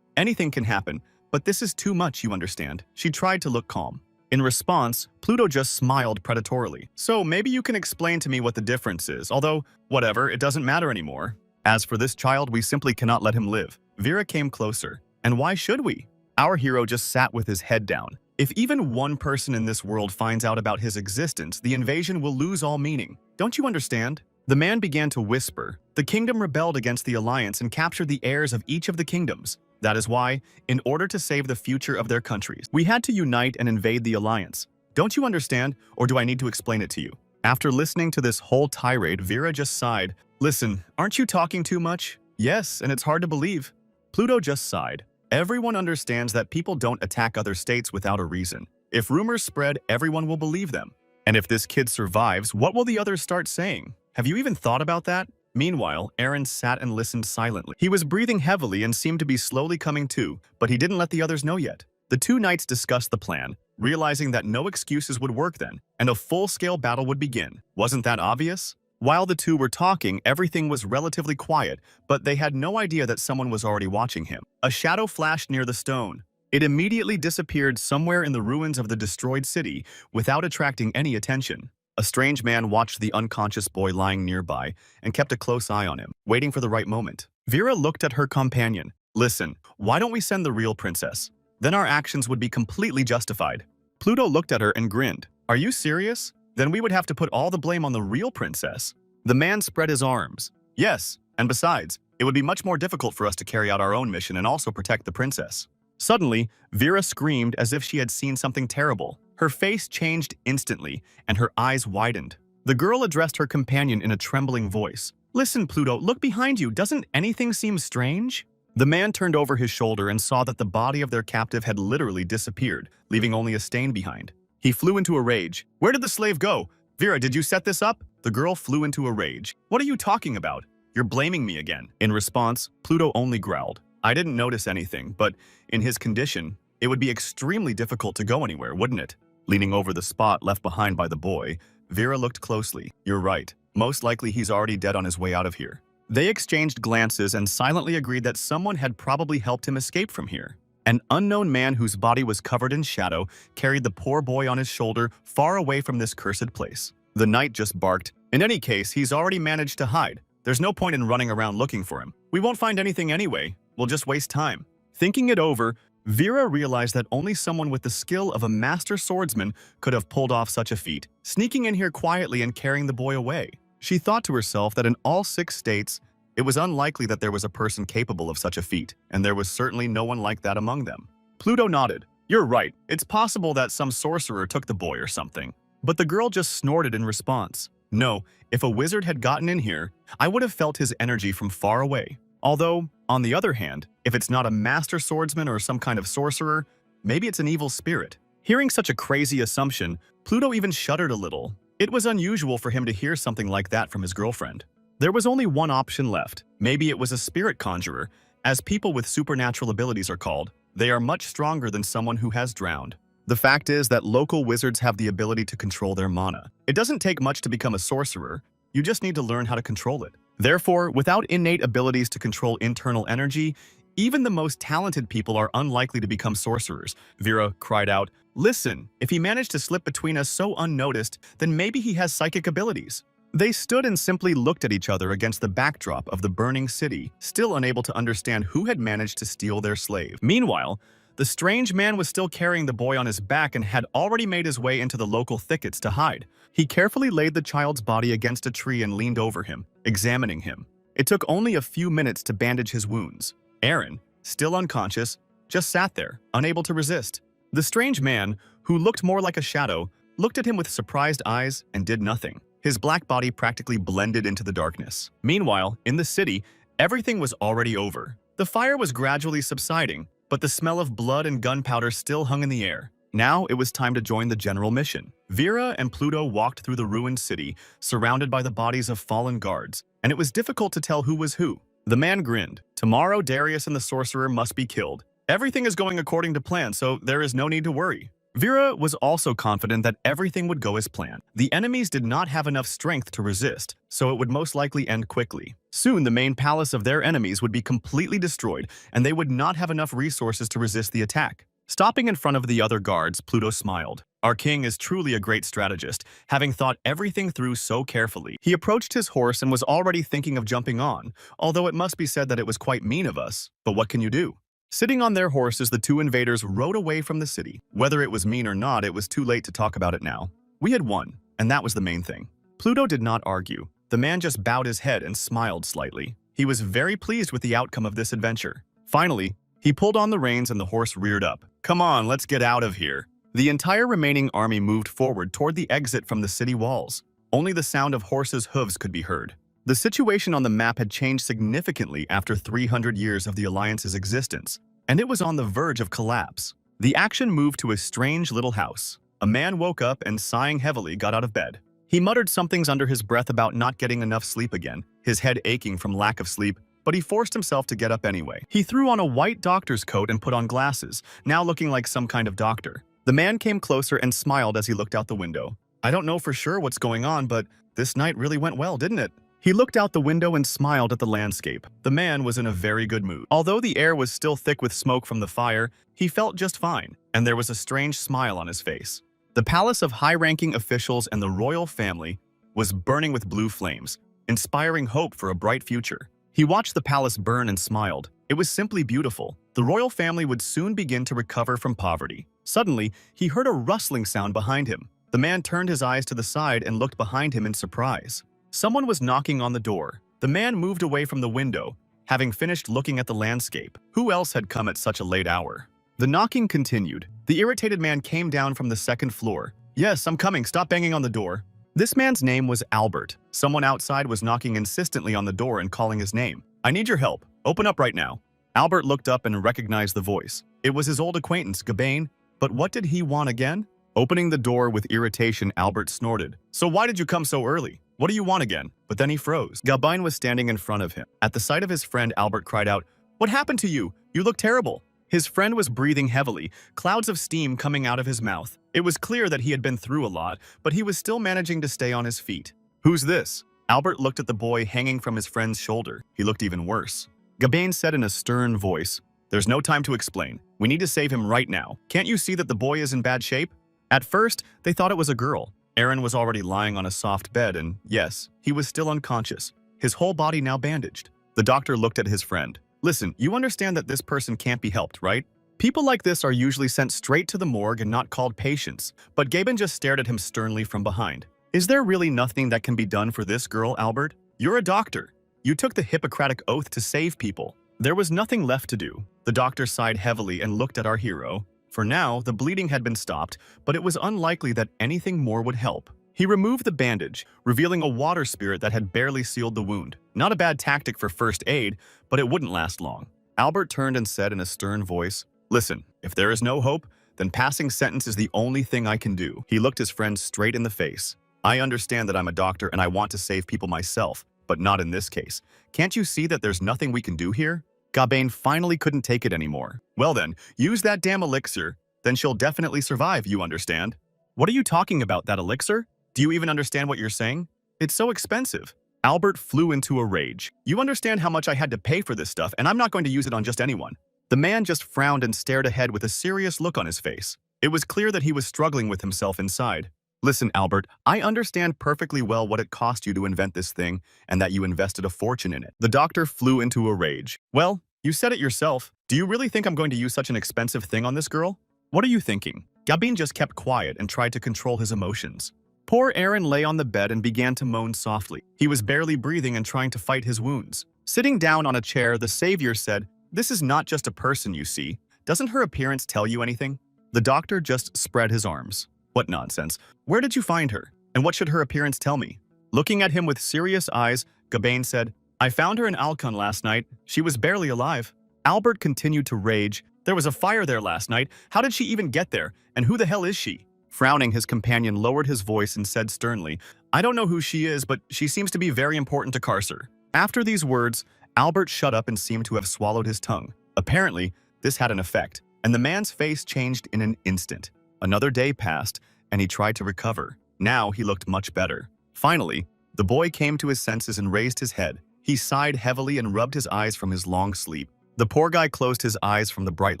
Anything can happen. But this is too much, you understand." She tried to look calm. In response, Pluto just smiled predatorily. "So maybe you can explain to me what the difference is, although, whatever, it doesn't matter anymore. As for this child, we simply cannot let him live." Vera came closer. "And why should we?" Our hero just sat with his head down. "If even one person in this world finds out about his existence, the invasion will lose all meaning. Don't you understand?" The man began to whisper. "The kingdom rebelled against the alliance and captured the heirs of each of the kingdoms. That is why, in order to save the future of their countries, we had to unite and invade the alliance. Don't you understand, or do I need to explain it to you?" After listening to this whole tirade, Vera just sighed. "Listen, aren't you talking too much?" "Yes, and it's hard to believe." Pluto just sighed. "Everyone understands that people don't attack other states without a reason. If rumors spread, everyone will believe them. And if this kid survives, what will the others start saying? Have you even thought about that?" Meanwhile, Aaron sat and listened silently. He was breathing heavily and seemed to be slowly coming to, but he didn't let the others know yet. The two knights discussed the plan, realizing that no excuses would work then, and a full-scale battle would begin. Wasn't that obvious? While the two were talking, everything was relatively quiet, but they had no idea that someone was already watching him. A shadow flashed near the stone. It immediately disappeared somewhere in the ruins of the destroyed city without attracting any attention. A strange man watched the unconscious boy lying nearby and kept a close eye on him, waiting for the right moment. Vera looked at her companion. Listen, why don't we send the real princess? Then our actions would be completely justified. Pluto looked at her and grinned. Are you serious? Then we would have to put all the blame on the real princess. The man spread his arms. Yes, and besides, it would be much more difficult for us to carry out our own mission and also protect the princess. Suddenly, Vera screamed as if she had seen something terrible. Her face changed instantly, and her eyes widened. The girl addressed her companion in a trembling voice. Listen, Pluto, look behind you. Doesn't anything seem strange? The man turned over his shoulder and saw that the body of their captive had literally disappeared, leaving only a stain behind. He flew into a rage. Where did the slave go? Vera, did you set this up? The girl flew into a rage. What are you talking about? You're blaming me again. In response, Pluto only growled. I didn't notice anything, but in his condition, it would be extremely difficult to go anywhere, wouldn't it? Leaning over the spot left behind by the boy, Vera looked closely. You're right. Most likely he's already dead on his way out of here. They exchanged glances and silently agreed that someone had probably helped him escape from here. An unknown man whose body was covered in shadow carried the poor boy on his shoulder far away from this cursed place. The knight just barked. In any case, he's already managed to hide. There's no point in running around looking for him. We won't find anything anyway. We'll just waste time. Thinking it over, Vera realized that only someone with the skill of a master swordsman could have pulled off such a feat, sneaking in here quietly and carrying the boy away. She thought to herself that in all 6 states, it was unlikely that there was a person capable of such a feat, and there was certainly no one like that among them. Pluto nodded. You're right. It's possible that some sorcerer took the boy or something. But the girl just snorted in response. No, if a wizard had gotten in here, I would have felt his energy from far away. Although, on the other hand, if it's not a master swordsman or some kind of sorcerer, maybe it's an evil spirit. Hearing such a crazy assumption, Pluto even shuddered a little. It was unusual for him to hear something like that from his girlfriend. There was only one option left. Maybe it was a spirit conjurer. As people with supernatural abilities are called, they are much stronger than someone who has drowned. The fact is that local wizards have the ability to control their mana. It doesn't take much to become a sorcerer. You just need to learn how to control it. Therefore, without innate abilities to control internal energy, even the most talented people are unlikely to become sorcerers. Vera cried out, Listen, if he managed to slip between us so unnoticed, then maybe he has psychic abilities. They stood and simply looked at each other against the backdrop of the burning city, still unable to understand who had managed to steal their slave. Meanwhile, the strange man was still carrying the boy on his back and had already made his way into the local thickets to hide. He carefully laid the child's body against a tree and leaned over him, examining him. It took only a few minutes to bandage his wounds. Aaron, still unconscious, just sat there, unable to resist. The strange man, who looked more like a shadow, looked at him with surprised eyes and did nothing. His black body practically blended into the darkness. Meanwhile, in the city, everything was already over. The fire was gradually subsiding, but the smell of blood and gunpowder still hung in the air. Now it was time to join the general mission. Vera and Pluto walked through the ruined city, surrounded by the bodies of fallen guards, and it was difficult to tell who was who. The man grinned. Tomorrow, Darius and the sorcerer must be killed. Everything is going according to plan, so there is no need to worry. Vera was also confident that everything would go as planned. The enemies did not have enough strength to resist, so it would most likely end quickly. Soon, the main palace of their enemies would be completely destroyed, and they would not have enough resources to resist the attack. Stopping in front of the other guards, Pluto smiled. Our king is truly a great strategist, having thought everything through so carefully. He approached his horse and was already thinking of jumping on, although it must be said that it was quite mean of us. But what can you do? Sitting on their horses, the 2 invaders rode away from the city. Whether it was mean or not, it was too late to talk about it now. We had won, and that was the main thing. Pluto did not argue. The man just bowed his head and smiled slightly. He was very pleased with the outcome of this adventure. Finally, he pulled on the reins and the horse reared up. Come on, let's get out of here. The entire remaining army moved forward toward the exit from the city walls. Only the sound of horses' hooves could be heard. The situation on the map had changed significantly after 300 years of the Alliance's existence, and it was on the verge of collapse. The action moved to a strange little house. A man woke up and, sighing heavily, got out of bed. He muttered somethings under his breath about not getting enough sleep again, his head aching from lack of sleep, but he forced himself to get up anyway. He threw on a white doctor's coat and put on glasses, now looking like some kind of doctor. The man came closer and smiled as he looked out the window. I don't know for sure what's going on, but this night really went well, didn't it? He looked out the window and smiled at the landscape. The man was in a very good mood. Although the air was still thick with smoke from the fire, he felt just fine, and there was a strange smile on his face. The palace of high-ranking officials and the royal family was burning with blue flames, inspiring hope for a bright future. He watched the palace burn and smiled. It was simply beautiful. The royal family would soon begin to recover from poverty. Suddenly, he heard a rustling sound behind him. The man turned his eyes to the side and looked behind him in surprise. Someone was knocking on the door. The man moved away from the window, having finished looking at the landscape. Who else had come at such a late hour? The knocking continued. The irritated man came down from the second floor. "Yes, I'm coming. Stop banging on the door." This man's name was Albert. Someone outside was knocking insistently on the door and calling his name. "I need your help. Open up right now." Albert looked up and recognized the voice. It was his old acquaintance, Gabain. But what did he want again? Opening the door with irritation, Albert snorted. "So why did you come so early? What do you want again?" But then he froze. Gabain was standing in front of him. At the sight of his friend, Albert cried out, "What happened to you? You look terrible." His friend was breathing heavily, clouds of steam coming out of his mouth. It was clear that he had been through a lot, but he was still managing to stay on his feet. "Who's this?" Albert looked at the boy hanging from his friend's shoulder. He looked even worse. Gabain said in a stern voice, "There's no time to explain. We need to save him right now. Can't you see that the boy is in bad shape?" At first, they thought it was a girl. Aaron was already lying on a soft bed and, yes, he was still unconscious, his whole body now bandaged. The doctor looked at his friend. "Listen, you understand that this person can't be helped, right? People like this are usually sent straight to the morgue and not called patients." But Gaben just stared at him sternly from behind. "Is there really nothing that can be done for this girl, Albert? You're a doctor. You took the Hippocratic oath to save people." There was nothing left to do. The doctor sighed heavily and looked at our hero. For now, the bleeding had been stopped, but it was unlikely that anything more would help. He removed the bandage, revealing a water spirit that had barely sealed the wound. Not a bad tactic for first aid, but it wouldn't last long. Albert turned and said in a stern voice, "Listen, if there is no hope, then passing sentence is the only thing I can do." He looked his friend straight in the face. "I understand that I'm a doctor and I want to save people myself, but not in this case. Can't you see that there's nothing we can do here?" Gabain finally couldn't take it anymore. "Well then, use that damn elixir. Then she'll definitely survive, you understand?" "What are you talking about, that elixir? Do you even understand what you're saying? It's so expensive." Albert flew into a rage. "You understand how much I had to pay for this stuff, and I'm not going to use it on just anyone." The man just frowned and stared ahead with a serious look on his face. It was clear that he was struggling with himself inside. "Listen, Albert, I understand perfectly well what it cost you to invent this thing and that you invested a fortune in it." The doctor flew into a rage. "Well, you said it yourself. Do you really think I'm going to use such an expensive thing on this girl? What are you thinking?" Gabin just kept quiet and tried to control his emotions. Poor Aaron lay on the bed and began to moan softly. He was barely breathing and trying to fight his wounds. Sitting down on a chair, the savior said, "This is not just a person, you see. Doesn't her appearance tell you anything?" The doctor just spread his arms. "What nonsense. Where did you find her? And what should her appearance tell me?" Looking at him with serious eyes, Gabain said, "I found her in Alcon last night. She was barely alive." Albert continued to rage. "There was a fire there last night. How did she even get there? And who the hell is she?" Frowning, his companion lowered his voice and said sternly, "I don't know who she is, but she seems to be very important to Carcer." After these words, Albert shut up and seemed to have swallowed his tongue. Apparently, this had an effect, and the man's face changed in an instant. Another day passed, and he tried to recover. Now he looked much better. Finally, the boy came to his senses and raised his head. He sighed heavily and rubbed his eyes from his long sleep. The poor guy closed his eyes from the bright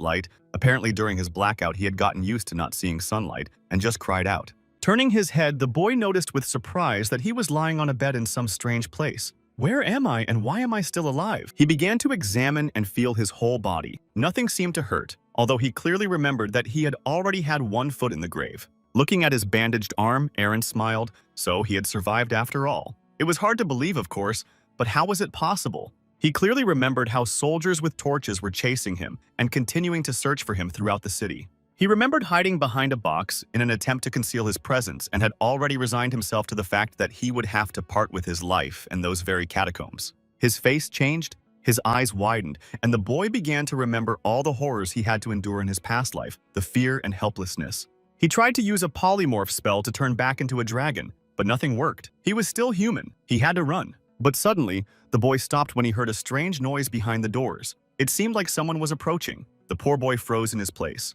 light. Apparently during his blackout he had gotten used to not seeing sunlight, and just cried out. Turning his head, the boy noticed with surprise that he was lying on a bed in some strange place. "Where am I and why am I still alive?" He began to examine and feel his whole body. Nothing seemed to hurt, although he clearly remembered that he had already had one foot in the grave. Looking at his bandaged arm, Aaron smiled. So he had survived after all. It was hard to believe, of course, but how was it possible? He clearly remembered how soldiers with torches were chasing him and continuing to search for him throughout the city. He remembered hiding behind a box in an attempt to conceal his presence and had already resigned himself to the fact that he would have to part with his life in those very catacombs. His face changed, his eyes widened, and the boy began to remember all the horrors he had to endure in his past life, the fear and helplessness. He tried to use a polymorph spell to turn back into a dragon, but nothing worked. He was still human. He had to run. But suddenly, the boy stopped when he heard a strange noise behind the doors. It seemed like someone was approaching. The poor boy froze in his place.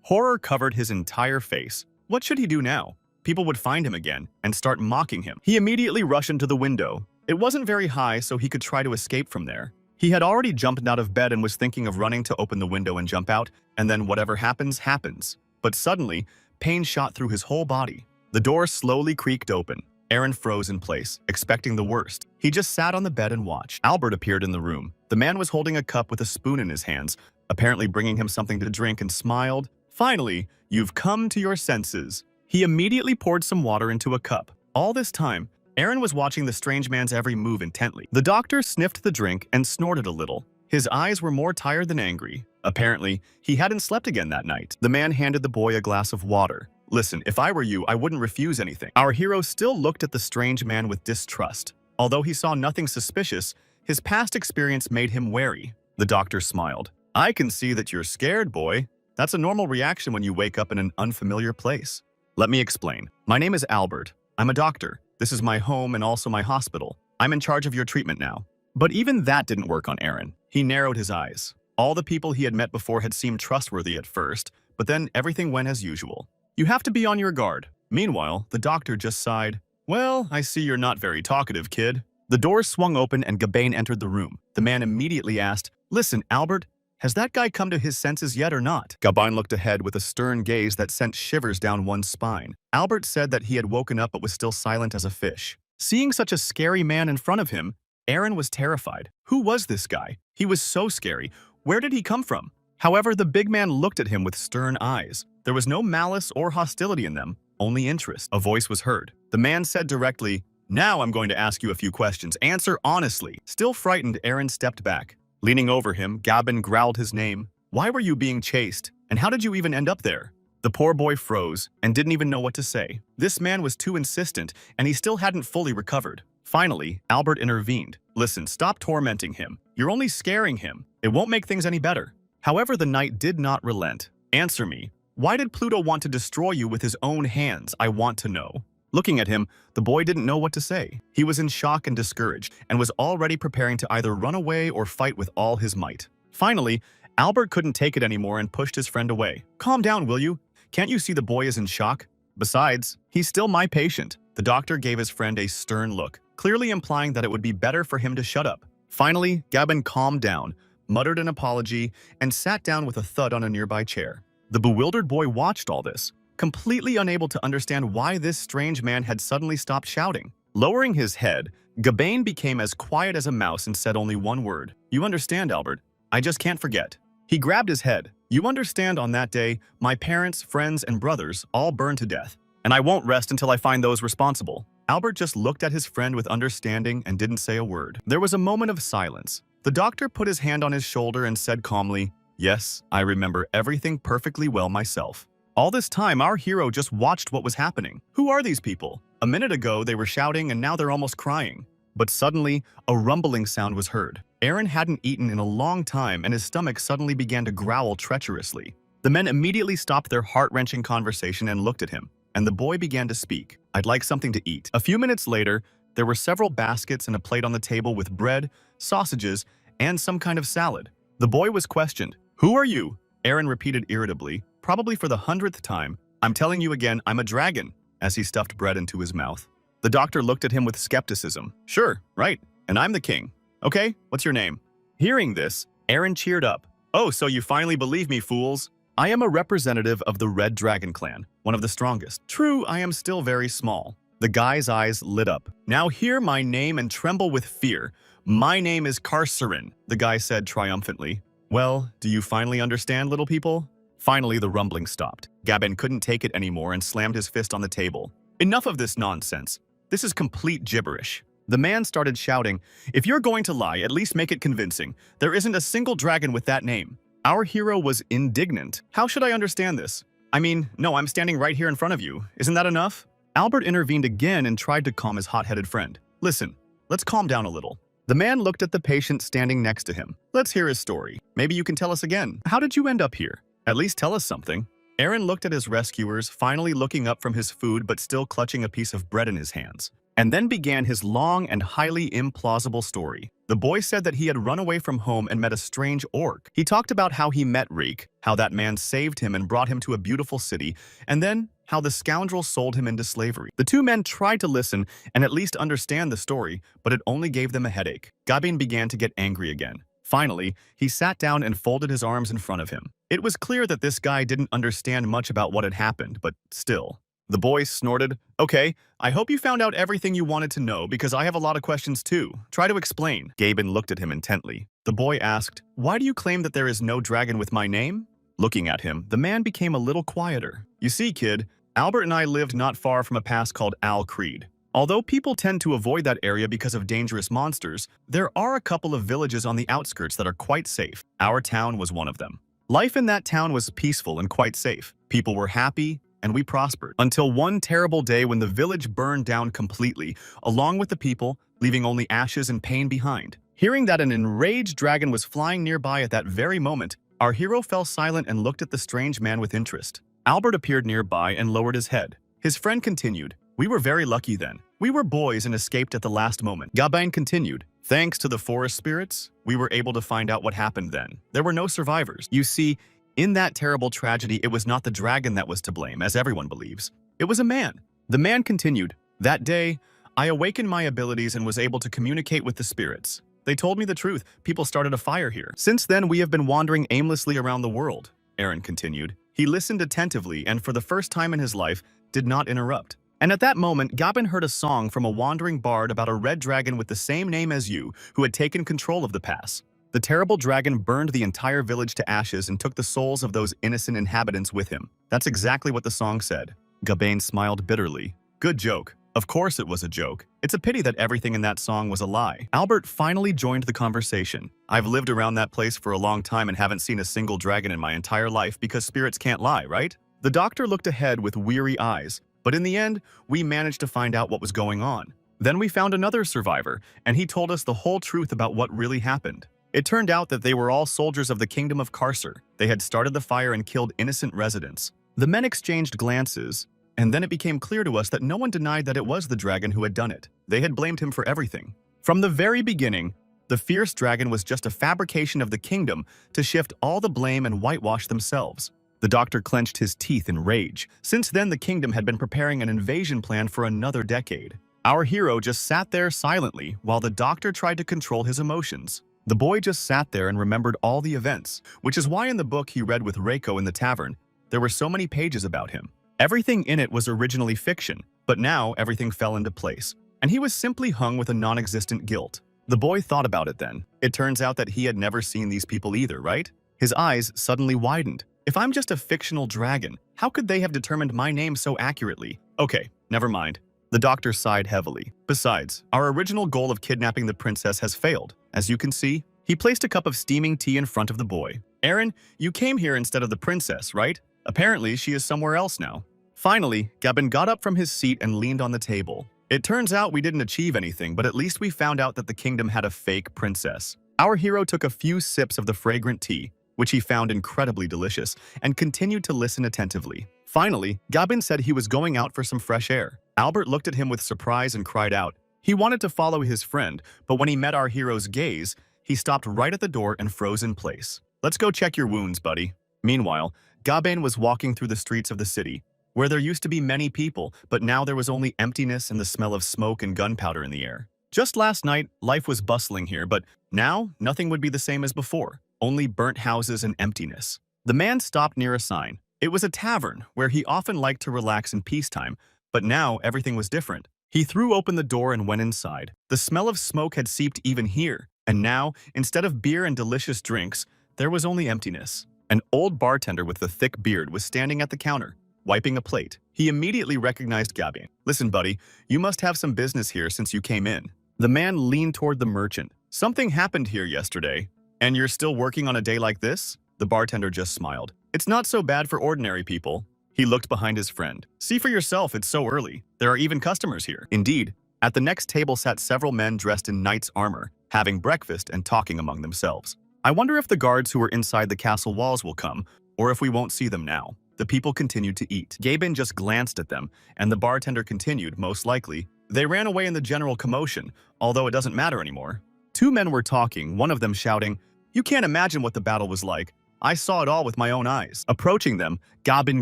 Horror covered his entire face. What should he do now? people would find him again and start mocking him. He immediately rushed into the window. It wasn't very high, so he could try to escape from there. He had already jumped out of bed and was thinking of running to open the window and jump out, and then whatever happens, happens. But suddenly, pain shot through his whole body. The door slowly creaked open. Aaron froze in place, expecting the worst. He just sat on the bed and watched. Albert appeared in the room. The man was holding a cup with a spoon in his hands, apparently bringing him something to drink, and smiled. "Finally, you've come to your senses." He immediately poured some water into a cup. All this time, Aaron was watching the strange man's every move intently. The doctor sniffed the drink and snorted a little. His eyes were more tired than angry. Apparently, he hadn't slept again that night. The man handed the boy a glass of water. "Listen, if I were you, I wouldn't refuse anything." Our hero still looked at the strange man with distrust. Although he saw nothing suspicious, his past experience made him wary. The doctor smiled. "I can see that you're scared, boy. That's a normal reaction when you wake up in an unfamiliar place. Let me explain. My name is Albert. I'm a doctor. This is my home and also my hospital. I'm in charge of your treatment now." But even that didn't work on Aaron. He narrowed his eyes. All the people he had met before had seemed trustworthy at first, but then everything went as usual. "You have to be on your guard." Meanwhile, the doctor just sighed. "Well, I see you're not very talkative, kid." The door swung open and Gabain entered the room. The man immediately asked, "Listen, Albert, has that guy come to his senses yet or not?" Gabain looked ahead with a stern gaze that sent shivers down one's spine. Albert said that he had woken up but was still silent as a fish. Seeing such a scary man in front of him, Aaron was terrified. Who was this guy? He was so scary. Where did he come from? However, the big man looked at him with stern eyes. There was no malice or hostility in them, only interest. A voice was heard. The man said directly, "Now I'm going to ask you a few questions. Answer honestly." Still frightened, Aaron stepped back. Leaning over him, Gabain growled his name. "Why were you being chased? And how did you even end up there?" The poor boy froze and didn't even know what to say. This man was too insistent, and he still hadn't fully recovered. Finally, Albert intervened. "Listen, stop tormenting him. You're only scaring him. It won't make things any better." However, the knight did not relent. "Answer me. Why did Pluto want to destroy you with his own hands? I want to know." Looking at him, the boy didn't know what to say. He was in shock and discouraged, and was already preparing to either run away or fight with all his might. Finally, Albert couldn't take it anymore and pushed his friend away. "Calm down, will you? Can't you see the boy is in shock? Besides, he's still my patient." The doctor gave his friend a stern look, clearly implying that it would be better for him to shut up. Finally, Gabain calmed down, muttered an apology, and sat down with a thud on a nearby chair. The bewildered boy watched all this, completely unable to understand why this strange man had suddenly stopped shouting. Lowering his head, Gabain became as quiet as a mouse and said only one word. "You understand, Albert. I just can't forget." He grabbed his head. "You understand, on that day, my parents, friends, and brothers all burned to death, and I won't rest until I find those responsible." Albert just looked at his friend with understanding and didn't say a word. There was a moment of silence. The doctor put his hand on his shoulder and said calmly, "Yes, I remember everything perfectly well myself." All this time, our hero just watched what was happening. Who are these people? A minute ago, they were shouting, and now they're almost crying. But suddenly, a rumbling sound was heard. Aaron hadn't eaten in a long time, and his stomach suddenly began to growl treacherously. The men immediately stopped their heart-wrenching conversation and looked at him, and the boy began to speak. "I'd like something to eat." A few minutes later, there were several baskets and a plate on the table with bread, sausages, and some kind of salad. The boy was questioned. "Who are you?" Aaron repeated irritably, probably for the 100th time. "I'm telling you again, I'm a dragon," as he stuffed bread into his mouth. The doctor looked at him with skepticism. "Sure, right, and I'm the king. Okay, what's your name?" Hearing this, Aaron cheered up. "Oh, so you finally believe me, fools. I am a representative of the Red Dragon clan, one of the strongest. True, I am still very small." The guy's eyes lit up. "Now hear my name and tremble with fear. My name is Carcerin," the guy said triumphantly. "Well, do you finally understand, little people?" Finally, the rumbling stopped. Gabain couldn't take it anymore and slammed his fist on the table. "Enough of this nonsense. This is complete gibberish." The man started shouting, "If you're going to lie, at least make it convincing. There isn't a single dragon with that name." Our hero was indignant. "How should I understand this? I mean, no, I'm standing right here in front of you. Isn't that enough?" Albert intervened again and tried to calm his hot-headed friend. "Listen, let's calm down a little." The man looked at the patient standing next to him. "Let's hear his story. Maybe you can tell us again. How did you end up here? At least tell us something." Aaron looked at his rescuers, finally looking up from his food but still clutching a piece of bread in his hands, and then began his long and highly implausible story. The boy said that he had run away from home and met a strange orc. He talked about how he met Reek, how that man saved him and brought him to a beautiful city, and then how the scoundrel sold him into slavery. The two men tried to listen and at least understand the story, but it only gave them a headache. Gabin began to get angry again. Finally, he sat down and folded his arms in front of him. It was clear that this guy didn't understand much about what had happened, but still. The boy snorted, "Okay, I hope you found out everything you wanted to know because I have a lot of questions too. Try to explain." Gabin looked at him intently. The boy asked, "Why do you claim that there is no dragon with my name?" Looking at him, the man became a little quieter. "You see, kid, Albert and I lived not far from a pass called Al Creed. Although people tend to avoid that area because of dangerous monsters, there are a couple of villages on the outskirts that are quite safe. Our town was one of them. Life in that town was peaceful and quite safe. People were happy, and we prospered. Until one terrible day when the village burned down completely, along with the people, leaving only ashes and pain behind. Hearing that an enraged dragon was flying nearby at that very moment, our hero fell silent and looked at the strange man with interest. Albert appeared nearby and lowered his head. His friend continued, "We were very lucky then. We were boys and escaped at the last moment." Gabin continued, "Thanks to the forest spirits, we were able to find out what happened then. There were no survivors. You see, in that terrible tragedy, it was not the dragon that was to blame, as everyone believes. It was a man." The man continued, "That day, I awakened my abilities and was able to communicate with the spirits. They told me the truth. People started a fire here. Since then, we have been wandering aimlessly around the world." Aaron continued. He listened attentively and, for the first time in his life, did not interrupt. And at that moment, Gabin heard a song from a wandering bard about a red dragon with the same name as you, who had taken control of the pass. The terrible dragon burned the entire village to ashes and took the souls of those innocent inhabitants with him. That's exactly what the song said. Gabin smiled bitterly. "Good joke. Of course it was a joke. It's a pity that everything in that song was a lie." Albert finally joined the conversation. "I've lived around that place for a long time and haven't seen a single dragon in my entire life because spirits can't lie, right?" The doctor looked ahead with weary eyes, but in the end, we managed to find out what was going on. Then we found another survivor, and he told us the whole truth about what really happened. It turned out that they were all soldiers of the kingdom of Karser. They had started the fire and killed innocent residents. The men exchanged glances, and then it became clear to us that no one denied that it was the dragon who had done it. They had blamed him for everything. From the very beginning, the fierce dragon was just a fabrication of the kingdom to shift all the blame and whitewash themselves. The doctor clenched his teeth in rage. Since then, the kingdom had been preparing an invasion plan for another decade. Our hero just sat there silently while the doctor tried to control his emotions. The boy just sat there and remembered all the events, which is why in the book he read with Reiko in the tavern, there were so many pages about him. Everything in it was originally fiction, but now everything fell into place, and he was simply hung with a non-existent guilt. The boy thought about it then. It turns out that he had never seen these people either, right? His eyes suddenly widened. If I'm just a fictional dragon, how could they have determined my name so accurately? Okay, never mind. The doctor sighed heavily. Besides, our original goal of kidnapping the princess has failed. As you can see, he placed a cup of steaming tea in front of the boy. "Aaron, you came here instead of the princess, right? Apparently, she is somewhere else now." Finally, Gabin got up from his seat and leaned on the table. "It turns out we didn't achieve anything, but at least we found out that the kingdom had a fake princess." Our hero took a few sips of the fragrant tea, which he found incredibly delicious, and continued to listen attentively. Finally, Gabin said he was going out for some fresh air. Albert looked at him with surprise and cried out. He wanted to follow his friend, but when he met our hero's gaze, he stopped right at the door and froze in place. "Let's go check your wounds, buddy." Meanwhile, Gabin was walking through the streets of the city, where there used to be many people, but now there was only emptiness and the smell of smoke and gunpowder in the air. Just last night, life was bustling here, but now nothing would be the same as before, only burnt houses and emptiness. The man stopped near a sign. It was a tavern, where he often liked to relax in peacetime, but now everything was different. He threw open the door and went inside. The smell of smoke had seeped even here, and now, instead of beer and delicious drinks, there was only emptiness. An old bartender with a thick beard was standing at the counter, wiping a plate. He immediately recognized Gabin. "Listen, buddy, you must have some business here since you came in." The man leaned toward the merchant. "Something happened here yesterday, and you're still working on a day like this?" The bartender just smiled. "It's not so bad for ordinary people." He looked behind his friend. "See for yourself, it's so early. There are even customers here." Indeed, at the next table sat several men dressed in knight's armor, having breakfast and talking among themselves. "I wonder if the guards who are inside the castle walls will come, or if we won't see them now." The people continued to eat. Gabin just glanced at them, and the bartender continued, "Most likely. They ran away in the general commotion, although it doesn't matter anymore." Two men were talking, one of them shouting, "You can't imagine what the battle was like. I saw it all with my own eyes." Approaching them, Gabin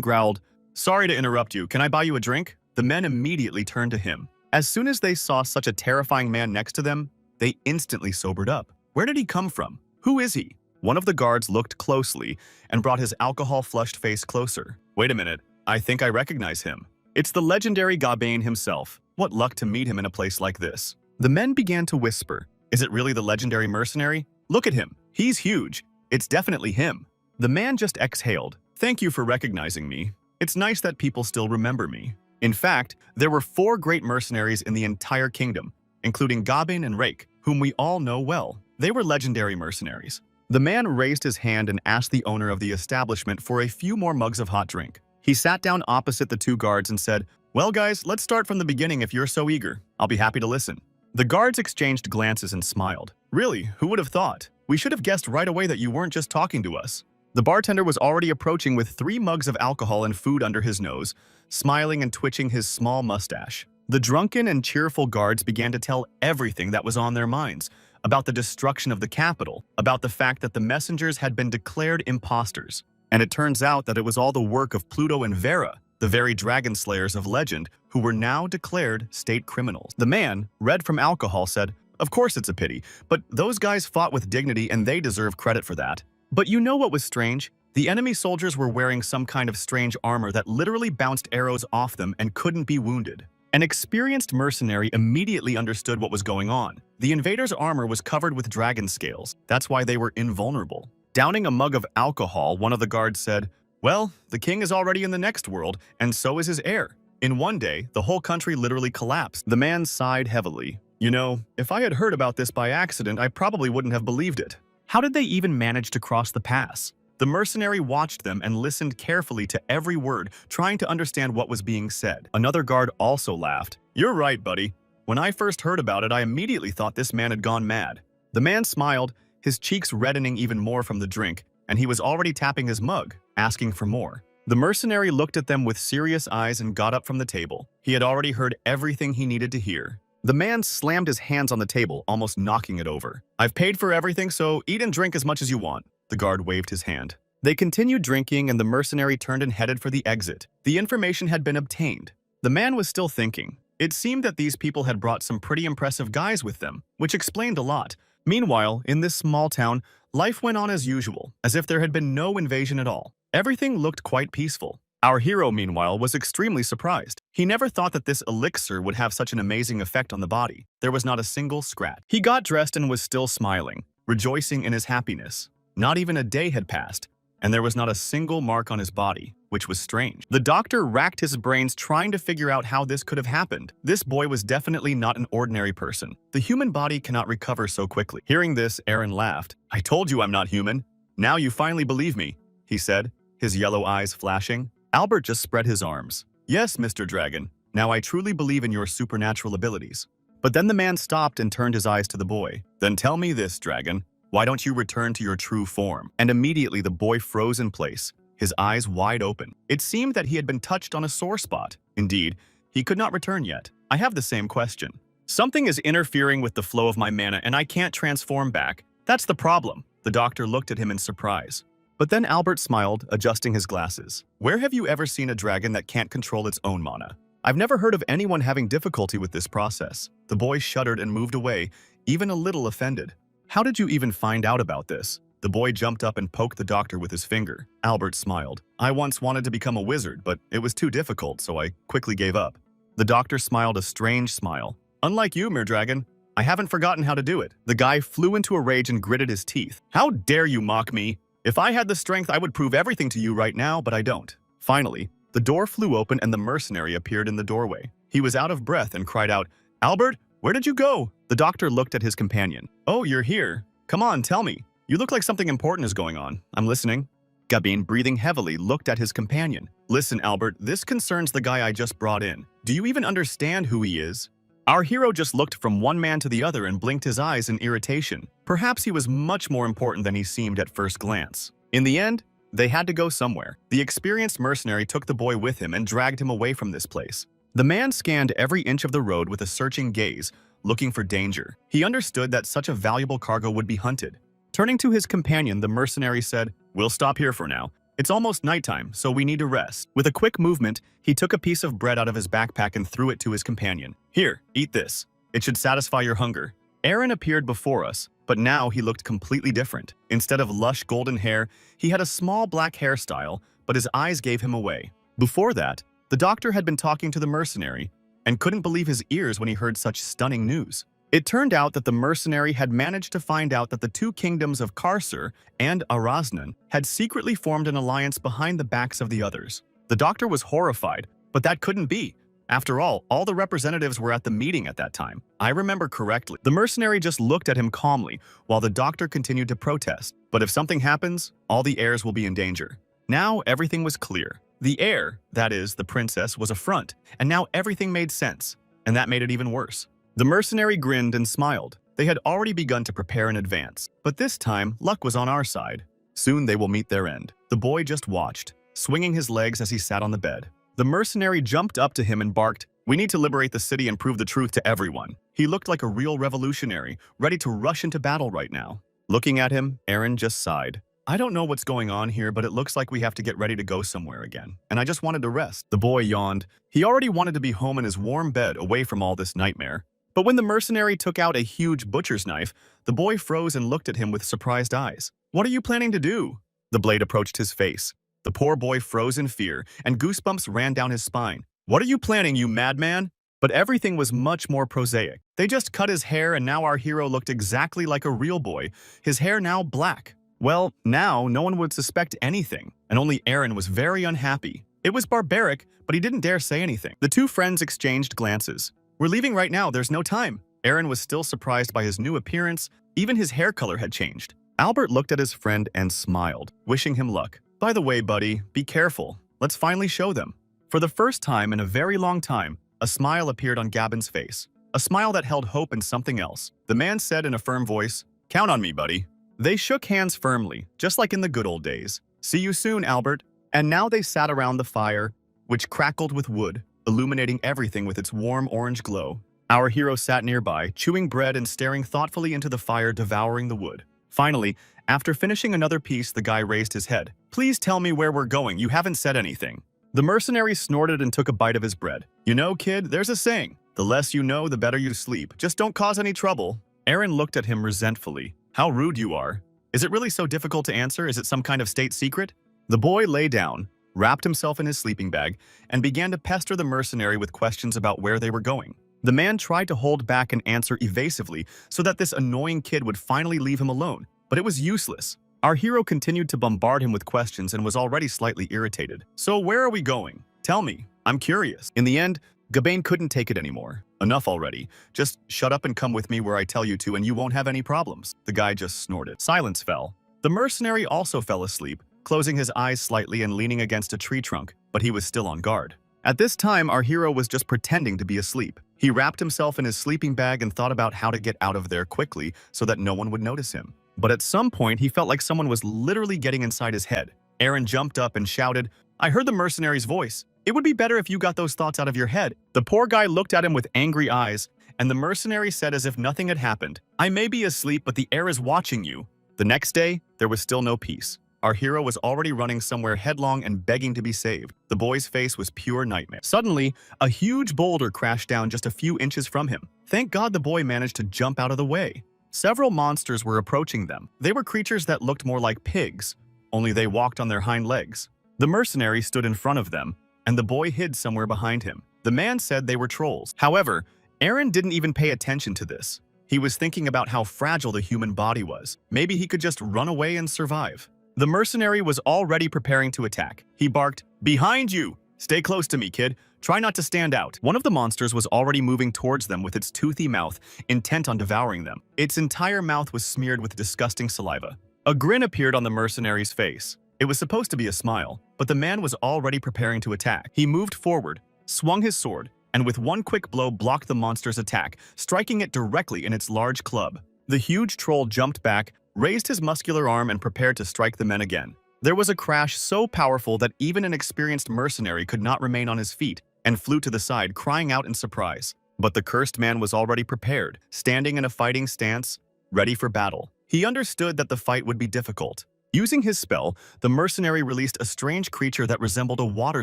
growled, Sorry to interrupt you. Can I buy you a drink? The men immediately turned to him. As soon as they saw such a terrifying man next to them, they instantly sobered up. Where did he come from? Who is he? One of the guards looked closely and brought his alcohol-flushed face closer. Wait a minute. I think I recognize him. It's the legendary Gabain himself. What luck to meet him in a place like this. The men began to whisper. Is it really the legendary mercenary? Look at him. He's huge. It's definitely him. The man just exhaled. Thank you for recognizing me. It's nice that people still remember me. In fact, there were 4 great mercenaries in the entire kingdom, including Gabain and Rake, whom we all know well. They were legendary mercenaries. The man raised his hand and asked the owner of the establishment for a few more mugs of hot drink. He sat down opposite the 2 guards and said, "Well guys, let's start from the beginning if you're so eager. I'll be happy to listen." The guards exchanged glances and smiled. Really, who would have thought? We should have guessed right away that you weren't just talking to us. The bartender was already approaching with 3 mugs of alcohol and food under his nose, smiling and twitching his small mustache. The drunken and cheerful guards began to tell everything that was on their minds, about the destruction of the capital, about the fact that the messengers had been declared imposters. And it turns out that it was all the work of Pluto and Vera, the very dragon slayers of legend, who were now declared state criminals. The man, red from alcohol, said, "Of course it's a pity, but those guys fought with dignity and they deserve credit for that." But you know what was strange? The enemy soldiers were wearing some kind of strange armor that literally bounced arrows off them and couldn't be wounded. An experienced mercenary immediately understood what was going on. The invaders' armor was covered with dragon scales. That's why they were invulnerable. Downing a mug of alcohol, one of the guards said, "Well, the king is already in the next world, and so is his heir." In one day, the whole country literally collapsed. The man sighed heavily. You know, if I had heard about this by accident, I probably wouldn't have believed it. How did they even manage to cross the pass? The mercenary watched them and listened carefully to every word, trying to understand what was being said. Another guard also laughed. "You're right, buddy. When I first heard about it, I immediately thought this man had gone mad." The man smiled, his cheeks reddening even more from the drink, and he was already tapping his mug, asking for more. The mercenary looked at them with serious eyes and got up from the table. He had already heard everything he needed to hear. The man slammed his hands on the table, almost knocking it over. "I've paid for everything, so eat and drink as much as you want." The guard waved his hand. They continued drinking, and the mercenary turned and headed for the exit. The information had been obtained. The man was still thinking. It seemed that these people had brought some pretty impressive guys with them, which explained a lot. Meanwhile, in this small town, life went on as usual, as if there had been no invasion at all. Everything looked quite peaceful. Our hero, meanwhile, was extremely surprised. He never thought that this elixir would have such an amazing effect on the body. There was not a single scratch. He got dressed and was still smiling, rejoicing in his happiness. Not even a day had passed, and there was not a single mark on his body, which was strange. The doctor racked his brains trying to figure out how this could have happened. This boy was definitely not an ordinary person. The human body cannot recover so quickly. Hearing this, Aaron laughed. "I told you I'm not human. Now you finally believe me," he said, his yellow eyes flashing. Albert just spread his arms. "Yes, Mr. Dragon. Now I truly believe in your supernatural abilities." But then the man stopped and turned his eyes to the boy. "Then tell me this, Dragon. Why don't you return to your true form?" And immediately the boy froze in place, his eyes wide open. It seemed that he had been touched on a sore spot. Indeed, he could not return yet. "I have the same question. Something is interfering with the flow of my mana and I can't transform back. That's the problem." The doctor looked at him in surprise. But then Albert smiled, adjusting his glasses. "Where have you ever seen a dragon that can't control its own mana? I've never heard of anyone having difficulty with this process." The boy shuddered and moved away, even a little offended. "How did you even find out about this?" The boy jumped up and poked the doctor with his finger. Albert smiled. "I once wanted to become a wizard, but it was too difficult, so I quickly gave up." The doctor smiled a strange smile. "Unlike you, Mere Dragon, I haven't forgotten how to do it." The guy flew into a rage and gritted his teeth. "How dare you mock me? If I had the strength, I would prove everything to you right now, but I don't." Finally, the door flew open and the mercenary appeared in the doorway. He was out of breath and cried out, "Albert, where did you go?" The doctor looked at his companion. "Oh, you're here. Come on, tell me. You look like something important is going on. I'm listening." Gabin, breathing heavily, looked at his companion. "Listen, Albert, this concerns the guy I just brought in. Do you even understand who he is?" Our hero just looked from one man to the other and blinked his eyes in irritation. Perhaps he was much more important than he seemed at first glance. In the end, they had to go somewhere. The experienced mercenary took the boy with him and dragged him away from this place. The man scanned every inch of the road with a searching gaze, looking for danger. He understood that such a valuable cargo would be hunted. Turning to his companion, the mercenary said, "We'll stop here for now. It's almost nighttime, so we need to rest. With a quick movement, he took a piece of bread out of his backpack and threw it to his companion. Here, eat this. It should satisfy your hunger. Aaron appeared before us, but now he looked completely different. Instead of lush golden hair, he had a small black hairstyle, but his eyes gave him away. Before that, the doctor had been talking to the mercenary and couldn't believe his ears when he heard such stunning news. It turned out that the mercenary had managed to find out that the two kingdoms of Karsur and Araznan had secretly formed an alliance behind the backs of the others. The doctor was horrified, but that couldn't be. After all the representatives were at the meeting at that time. I remember correctly. The mercenary just looked at him calmly while the doctor continued to protest. But if something happens, all the heirs will be in danger. Now everything was clear. The heir, that is, the princess, was a front, and now everything made sense, and that made it even worse. The mercenary grinned and smiled. They had already begun to prepare in advance, but this time, luck was on our side. Soon they will meet their end. The boy just watched, swinging his legs as he sat on the bed. The mercenary jumped up to him and barked, "We need to liberate the city and prove the truth to everyone." He looked like a real revolutionary, ready to rush into battle right now. Looking at him, Aaron just sighed. "I don't know what's going on here, but it looks like we have to get ready to go somewhere again, and I just wanted to rest." The boy yawned. He already wanted to be home in his warm bed, away from all this nightmare. But when the mercenary took out a huge butcher's knife, the boy froze and looked at him with surprised eyes. "What are you planning to do?" The blade approached his face. The poor boy froze in fear, and goosebumps ran down his spine. "What are you planning, you madman?" But everything was much more prosaic. They just cut his hair, and now our hero looked exactly like a real boy, his hair now black. Well, now no one would suspect anything, and only Aaron was very unhappy. It was barbaric, but he didn't dare say anything. The two friends exchanged glances. "We're leaving right now, there's no time." Aaron was still surprised by his new appearance. Even his hair color had changed. Albert looked at his friend and smiled, wishing him luck. "By the way, buddy, be careful. Let's finally show them." For the first time in a very long time, a smile appeared on Gabon's face. A smile that held hope and something else. The man said in a firm voice, "Count on me, buddy." They shook hands firmly, just like in the good old days. "See you soon, Albert." And now they sat around the fire, which crackled with wood, illuminating everything with its warm orange glow. Our hero sat nearby, chewing bread and staring thoughtfully into the fire, devouring the wood. Finally, after finishing another piece, the guy raised his head. "Please tell me where we're going, you haven't said anything." The mercenary snorted and took a bite of his bread. "You know, kid, there's a saying, the less you know, the better you sleep. Just don't cause any trouble." Aaron looked at him resentfully. "How rude you are. Is it really so difficult to answer? Is it some kind of state secret?" The boy lay down, wrapped himself in his sleeping bag, and began to pester the mercenary with questions about where they were going. The man tried to hold back an answer evasively so that this annoying kid would finally leave him alone, but it was useless. Our hero continued to bombard him with questions and was already slightly irritated. "So where are we going? Tell me. I'm curious." In the end, Gabon couldn't take it anymore. "Enough already. Just shut up and come with me where I tell you to and you won't have any problems." The guy just snorted. Silence fell. The mercenary also fell asleep, closing his eyes slightly and leaning against a tree trunk, but he was still on guard. At this time, our hero was just pretending to be asleep. He wrapped himself in his sleeping bag and thought about how to get out of there quickly so that no one would notice him. But at some point, he felt like someone was literally getting inside his head. Aaron jumped up and shouted, "I heard the mercenary's voice. It would be better if you got those thoughts out of your head." The poor guy looked at him with angry eyes, and the mercenary said as if nothing had happened, "I may be asleep, but the air is watching you." The next day, there was still no peace. Our hero was already running somewhere headlong and begging to be saved. The boy's face was pure nightmare. Suddenly, a huge boulder crashed down just a few inches from him. Thank God the boy managed to jump out of the way. Several monsters were approaching them. They were creatures that looked more like pigs, only they walked on their hind legs. The mercenary stood in front of them, and the boy hid somewhere behind him. The man said they were trolls. However, Aaron didn't even pay attention to this. He was thinking about how fragile the human body was. Maybe he could just run away and survive. The mercenary was already preparing to attack. He barked, "Behind you! Stay close to me, kid. Try not to stand out." One of the monsters was already moving towards them with its toothy mouth, intent on devouring them. Its entire mouth was smeared with disgusting saliva. A grin appeared on the mercenary's face. It was supposed to be a smile, but the man was already preparing to attack. He moved forward, swung his sword, and with one quick blow blocked the monster's attack, striking it directly in its large club. The huge troll jumped back, raised his muscular arm and prepared to strike the men again. There was a crash so powerful that even an experienced mercenary could not remain on his feet and flew to the side, crying out in surprise. But the cursed man was already prepared, standing in a fighting stance, ready for battle. He understood that the fight would be difficult. Using his spell, the mercenary released a strange creature that resembled a water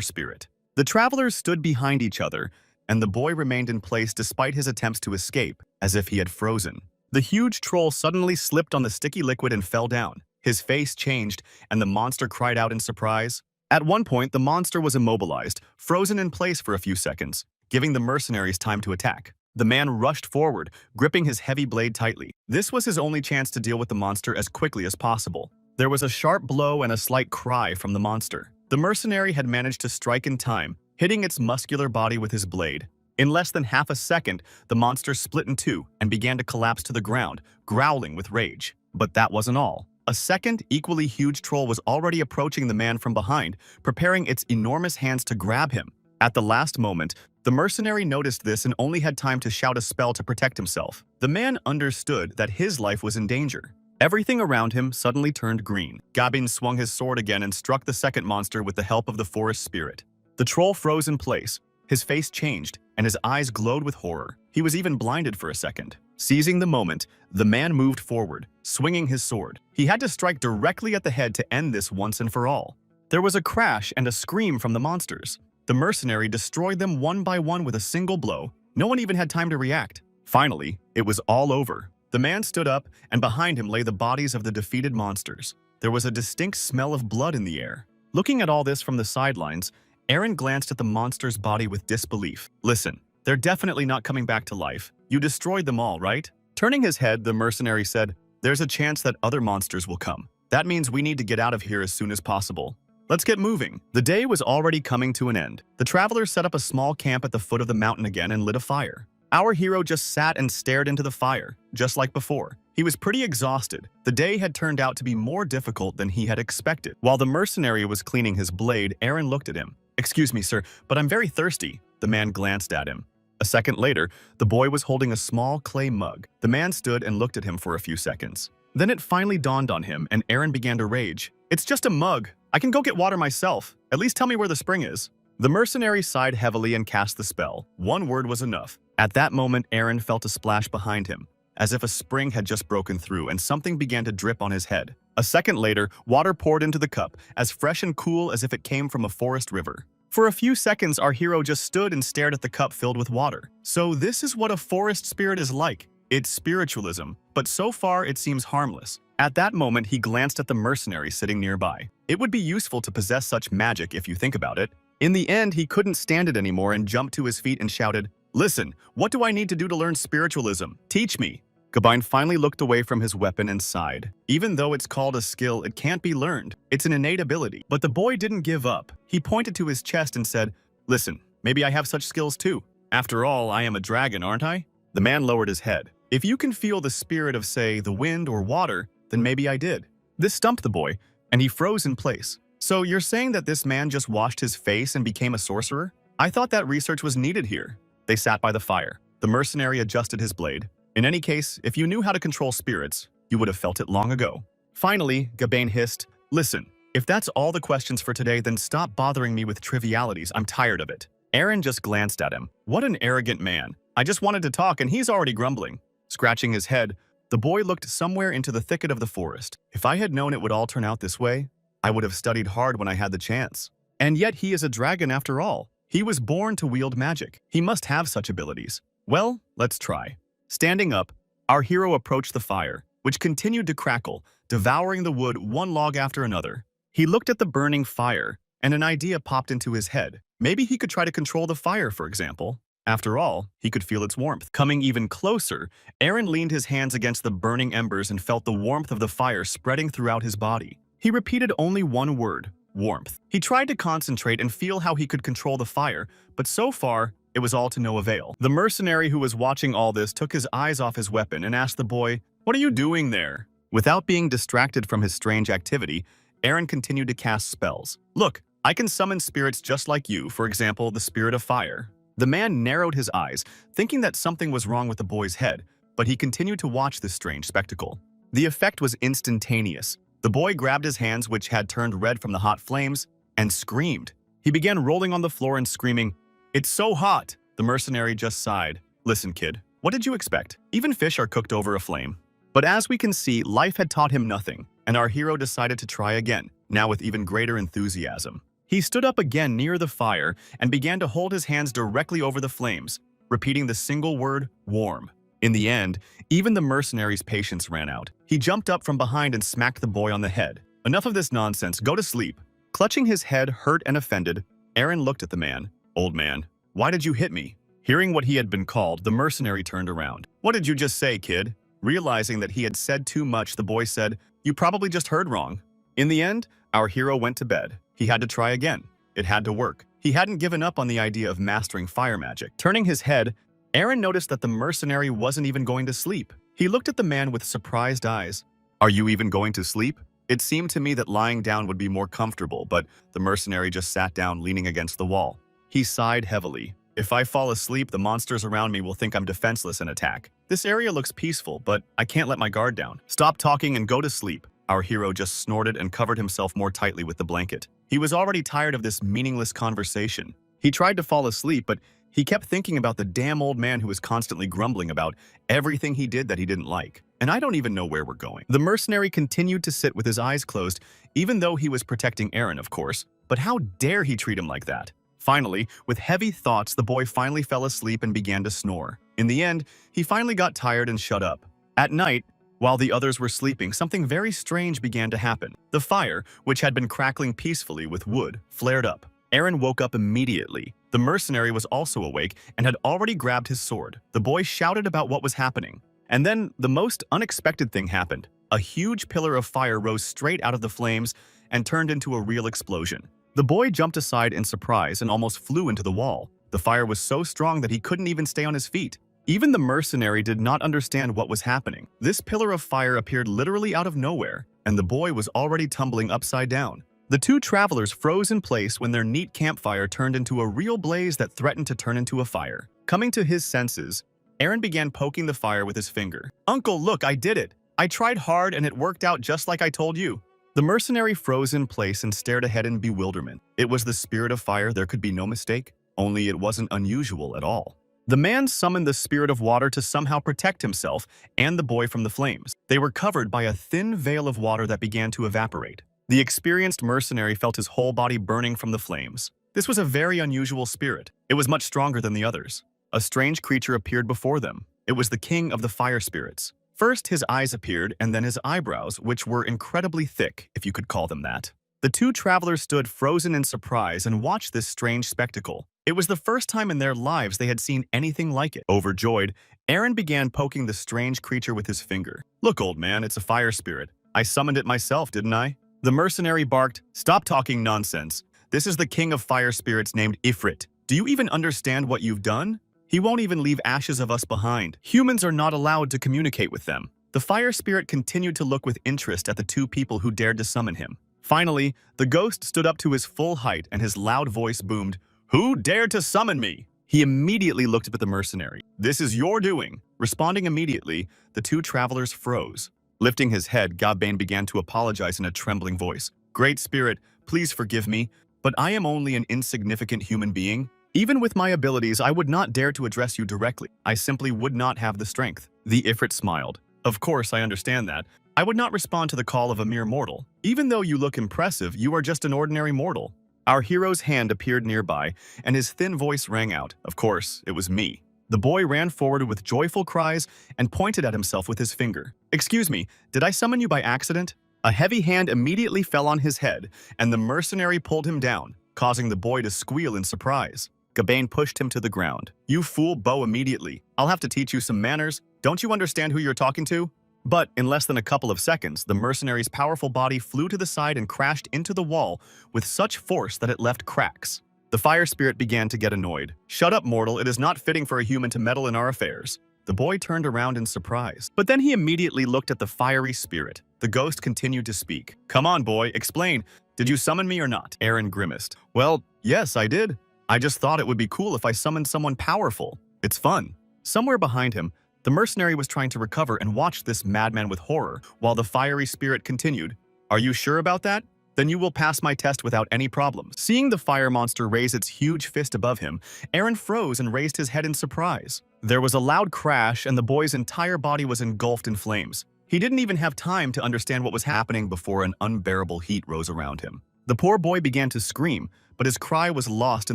spirit. The travelers stood behind each other, and the boy remained in place despite his attempts to escape, as if he had frozen. The huge troll suddenly slipped on the sticky liquid and fell down. His face changed, and the monster cried out in surprise. At one point, the monster was immobilized, frozen in place for a few seconds, giving the mercenaries time to attack. The man rushed forward, gripping his heavy blade tightly. This was his only chance to deal with the monster as quickly as possible. There was a sharp blow and a slight cry from the monster. The mercenary had managed to strike in time, hitting its muscular body with his blade. In less than half a second, the monster split in two and began to collapse to the ground, growling with rage. But that wasn't all. A second, equally huge troll was already approaching the man from behind, preparing its enormous hands to grab him. At the last moment, the mercenary noticed this and only had time to shout a spell to protect himself. The man understood that his life was in danger. Everything around him suddenly turned green. Gabin swung his sword again and struck the second monster with the help of the forest spirit. The troll froze in place. His face changed, and his eyes glowed with horror. He was even blinded for a second. Seizing the moment, the man moved forward, swinging his sword. He had to strike directly at the head to end this once and for all. There was a crash and a scream from the monsters. The mercenary destroyed them one by one with a single blow. No one even had time to react. Finally, it was all over. The man stood up, and behind him lay the bodies of the defeated monsters. There was a distinct smell of blood in the air. Looking at all this from the sidelines, Aaron glanced at the monster's body with disbelief. Listen, they're definitely not coming back to life. You destroyed them all, right? Turning his head, the mercenary said, "There's a chance that other monsters will come. That means we need to get out of here as soon as possible. Let's get moving." The day was already coming to an end. The travelers set up a small camp at the foot of the mountain again and lit a fire. Our hero just sat and stared into the fire, just like before. He was pretty exhausted. The day had turned out to be more difficult than he had expected. While the mercenary was cleaning his blade, Aaron looked at him. "Excuse me, sir, but I'm very thirsty." The man glanced at him. A second later, the boy was holding a small clay mug. The man stood and looked at him for a few seconds. Then it finally dawned on him, and Aaron began to rage. "It's just a mug. I can go get water myself. At least tell me where the spring is." The mercenary sighed heavily and cast the spell. One word was enough. At that moment, Aaron felt a splash behind him, as if a spring had just broken through, and something began to drip on his head. A second later, water poured into the cup, as fresh and cool as if it came from a forest river. For a few seconds, our hero just stood and stared at the cup filled with water. So this is what a forest spirit is like. It's spiritualism, but so far it seems harmless. At that moment, he glanced at the mercenary sitting nearby. It would be useful to possess such magic if you think about it. In the end, he couldn't stand it anymore and jumped to his feet and shouted, "Listen, what do I need to do to learn spiritualism? Teach me." Gabin finally looked away from his weapon and sighed. Even though it's called a skill, it can't be learned. It's an innate ability. But the boy didn't give up. He pointed to his chest and said, "Listen, maybe I have such skills too. After all, I am a dragon, aren't I?" The man lowered his head. "If you can feel the spirit of, say, the wind or water, then maybe I did." This stumped the boy, and he froze in place. "So you're saying that this man just washed his face and became a sorcerer? I thought that research was needed here." They sat by the fire. The mercenary adjusted his blade. "In any case, if you knew how to control spirits, you would have felt it long ago." Finally, Gabin hissed, "Listen, if that's all the questions for today, then stop bothering me with trivialities. I'm tired of it." Aaron just glanced at him. What an arrogant man. I just wanted to talk and he's already grumbling. Scratching his head, the boy looked somewhere into the thicket of the forest. If I had known it would all turn out this way, I would have studied hard when I had the chance. And yet he is a dragon after all. He was born to wield magic. He must have such abilities. Well, let's try. Standing up, our hero approached the fire, which continued to crackle, devouring the wood one log after another. He looked at the burning fire, and an idea popped into his head. Maybe he could try to control the fire, for example. After all, he could feel its warmth. Coming even closer, Aaron leaned his hands against the burning embers and felt the warmth of the fire spreading throughout his body. He repeated only one word, warmth. He tried to concentrate and feel how he could control the fire, but so far, it was all to no avail. The mercenary who was watching all this took his eyes off his weapon and asked the boy, "What are you doing there?" Without being distracted from his strange activity, Aaron continued to cast spells. "Look, I can summon spirits just like you, for example, the spirit of fire." The man narrowed his eyes, thinking that something was wrong with the boy's head, but he continued to watch this strange spectacle. The effect was instantaneous. The boy grabbed his hands, which had turned red from the hot flames, and screamed. He began rolling on the floor and screaming, "It's so hot!" The mercenary just sighed. "Listen, kid, what did you expect? Even fish are cooked over a flame." But as we can see, life had taught him nothing, and our hero decided to try again, now with even greater enthusiasm. He stood up again near the fire and began to hold his hands directly over the flames, repeating the single word, warm. In the end, even the mercenary's patience ran out. He jumped up from behind and smacked the boy on the head. Enough of this nonsense, go to sleep. Clutching his head, hurt and offended, Aaron looked at the man. Old man, why did you hit me? Hearing what he had been called, the mercenary turned around. What did you just say, kid? Realizing that he had said too much, the boy said, you probably just heard wrong. In the end, our hero went to bed. He had to try again. It had to work. He hadn't given up on the idea of mastering fire magic. Turning his head, Aaron noticed that the mercenary wasn't even going to sleep. He looked at the man with surprised eyes. Are you even going to sleep? It seemed to me that lying down would be more comfortable, but the mercenary just sat down leaning against the wall. He sighed heavily. If I fall asleep, the monsters around me will think I'm defenseless and attack. This area looks peaceful, but I can't let my guard down. Stop talking and go to sleep. Our hero just snorted and covered himself more tightly with the blanket. He was already tired of this meaningless conversation. He tried to fall asleep, but he kept thinking about the damn old man who was constantly grumbling about everything he did that he didn't like. And I don't even know where we're going. The mercenary continued to sit with his eyes closed, even though he was protecting Aaron, of course. But how dare he treat him like that? Finally, with heavy thoughts, the boy finally fell asleep and began to snore. In the end, he finally got tired and shut up. At night, while the others were sleeping, something very strange began to happen. The fire, which had been crackling peacefully with wood, flared up. Aaron woke up immediately. The mercenary was also awake and had already grabbed his sword. The boy shouted about what was happening. And then the most unexpected thing happened. A huge pillar of fire rose straight out of the flames and turned into a real explosion. The boy jumped aside in surprise and almost flew into the wall. The fire was so strong that he couldn't even stay on his feet. Even the mercenary did not understand what was happening. This pillar of fire appeared literally out of nowhere, and the boy was already tumbling upside down. The two travelers froze in place when their neat campfire turned into a real blaze that threatened to turn into a fire. Coming to his senses, Aaron began poking the fire with his finger. Uncle, look, I did it. I tried hard and it worked out just like I told you. The mercenary froze in place and stared ahead in bewilderment. It was the spirit of fire, there could be no mistake, only it wasn't unusual at all. The man summoned the spirit of water to somehow protect himself and the boy from the flames. They were covered by a thin veil of water that began to evaporate. The experienced mercenary felt his whole body burning from the flames. This was a very unusual spirit. It was much stronger than the others. A strange creature appeared before them. It was the king of the fire spirits. First, his eyes appeared, and then his eyebrows, which were incredibly thick, if you could call them that. The two travelers stood frozen in surprise and watched this strange spectacle. It was the first time in their lives they had seen anything like it. Overjoyed, Aaron began poking the strange creature with his finger. Look, old man, it's a fire spirit. I summoned it myself, didn't I? The mercenary barked, stop talking nonsense. This is the king of fire spirits named Ifrit. Do you even understand what you've done? He won't even leave ashes of us behind. Humans are not allowed to communicate with them. The fire spirit continued to look with interest at the two people who dared to summon him. Finally, the ghost stood up to his full height and his loud voice boomed, "Who dared to summon me?" He immediately looked up at the mercenary. "This is your doing." Responding immediately, the two travelers froze. Lifting his head, Gabain began to apologize in a trembling voice. "Great Spirit, please forgive me, but I am only an insignificant human being. Even with my abilities, I would not dare to address you directly. I simply would not have the strength." The Ifrit smiled. "Of course, I understand that. I would not respond to the call of a mere mortal. Even though you look impressive, you are just an ordinary mortal." Our hero's hand appeared nearby, and his thin voice rang out. Of course, it was me. The boy ran forward with joyful cries and pointed at himself with his finger. "Excuse me, did I summon you by accident?" A heavy hand immediately fell on his head, and the mercenary pulled him down, causing the boy to squeal in surprise. Gabain pushed him to the ground. "You fool, bow immediately. I'll have to teach you some manners. Don't you understand who you're talking to?" But in less than a couple of seconds, the mercenary's powerful body flew to the side and crashed into the wall with such force that it left cracks. The fire spirit began to get annoyed. "Shut up, mortal. It is not fitting for a human to meddle in our affairs." The boy turned around in surprise. But then he immediately looked at the fiery spirit. The ghost continued to speak. "Come on, boy, explain. Did you summon me or not?" Aaron grimaced. "Well, yes, I did. I just thought it would be cool if I summoned someone powerful. It's fun." Somewhere behind him, the mercenary was trying to recover and watched this madman with horror, while the fiery spirit continued. "Are you sure about that? Then you will pass my test without any problems." Seeing the fire monster raise its huge fist above him, Aaron froze and raised his head in surprise. There was a loud crash and the boy's entire body was engulfed in flames. He didn't even have time to understand what was happening before an unbearable heat rose around him. The poor boy began to scream, but his cry was lost in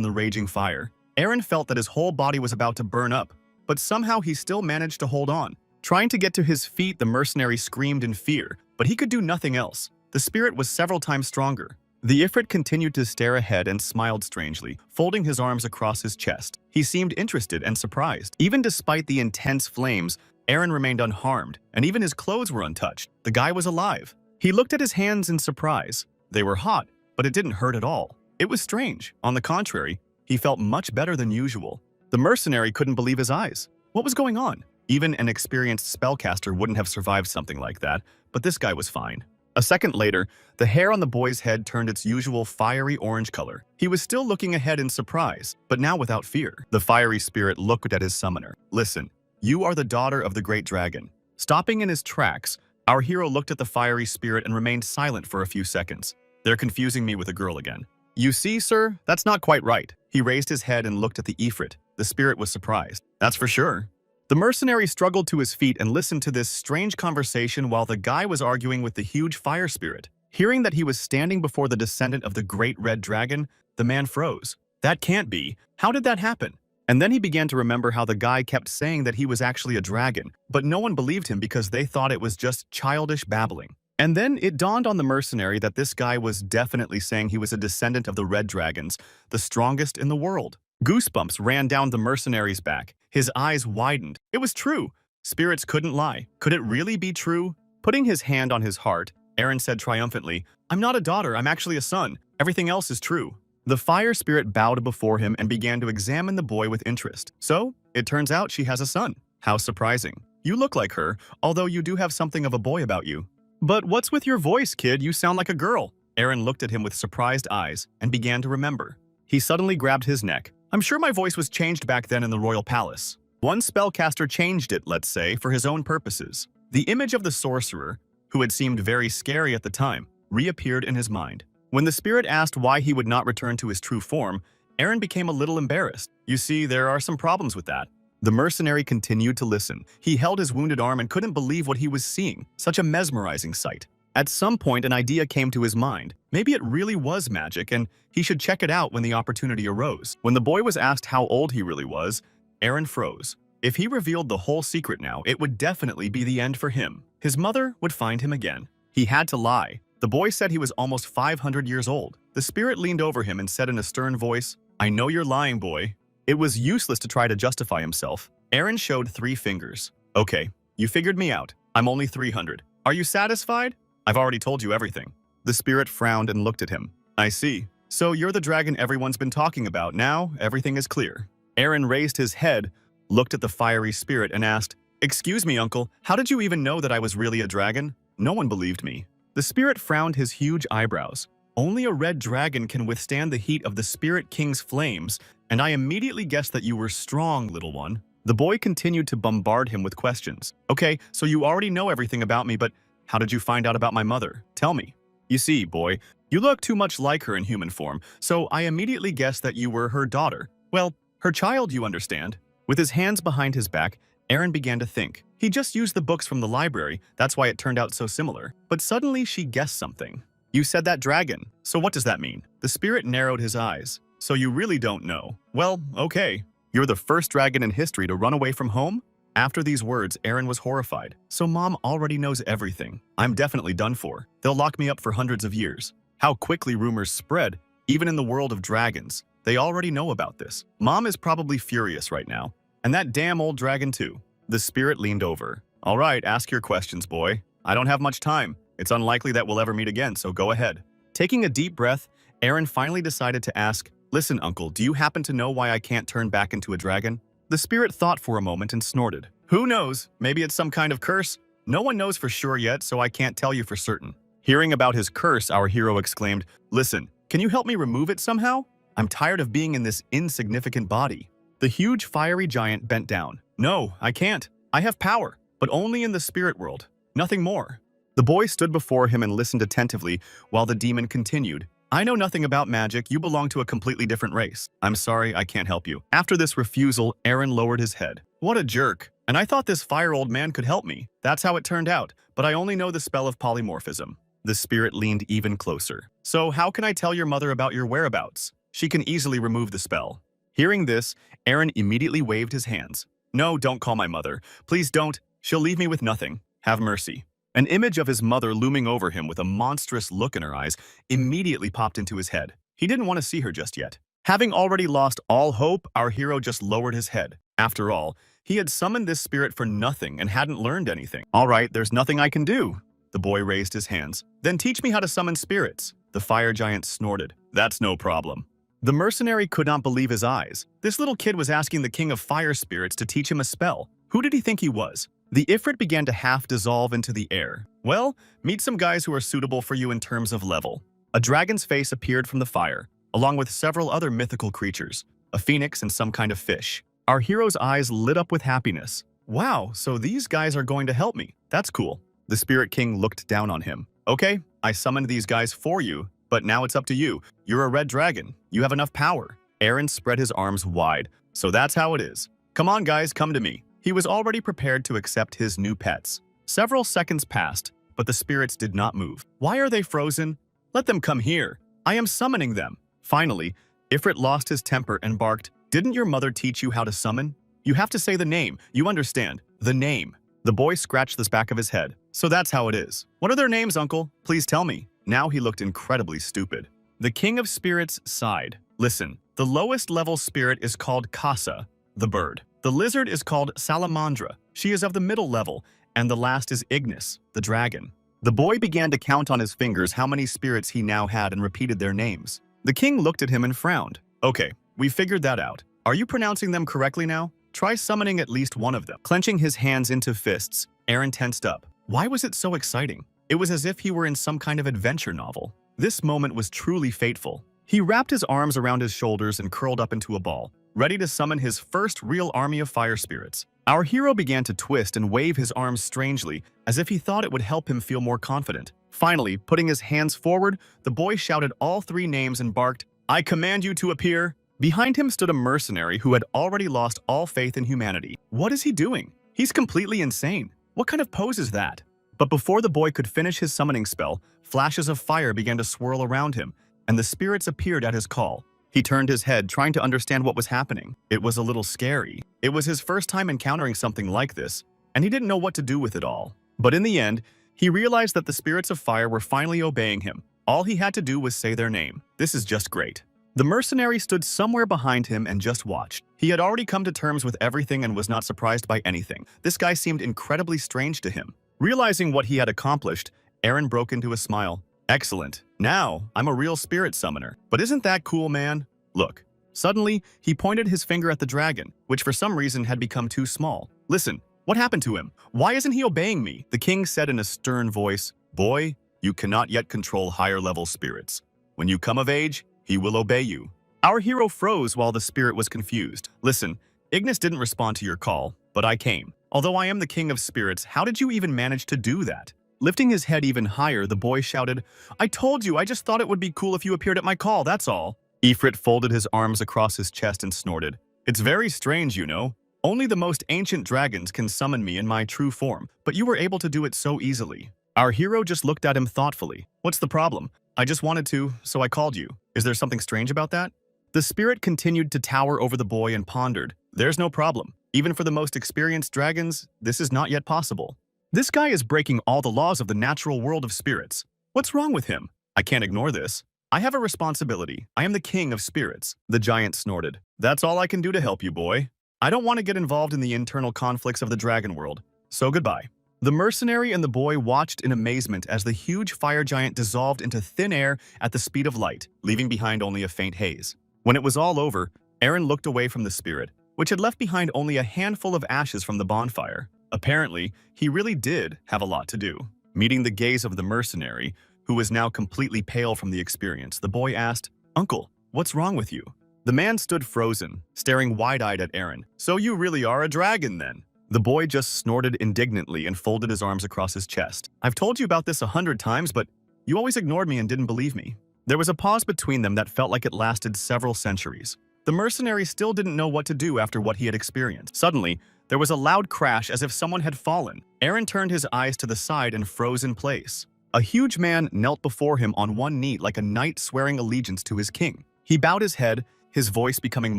the raging fire. Eren felt that his whole body was about to burn up, but somehow he still managed to hold on. Trying to get to his feet, the mercenary screamed in fear, but he could do nothing else. The spirit was several times stronger. The Ifrit continued to stare ahead and smiled strangely, folding his arms across his chest. He seemed interested and surprised. Even despite the intense flames, Eren remained unharmed, and even his clothes were untouched. The guy was alive. He looked at his hands in surprise. They were hot, but it didn't hurt at all. It was strange. On the contrary, he felt much better than usual. The mercenary couldn't believe his eyes. What was going on? Even an experienced spellcaster wouldn't have survived something like that, but this guy was fine. A second later, the hair on the boy's head turned its usual fiery orange color. He was still looking ahead in surprise, but now without fear. The fiery spirit looked at his summoner. Listen, you are the daughter of the great dragon. Stopping in his tracks, our hero looked at the fiery spirit and remained silent for a few seconds. They're confusing me with a girl again. You see, sir, that's not quite right. He raised his head and looked at the Ifrit. The spirit was surprised. That's for sure. The mercenary struggled to his feet and listened to this strange conversation while the guy was arguing with the huge fire spirit. Hearing that he was standing before the descendant of the great red dragon, the man froze. That can't be. How did that happen? And then he began to remember how the guy kept saying that he was actually a dragon, but no one believed him because they thought it was just childish babbling. And then it dawned on the mercenary that this guy was definitely saying he was a descendant of the red dragons, the strongest in the world. Goosebumps ran down the mercenary's back. His eyes widened. It was true. Spirits couldn't lie. Could it really be true? Putting his hand on his heart, Eren said triumphantly, I'm not a daughter, I'm actually a son. Everything else is true. The fire spirit bowed before him and began to examine the boy with interest. So, it turns out she has a son. How surprising. You look like her, although you do have something of a boy about you. But what's with your voice, kid? You sound like a girl. Eren looked at him with surprised eyes and began to remember. He suddenly grabbed his neck. I'm sure my voice was changed back then in the royal palace. One spellcaster changed it, let's say, for his own purposes. The image of the sorcerer, who had seemed very scary at the time, reappeared in his mind. When the spirit asked why he would not return to his true form, Eren became a little embarrassed. You see, there are some problems with that. The mercenary continued to listen. He held his wounded arm and couldn't believe what he was seeing. Such a mesmerizing sight. At some point, an idea came to his mind. Maybe it really was magic, and he should check it out when the opportunity arose. When the boy was asked how old he really was, Eren froze. If he revealed the whole secret now, it would definitely be the end for him. His mother would find him again. He had to lie. The boy said he was almost 500 years old. The spirit leaned over him and said in a stern voice, I know you're lying, boy. It was useless to try to justify himself. Eren showed 3 fingers. Okay, you figured me out. I'm only 300. Are you satisfied? I've already told you everything. The spirit frowned and looked at him. I see. So you're the dragon everyone's been talking about. Now, everything is clear. Eren raised his head, looked at the fiery spirit and asked, Excuse me, uncle, how did you even know that I was really a dragon? No one believed me. The spirit frowned his huge eyebrows. Only a red dragon can withstand the heat of the Spirit King's flames, and I immediately guessed that you were strong, little one. The boy continued to bombard him with questions. Okay, so you already know everything about me, but how did you find out about my mother? Tell me. You see, boy, you look too much like her in human form, so I immediately guessed that you were her daughter. Well, her child, you understand. With his hands behind his back, Eren began to think. He just used the books from the library, that's why it turned out so similar. But suddenly she guessed something. You said that dragon, so what does that mean? The spirit narrowed his eyes. So you really don't know. Well, okay. You're the first dragon in history to run away from home? After these words, Eren was horrified. So mom already knows everything. I'm definitely done for. They'll lock me up for hundreds of years. How quickly rumors spread, even in the world of dragons. They already know about this. Mom is probably furious right now. And that damn old dragon too. The spirit leaned over. All right, ask your questions, boy. I don't have much time. It's unlikely that we'll ever meet again, so go ahead. Taking a deep breath, Eren finally decided to ask, Listen, uncle, do you happen to know why I can't turn back into a dragon? The spirit thought for a moment and snorted. Who knows? Maybe it's some kind of curse. No one knows for sure yet, so I can't tell you for certain. Hearing about his curse, our hero exclaimed, Listen, can you help me remove it somehow? I'm tired of being in this insignificant body. The huge fiery giant bent down. No, I can't. I have power, but only in the spirit world. Nothing more. The boy stood before him and listened attentively while the demon continued. I know nothing about magic. You belong to a completely different race. I'm sorry, I can't help you. After this refusal, Eren lowered his head. What a jerk. And I thought this fire old man could help me. That's how it turned out, but I only know the spell of polymorphism. The spirit leaned even closer. So how can I tell your mother about your whereabouts? She can easily remove the spell. Hearing this, Aaron immediately waved his hands. No, don't call my mother. Please don't. She'll leave me with nothing. Have mercy. An image of his mother looming over him with a monstrous look in her eyes immediately popped into his head. He didn't want to see her just yet. Having already lost all hope, our hero just lowered his head. After all, he had summoned this spirit for nothing and hadn't learned anything. All right, there's nothing I can do. The boy raised his hands. Then teach me how to summon spirits. The fire giant snorted. That's no problem. The mercenary could not believe his eyes. This little kid was asking the king of fire spirits to teach him a spell. Who did he think he was? The Ifrit began to half dissolve into the air. Well, meet some guys who are suitable for you in terms of level. A dragon's face appeared from the fire, along with several other mythical creatures, a phoenix and some kind of fish. Our hero's eyes lit up with happiness. Wow, so these guys are going to help me. That's cool. The Spirit King looked down on him. Okay, I summoned these guys for you, but now it's up to you. You're a red dragon. You have enough power. Aaron spread his arms wide. So that's how it is. Come on, guys, come to me. He was already prepared to accept his new pets. Several seconds passed, but the spirits did not move. Why are they frozen? Let them come here. I am summoning them. Finally, Ifrit lost his temper and barked, Didn't your mother teach you how to summon? You have to say the name. You understand. The name. The boy scratched the back of his head. So that's how it is. What are their names, uncle? Please tell me. Now he looked incredibly stupid. The king of spirits sighed. Listen, the lowest level spirit is called Casa, the bird. The lizard is called Salamandra. She is of the middle level. And the last is Ignis, the dragon. The boy began to count on his fingers how many spirits he now had and repeated their names. The king looked at him and frowned. Okay, we figured that out. Are you pronouncing them correctly now? Try summoning at least one of them. Clenching his hands into fists, Aaron tensed up. Why was it so exciting? It was as if he were in some kind of adventure novel. This moment was truly fateful. He wrapped his arms around his shoulders and curled up into a ball, ready to summon his first real army of fire spirits. Our hero began to twist and wave his arms strangely, as if he thought it would help him feel more confident. Finally, putting his hands forward, the boy shouted all three names and barked, I command you to appear. Behind him stood a mercenary who had already lost all faith in humanity. What is he doing? He's completely insane. What kind of pose is that? But before the boy could finish his summoning spell, flashes of fire began to swirl around him, and the spirits appeared at his call. He turned his head, trying to understand what was happening. It was a little scary. It was his first time encountering something like this, and he didn't know what to do with it all. But in the end, he realized that the spirits of fire were finally obeying him. All he had to do was say their name. This is just great. The mercenary stood somewhere behind him and just watched. He had already come to terms with everything and was not surprised by anything. This guy seemed incredibly strange to him. Realizing what he had accomplished, Aaron broke into a smile. Excellent. Now, I'm a real spirit summoner. But isn't that cool, man? Look. Suddenly, he pointed his finger at the dragon, which for some reason had become too small. Listen, what happened to him? Why isn't he obeying me? The king said in a stern voice, Boy, you cannot yet control higher-level spirits. When you come of age, he will obey you. Our hero froze while the spirit was confused. Listen, Ignis didn't respond to your call, but I came. Although I am the king of spirits, how did you even manage to do that? Lifting his head even higher, the boy shouted, I told you, I just thought it would be cool if you appeared at my call, that's all. Ifrit folded his arms across his chest and snorted. It's very strange, you know. Only the most ancient dragons can summon me in my true form, but you were able to do it so easily. Our hero just looked at him thoughtfully. What's the problem? I just wanted to, so I called you. Is there something strange about that? The spirit continued to tower over the boy and pondered. There's no problem. Even for the most experienced dragons, this is not yet possible. This guy is breaking all the laws of the natural world of spirits. What's wrong with him? I can't ignore this. I have a responsibility. I am the king of spirits. The giant snorted. That's all I can do to help you, boy. I don't want to get involved in the internal conflicts of the dragon world. So goodbye. The mercenary and the boy watched in amazement as the huge fire giant dissolved into thin air at the speed of light, leaving behind only a faint haze. When it was all over, Aaron looked away from the spirit, which had left behind only a handful of ashes from the bonfire. Apparently, he really did have a lot to do. Meeting the gaze of the mercenary, who was now completely pale from the experience, the boy asked, Uncle, what's wrong with you? The man stood frozen, staring wide-eyed at Aaron. So you really are a dragon, then? The boy just snorted indignantly and folded his arms across his chest. I've told you about this 100 times, but you always ignored me and didn't believe me. There was a pause between them that felt like it lasted several centuries. The mercenary still didn't know what to do after what he had experienced. Suddenly, there was a loud crash as if someone had fallen. Eren turned his eyes to the side and froze in place. A huge man knelt before him on one knee like a knight swearing allegiance to his king. He bowed his head, his voice becoming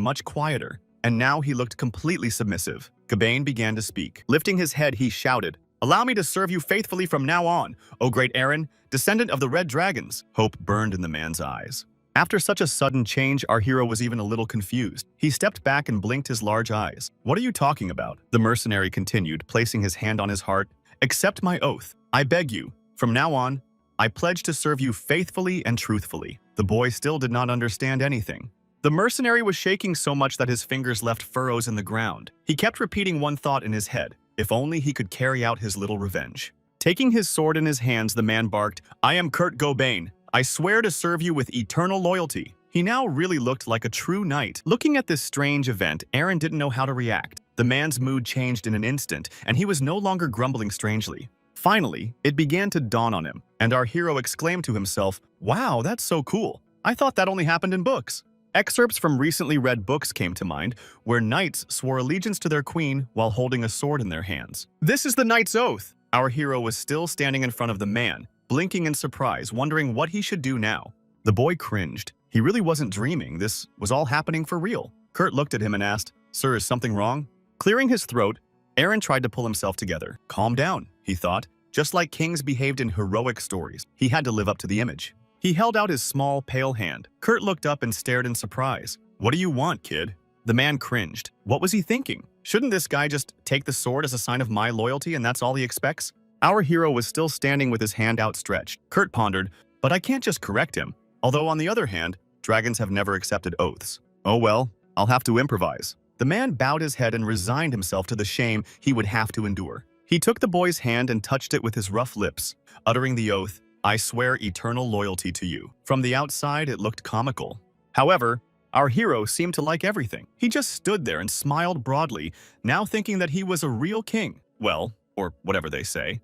much quieter, and now he looked completely submissive. Gawain began to speak. Lifting his head, he shouted, "Allow me to serve you faithfully from now on, O great Eren, descendant of the Red Dragons." Hope burned in the man's eyes. After such a sudden change, our hero was even a little confused. He stepped back and blinked his large eyes. "What are you talking about?" The mercenary continued, placing his hand on his heart. "Accept my oath. I beg you. From now on, I pledge to serve you faithfully and truthfully." The boy still did not understand anything. The mercenary was shaking so much that his fingers left furrows in the ground. He kept repeating one thought in his head: if only he could carry out his little revenge. Taking his sword in his hands, the man barked, "I am Kurt Cobain. I swear to serve you with eternal loyalty." He now really looked like a true knight. Looking at this strange event, Eren didn't know how to react. The man's mood changed in an instant, and he was no longer grumbling strangely. Finally, it began to dawn on him, and our hero exclaimed to himself, "Wow, that's so cool. I thought that only happened in books." Excerpts from recently read books came to mind, where knights swore allegiance to their queen while holding a sword in their hands. This is the knight's oath. Our hero was still standing in front of the man, blinking in surprise, wondering what he should do now. The boy cringed. He really wasn't dreaming. This was all happening for real. Kurt looked at him and asked, "Sir, is something wrong?" Clearing his throat, Eren tried to pull himself together. Calm down, he thought. Just like kings behaved in heroic stories, he had to live up to the image. He held out his small, pale hand. Kurt looked up and stared in surprise. "What do you want, kid?" The man cringed. What was he thinking? Shouldn't this guy just take the sword as a sign of my loyalty and that's all he expects? Our hero was still standing with his hand outstretched. Kurt pondered, but I can't just correct him. Although on the other hand, dragons have never accepted oaths. Oh well, I'll have to improvise. The man bowed his head and resigned himself to the shame he would have to endure. He took the boy's hand and touched it with his rough lips, uttering the oath, "I swear eternal loyalty to you." From the outside, it looked comical. However, our hero seemed to like everything. He just stood there and smiled broadly, now thinking that he was a real king. Well, or whatever they say.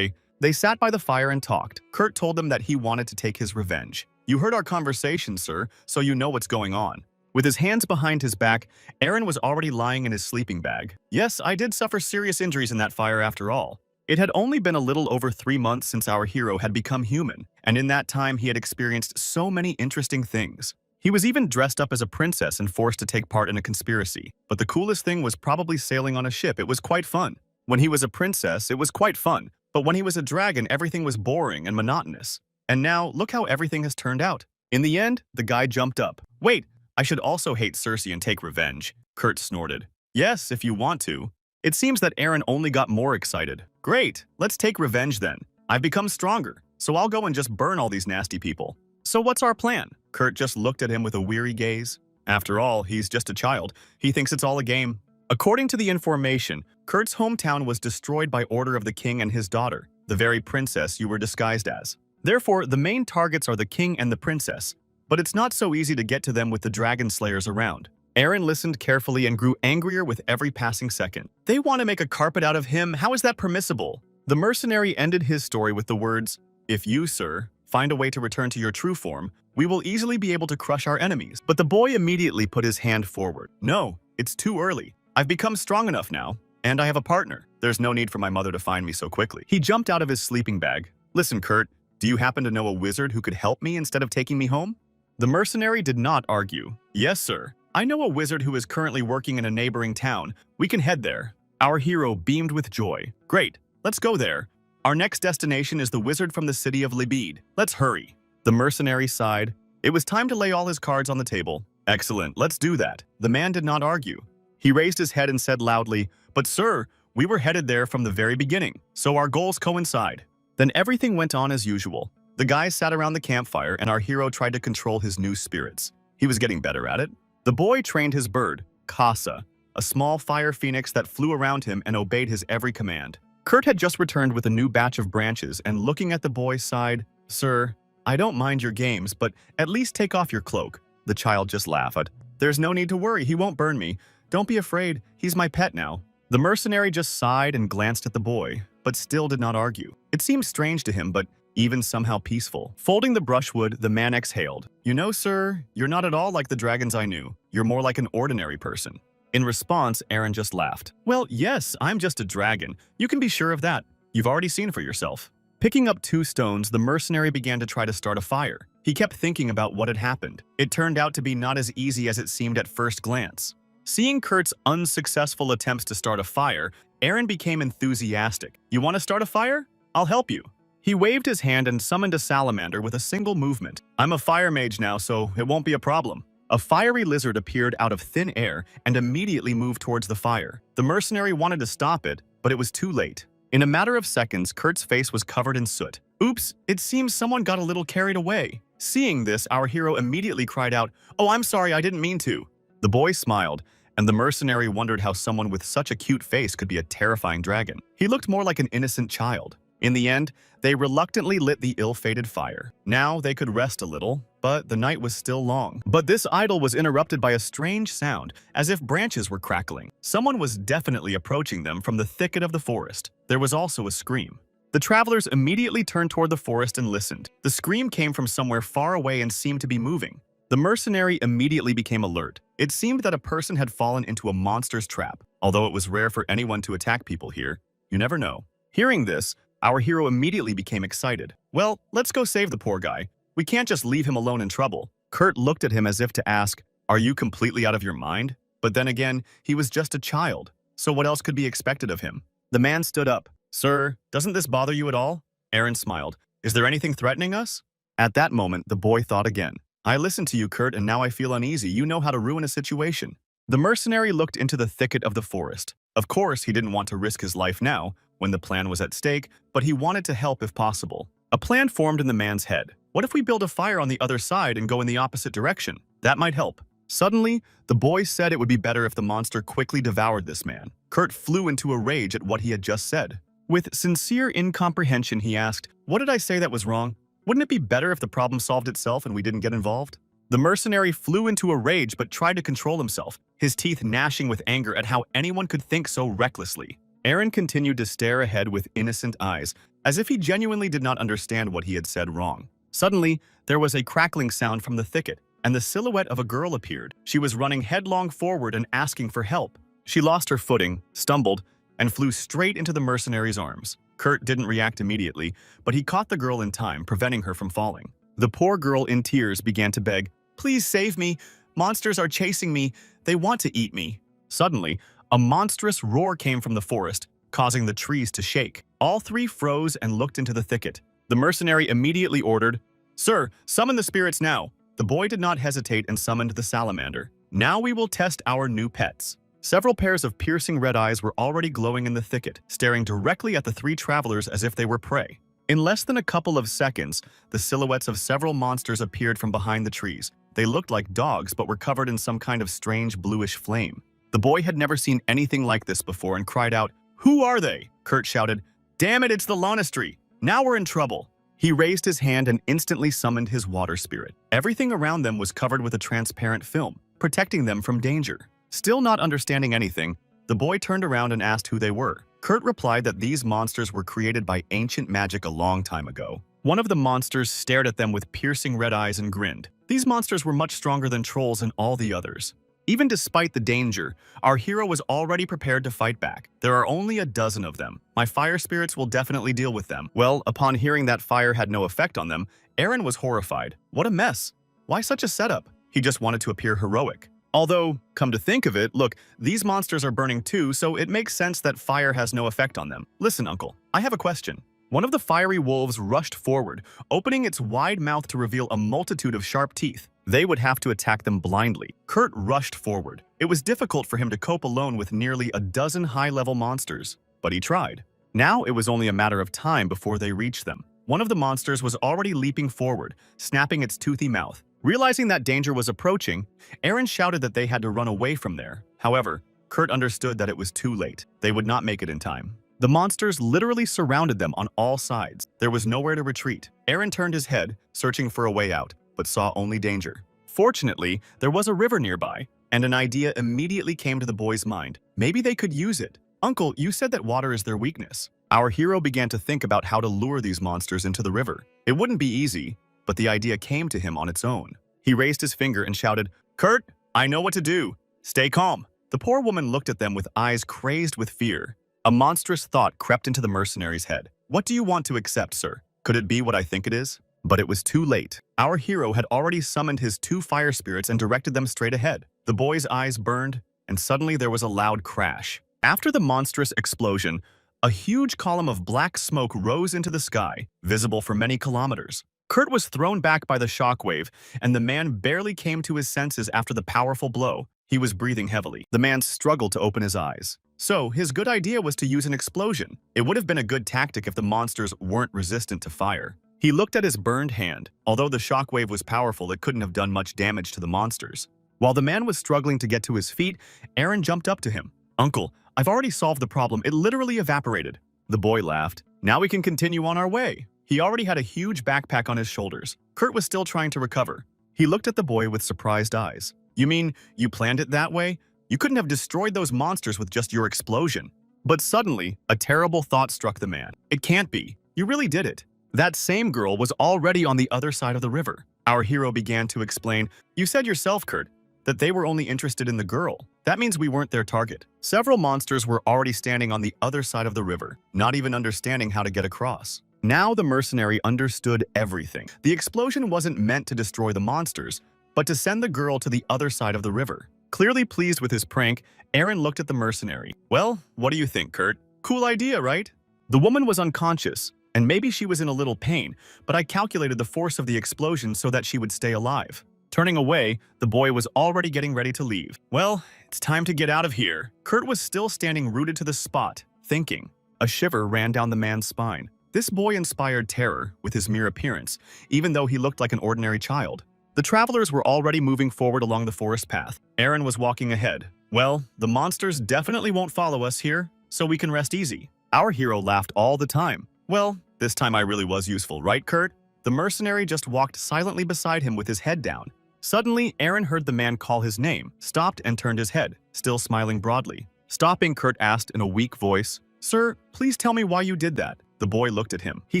They sat by the fire and talked. Kurt told them that he wanted to take his revenge. "You heard our conversation, sir, so you know what's going on." With his hands behind his back, Eren was already lying in his sleeping bag. Yes, I did suffer serious injuries in that fire after all. It had only been a little over 3 months since our hero had become human, and in that time he had experienced so many interesting things. He was even dressed up as a princess and forced to take part in a conspiracy. But the coolest thing was probably sailing on a ship. It was quite fun. When he was a princess, it was quite fun. But when he was a dragon, everything was boring and monotonous. And now, look how everything has turned out. In the end, the guy jumped up. "Wait, I should also hate Cersei and take revenge," Kurt snorted. "Yes, if you want to." It seems that Eren only got more excited. "Great, let's take revenge then. I've become stronger, so I'll go and just burn all these nasty people." "So what's our plan?" Kurt just looked at him with a weary gaze. After all, he's just a child. He thinks it's all a game. According to the information, Kurt's hometown was destroyed by order of the king and his daughter, the very princess you were disguised as. Therefore, the main targets are the king and the princess, but it's not so easy to get to them with the dragon slayers around. Eren listened carefully and grew angrier with every passing second. "They want to make a carpet out of him. How is that permissible?" The mercenary ended his story with the words, "If you, sir, find a way to return to your true form, we will easily be able to crush our enemies." But the boy immediately put his hand forward. "No, it's too early. I've become strong enough now, and I have a partner. There's no need for my mother to find me so quickly." He jumped out of his sleeping bag. "Listen, Kurt, do you happen to know a wizard who could help me instead of taking me home?" The mercenary did not argue. "Yes, sir. I know a wizard who is currently working in a neighboring town. We can head there." Our hero beamed with joy. "Great, let's go there. Our next destination is the wizard from the city of Libid. Let's hurry." The mercenary sighed. It was time to lay all his cards on the table. "Excellent, let's do that." The man did not argue. He raised his head and said loudly, "But sir, we were headed there from the very beginning, so our goals coincide." Then everything went on as usual. The guys sat around the campfire and our hero tried to control his new spirits. He was getting better at it. The boy trained his bird, Casa, a small fire phoenix that flew around him and obeyed his every command. Kurt had just returned with a new batch of branches and looking at the boy sighed, "Sir, I don't mind your games, but at least take off your cloak." The child just laughed. "There's no need to worry, he won't burn me. Don't be afraid, he's my pet now." The mercenary just sighed and glanced at the boy, but still did not argue. It seemed strange to him, but even somehow peaceful. Folding the brushwood, the man exhaled. You know, sir, you're not at all like the dragons I knew. You're more like an ordinary person. In response, Aaron just laughed. Well, yes, I'm just a dragon. You can be sure of that. You've already seen for yourself. Picking up 2 stones, the mercenary began to try to start a fire. He kept thinking about what had happened. It turned out to be not as easy as it seemed at first glance. Seeing Kurt's unsuccessful attempts to start a fire, Aaron became enthusiastic. You want to start a fire? I'll help you. He waved his hand and summoned a salamander with a single movement. I'm a fire mage now, so it won't be a problem. A fiery lizard appeared out of thin air and immediately moved towards the fire. The mercenary wanted to stop it, but it was too late. In a matter of seconds, Kurt's face was covered in soot. Oops, it seems someone got a little carried away. Seeing this, our hero immediately cried out, "Oh, I'm sorry, I didn't mean to." The boy smiled, and the mercenary wondered how someone with such a cute face could be a terrifying dragon. He looked more like an innocent child. In the end, they reluctantly lit the ill-fated fire. Now they could rest a little, but the night was still long. But this idyll was interrupted by a strange sound, as if branches were crackling. Someone was definitely approaching them from the thicket of the forest. There was also a scream. The travelers immediately turned toward the forest and listened. The scream came from somewhere far away and seemed to be moving. The mercenary immediately became alert. It seemed that a person had fallen into a monster's trap. Although it was rare for anyone to attack people here, you never know. Hearing this, our hero immediately became excited. Well, let's go save the poor guy. We can't just leave him alone in trouble. Kurt looked at him as if to ask, are you completely out of your mind? But then again, he was just a child, so what else could be expected of him? The man stood up. Sir, doesn't this bother you at all? Aaron smiled. Is there anything threatening us? At that moment, the boy thought again. I listened to you, Kurt, and now I feel uneasy. You know how to ruin a situation. The mercenary looked into the thicket of the forest. Of course, he didn't want to risk his life now, when the plan was at stake, but he wanted to help if possible. A plan formed in the man's head. What if we build a fire on the other side and go in the opposite direction? That might help. Suddenly, the boy said it would be better if the monster quickly devoured this man. Kurt flew into a rage at what he had just said. With sincere incomprehension, he asked, what did I say that was wrong? Wouldn't it be better if the problem solved itself and we didn't get involved? The mercenary flew into a rage but tried to control himself, his teeth gnashing with anger at how anyone could think so recklessly. Aaron continued to stare ahead with innocent eyes, as if he genuinely did not understand what he had said wrong. Suddenly, there was a crackling sound from the thicket, and the silhouette of a girl appeared. She was running headlong forward and asking for help. She lost her footing, stumbled, and flew straight into the mercenary's arms. Kurt didn't react immediately, but he caught the girl in time, preventing her from falling. The poor girl in tears began to beg, "Please save me. Monsters are chasing me. They want to eat me." Suddenly, a monstrous roar came from the forest, causing the trees to shake. All 3 froze and looked into the thicket. The mercenary immediately ordered, "Sir, summon the spirits now." The boy did not hesitate and summoned the salamander. Now we will test our new pets. Several pairs of piercing red eyes were already glowing in the thicket, staring directly at the 3 travelers as if they were prey. In less than a couple of seconds, the silhouettes of several monsters appeared from behind the trees. They looked like dogs but were covered in some kind of strange bluish flame. The boy had never seen anything like this before and cried out, "Who are they?" Kurt shouted, "Damn it, it's the Lanistry! Now we're in trouble!" He raised his hand and instantly summoned his water spirit. Everything around them was covered with a transparent film, protecting them from danger. Still not understanding anything, the boy turned around and asked who they were. Kurt replied that these monsters were created by ancient magic a long time ago. One of the monsters stared at them with piercing red eyes and grinned. These monsters were much stronger than trolls and all the others. Even despite the danger, our hero was already prepared to fight back. There are only a dozen of them. My fire spirits will definitely deal with them. Well, upon hearing that fire had no effect on them, Aaron was horrified. What a mess. Why such a setup? He just wanted to appear heroic. Although, come to think of it, look, these monsters are burning too, so it makes sense that fire has no effect on them. Listen, Uncle, I have a question. One of the fiery wolves rushed forward, opening its wide mouth to reveal a multitude of sharp teeth. They would have to attack them blindly. Kurt rushed forward. It was difficult for him to cope alone with nearly a dozen high-level monsters, but he tried. Now it was only a matter of time before they reached them. One of the monsters was already leaping forward, snapping its toothy mouth. Realizing that danger was approaching, Aaron shouted that they had to run away from there. However, Kurt understood that it was too late. They would not make it in time. The monsters literally surrounded them on all sides. There was nowhere to retreat. Aaron turned his head, searching for a way out, but saw only danger. Fortunately, there was a river nearby, and an idea immediately came to the boy's mind. Maybe they could use it. Uncle, you said that water is their weakness. Our hero began to think about how to lure these monsters into the river. It wouldn't be easy, but the idea came to him on its own. He raised his finger and shouted, "Kurt, I know what to do. Stay calm." The poor woman looked at them with eyes crazed with fear. A monstrous thought crept into the mercenary's head. "What do you want to accept, sir? Could it be what I think it is?" But it was too late. Our hero had already summoned his 2 fire spirits and directed them straight ahead. The boy's eyes burned, and suddenly there was a loud crash. After the monstrous explosion, a huge column of black smoke rose into the sky, visible for many kilometers. Kurt was thrown back by the shockwave, and the man barely came to his senses after the powerful blow. He was breathing heavily. The man struggled to open his eyes. So, his good idea was to use an explosion. It would have been a good tactic if the monsters weren't resistant to fire. He looked at his burned hand. Although the shockwave was powerful, it couldn't have done much damage to the monsters. While the man was struggling to get to his feet, Aaron jumped up to him. "Uncle, I've already solved the problem. It literally evaporated." The boy laughed. "Now we can continue on our way." He already had a huge backpack on his shoulders. Kurt was still trying to recover. He looked at the boy with surprised eyes. "You mean you planned it that way? You couldn't have destroyed those monsters with just your explosion." But suddenly, a terrible thought struck the man. "It can't be. You really did it. That same girl was already on the other side of the river." Our hero began to explain, "You said yourself, Kurt, that they were only interested in the girl. That means we weren't their target. Several monsters were already standing on the other side of the river, not even understanding how to get across." Now the mercenary understood everything. The explosion wasn't meant to destroy the monsters, but to send the girl to the other side of the river. Clearly pleased with his prank, Aaron looked at the mercenary. "Well, what do you think, Kurt? Cool idea, right?" The woman was unconscious, and maybe she was in a little pain, but I calculated the force of the explosion so that she would stay alive. Turning away, the boy was already getting ready to leave. "Well, it's time to get out of here." Kurt was still standing rooted to the spot, thinking. A shiver ran down the man's spine. This boy inspired terror with his mere appearance, even though he looked like an ordinary child. The travelers were already moving forward along the forest path. Aaron was walking ahead. "Well, the monsters definitely won't follow us here, so we can rest easy." Our hero laughed all the time. "Well, this time I really was useful, right, Kurt?" The mercenary just walked silently beside him with his head down. Suddenly, Aaron heard the man call his name, stopped and turned his head, still smiling broadly. Stopping, Kurt asked in a weak voice, "Sir, please tell me why you did that." The boy looked at him. He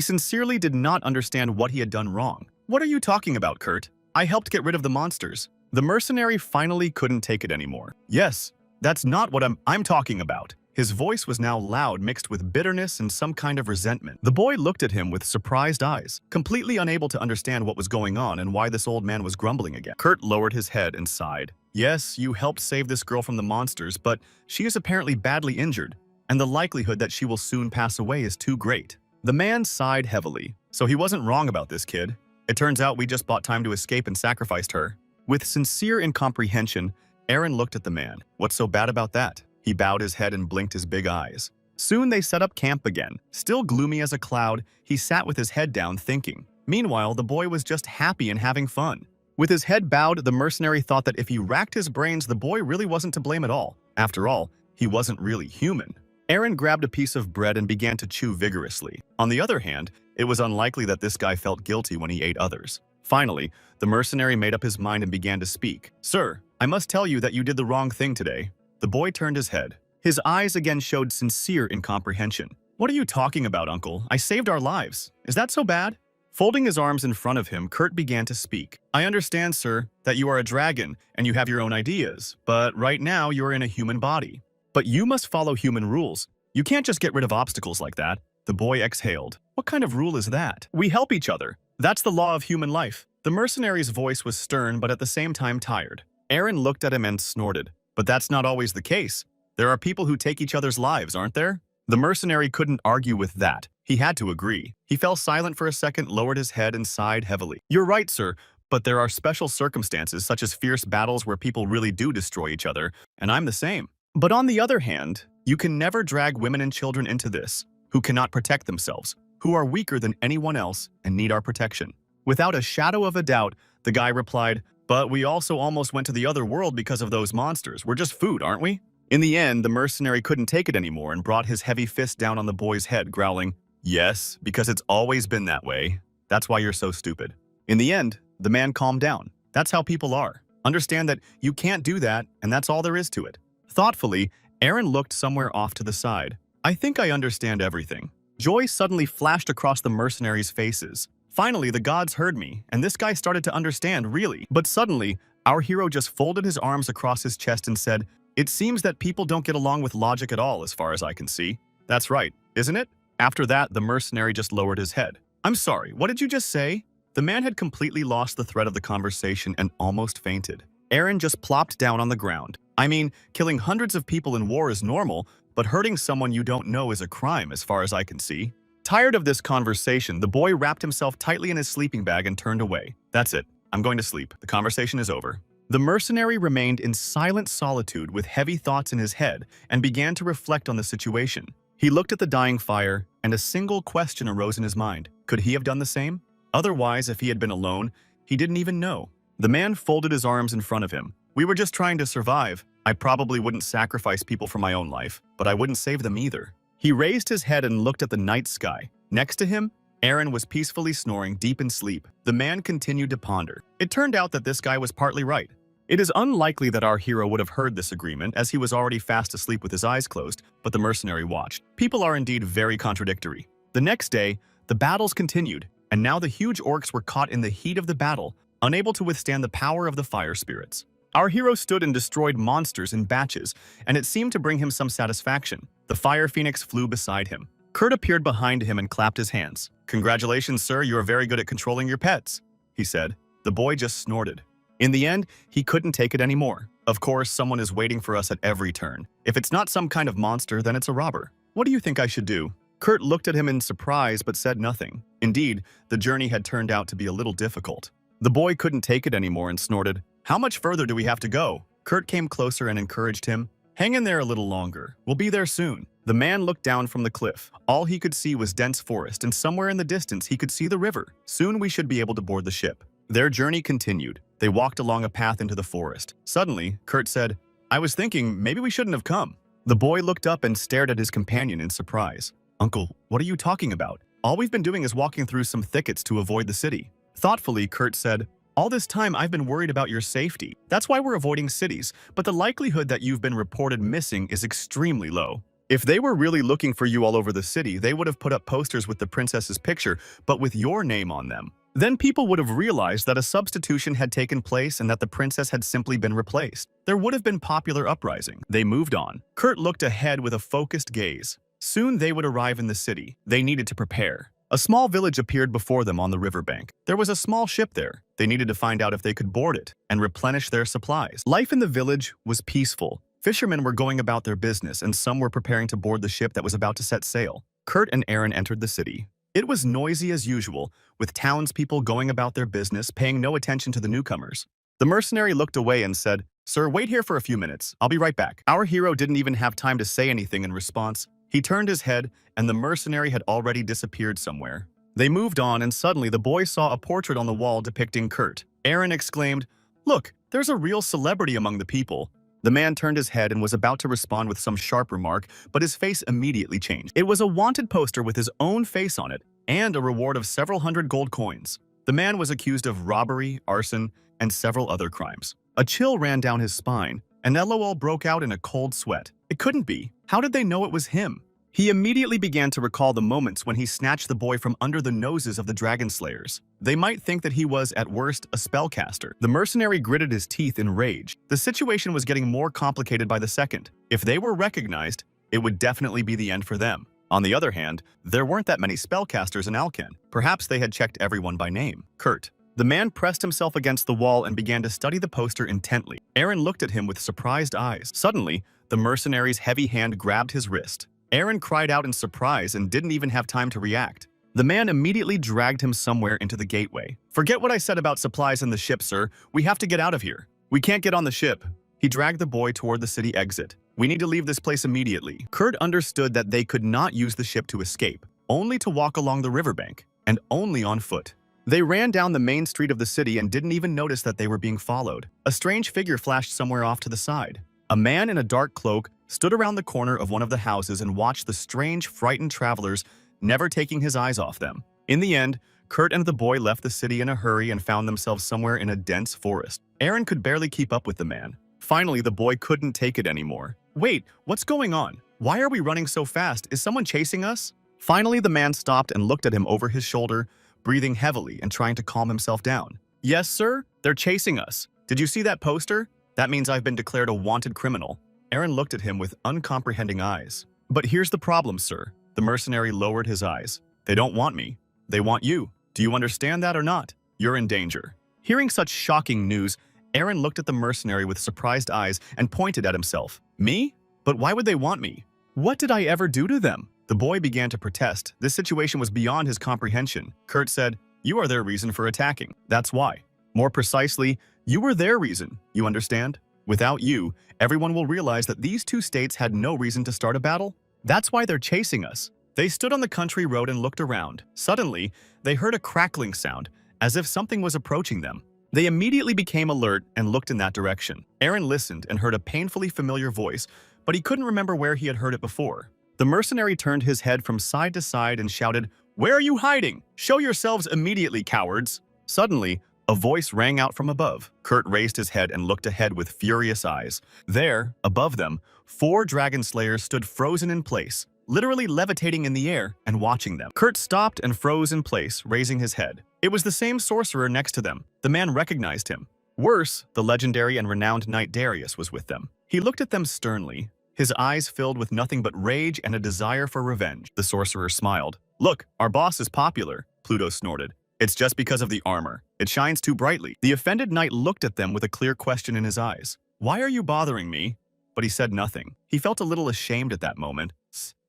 sincerely did not understand what he had done wrong. "What are you talking about, Kurt? I helped get rid of the monsters." The mercenary finally couldn't take it anymore. "Yes, that's not what I'm talking about." His voice was now loud, mixed with bitterness and some kind of resentment. The boy looked at him with surprised eyes, completely unable to understand what was going on and why this old man was grumbling again. Kurt lowered his head and sighed. "Yes, you helped save this girl from the monsters, but she is apparently badly injured, and the likelihood that she will soon pass away is too great." The man sighed heavily. "So he wasn't wrong about this kid. It turns out we just bought time to escape and sacrificed her." With sincere incomprehension, Aaron looked at the man. "What's so bad about that?" He bowed his head and blinked his big eyes. Soon they set up camp again. Still gloomy as a cloud, he sat with his head down thinking. Meanwhile, the boy was just happy and having fun. With his head bowed, the mercenary thought that if he racked his brains, the boy really wasn't to blame at all. After all, he wasn't really human. Aaron grabbed a piece of bread and began to chew vigorously. On the other hand, it was unlikely that this guy felt guilty when he ate others. Finally, the mercenary made up his mind and began to speak. "Sir, I must tell you that you did the wrong thing today." The boy turned his head. His eyes again showed sincere incomprehension. "What are you talking about, Uncle? I saved our lives. Is that so bad?" Folding his arms in front of him, Kurt began to speak. "I understand, sir, that you are a dragon and you have your own ideas, but right now you are in a human body. But you must follow human rules. You can't just get rid of obstacles like that." The boy exhaled. "What kind of rule is that? We help each other. That's the law of human life." The mercenary's voice was stern but at the same time tired. Aaron looked at him and snorted. "But that's not always the case. There are people who take each other's lives, aren't there?" The mercenary couldn't argue with that. He had to agree. He fell silent for a second, lowered his head, and sighed heavily. "You're right, sir, but there are special circumstances such as fierce battles where people really do destroy each other, and I'm the same. But on the other hand, you can never drag women and children into this, who cannot protect themselves, who are weaker than anyone else and need our protection." Without a shadow of a doubt, the guy replied, "But we also almost went to the other world because of those monsters. We're just food, aren't we?" In the end, the mercenary couldn't take it anymore and brought his heavy fist down on the boy's head, growling, "Yes, because it's always been that way. That's why you're so stupid." In the end, the man calmed down. That's how people are. Understand that you can't do that, and that's all there is to it. Thoughtfully, Aaron looked somewhere off to the side. "I think I understand everything. Joy suddenly flashed across the mercenaries' faces. Finally, the gods heard me, and this guy started to understand, really. But suddenly, our hero just folded his arms across his chest and said, "It seems that people don't get along with logic at all, as far as I can see." That's right, isn't it? After that, the mercenary just lowered his head. "I'm sorry, what did you just say?" The man had completely lost the thread of the conversation and almost fainted. Aaron just plopped down on the ground. I mean, killing hundreds of people in war is normal, but hurting someone you don't know is a crime, as far as I can see. Tired of this conversation, the boy wrapped himself tightly in his sleeping bag and turned away. "That's it. I'm going to sleep. The conversation is over." The mercenary remained in silent solitude with heavy thoughts in his head and began to reflect on the situation. He looked at the dying fire, and a single question arose in his mind. Could he have done the same? Otherwise, if he had been alone, he didn't even know. The man folded his arms in front of him. "We were just trying to survive. I probably wouldn't sacrifice people for my own life, but I wouldn't save them either." He raised his head and looked at the night sky. Next to him, Aaron was peacefully snoring deep in sleep. The man continued to ponder. It turned out that this guy was partly right. It is unlikely that our hero would have heard this agreement, as he was already fast asleep with his eyes closed, but the mercenary watched. People are indeed very contradictory. The next day, the battles continued, and now the huge orcs were caught in the heat of the battle, unable to withstand the power of the fire spirits. Our hero stood and destroyed monsters in batches, and it seemed to bring him some satisfaction. The fire phoenix flew beside him. Kurt appeared behind him and clapped his hands. "Congratulations, sir, you are very good at controlling your pets," he said. The boy just snorted. In the end, he couldn't take it anymore. "Of course, someone is waiting for us at every turn. If it's not some kind of monster, then it's a robber. What do you think I should do?" Kurt looked at him in surprise but said nothing. Indeed, the journey had turned out to be a little difficult. The boy couldn't take it anymore and snorted, "How much further do we have to go?" Kurt came closer and encouraged him. "Hang in there a little longer. We'll be there soon." The man looked down from the cliff. All he could see was dense forest, and somewhere in the distance he could see the river. "Soon we should be able to board the ship." Their journey continued. They walked along a path into the forest. Suddenly, Kurt said, "I was thinking maybe we shouldn't have come." The boy looked up and stared at his companion in surprise. "Uncle, what are you talking about? All we've been doing is walking through some thickets to avoid the city." Thoughtfully, Kurt said, "All this time I've been worried about your safety. That's why we're avoiding cities, but the likelihood that you've been reported missing is extremely low. If they were really looking for you all over the city, they would have put up posters with the princess's picture, but with your name on them. Then people would have realized that a substitution had taken place and that the princess had simply been replaced. There would have been popular uprising." They moved on. Kurt looked ahead with a focused gaze. Soon they would arrive in the city. They needed to prepare. A small village appeared before them on the riverbank. There was a small ship there. They needed to find out if they could board it and replenish their supplies. Life in the village was peaceful. Fishermen were going about their business, and some were preparing to board the ship that was about to set sail. Kurt and Aaron entered the city. It was noisy as usual, with townspeople going about their business, paying no attention to the newcomers. The mercenary looked away and said, "Sir, wait here for a few minutes. I'll be right back." Our hero didn't even have time to say anything in response. He turned his head, and the mercenary had already disappeared somewhere. They moved on, and suddenly the boy saw a portrait on the wall depicting Kurt. Aaron exclaimed, "Look, there's a real celebrity among the people." The man turned his head and was about to respond with some sharp remark, but his face immediately changed. It was a wanted poster with his own face on it, and a reward of several hundred gold coins. The man was accused of robbery, arson, and several other crimes. A chill ran down his spine, and LOL broke out in a cold sweat. It couldn't be. How did they know it was him? He immediately began to recall the moments when he snatched the boy from under the noses of the dragon slayers. They might think that he was, at worst, a spellcaster. The mercenary gritted his teeth in rage. The situation was getting more complicated by the second. If they were recognized, it would definitely be the end for them. On the other hand, there weren't that many spellcasters in Alcan. Perhaps they had checked everyone by name. Kurt. The man pressed himself against the wall and began to study the poster intently. Aaron looked at him with surprised eyes. Suddenly, the mercenary's heavy hand grabbed his wrist. Aaron cried out in surprise and didn't even have time to react. The man immediately dragged him somewhere into the gateway. "Forget what I said about supplies in the ship, sir. We have to get out of here. We can't get on the ship." He dragged the boy toward the city exit. "We need to leave this place immediately." Kurt understood that they could not use the ship to escape, only to walk along the riverbank, and only on foot. They ran down the main street of the city and didn't even notice that they were being followed. A strange figure flashed somewhere off to the side. A man in a dark cloak stood around the corner of one of the houses and watched the strange, frightened travelers, never taking his eyes off them. In the end, Kurt and the boy left the city in a hurry and found themselves somewhere in a dense forest. Aaron could barely keep up with the man. Finally, the boy couldn't take it anymore. "Wait, what's going on? Why are we running so fast? Is someone chasing us?" Finally, the man stopped and looked at him over his shoulder, breathing heavily and trying to calm himself down. Yes, sir? They're chasing us. Did you see that poster? That means I've been declared a wanted criminal. Aaron looked at him with uncomprehending eyes. But here's the problem, sir. The mercenary lowered his eyes. They don't want me. They want you. Do you understand that or not? You're in danger. Hearing such shocking news, Aaron looked at the mercenary with surprised eyes and pointed at himself. Me? But why would they want me? What did I ever do to them? The boy began to protest. This situation was beyond his comprehension. Kurt said, "You are their reason for attacking. That's why. More precisely, you were their reason. You understand? Without you, everyone will realize that these two states had no reason to start a battle. That's why they're chasing us." They stood on the country road and looked around. Suddenly, they heard a crackling sound, as if something was approaching them. They immediately became alert and looked in that direction. Aaron listened and heard a painfully familiar voice, but he couldn't remember where he had heard it before. The mercenary turned his head from side to side and shouted, "Where are you hiding? Show yourselves immediately, cowards!" Suddenly, a voice rang out from above. Kurt raised his head and looked ahead with furious eyes. There, above them, 4 dragon slayers stood frozen in place, literally levitating in the air and watching them. Kurt stopped and froze in place, raising his head. It was the same sorcerer next to them. The man recognized him. Worse, the legendary and renowned knight Darius was with them. He looked at them sternly, his eyes filled with nothing but rage and a desire for revenge. The sorcerer smiled. "Look, our boss is popular," Pluto snorted. "It's just because of the armor. It shines too brightly." The offended knight looked at them with a clear question in his eyes. "Why are you bothering me?" But he said nothing. He felt a little ashamed at that moment.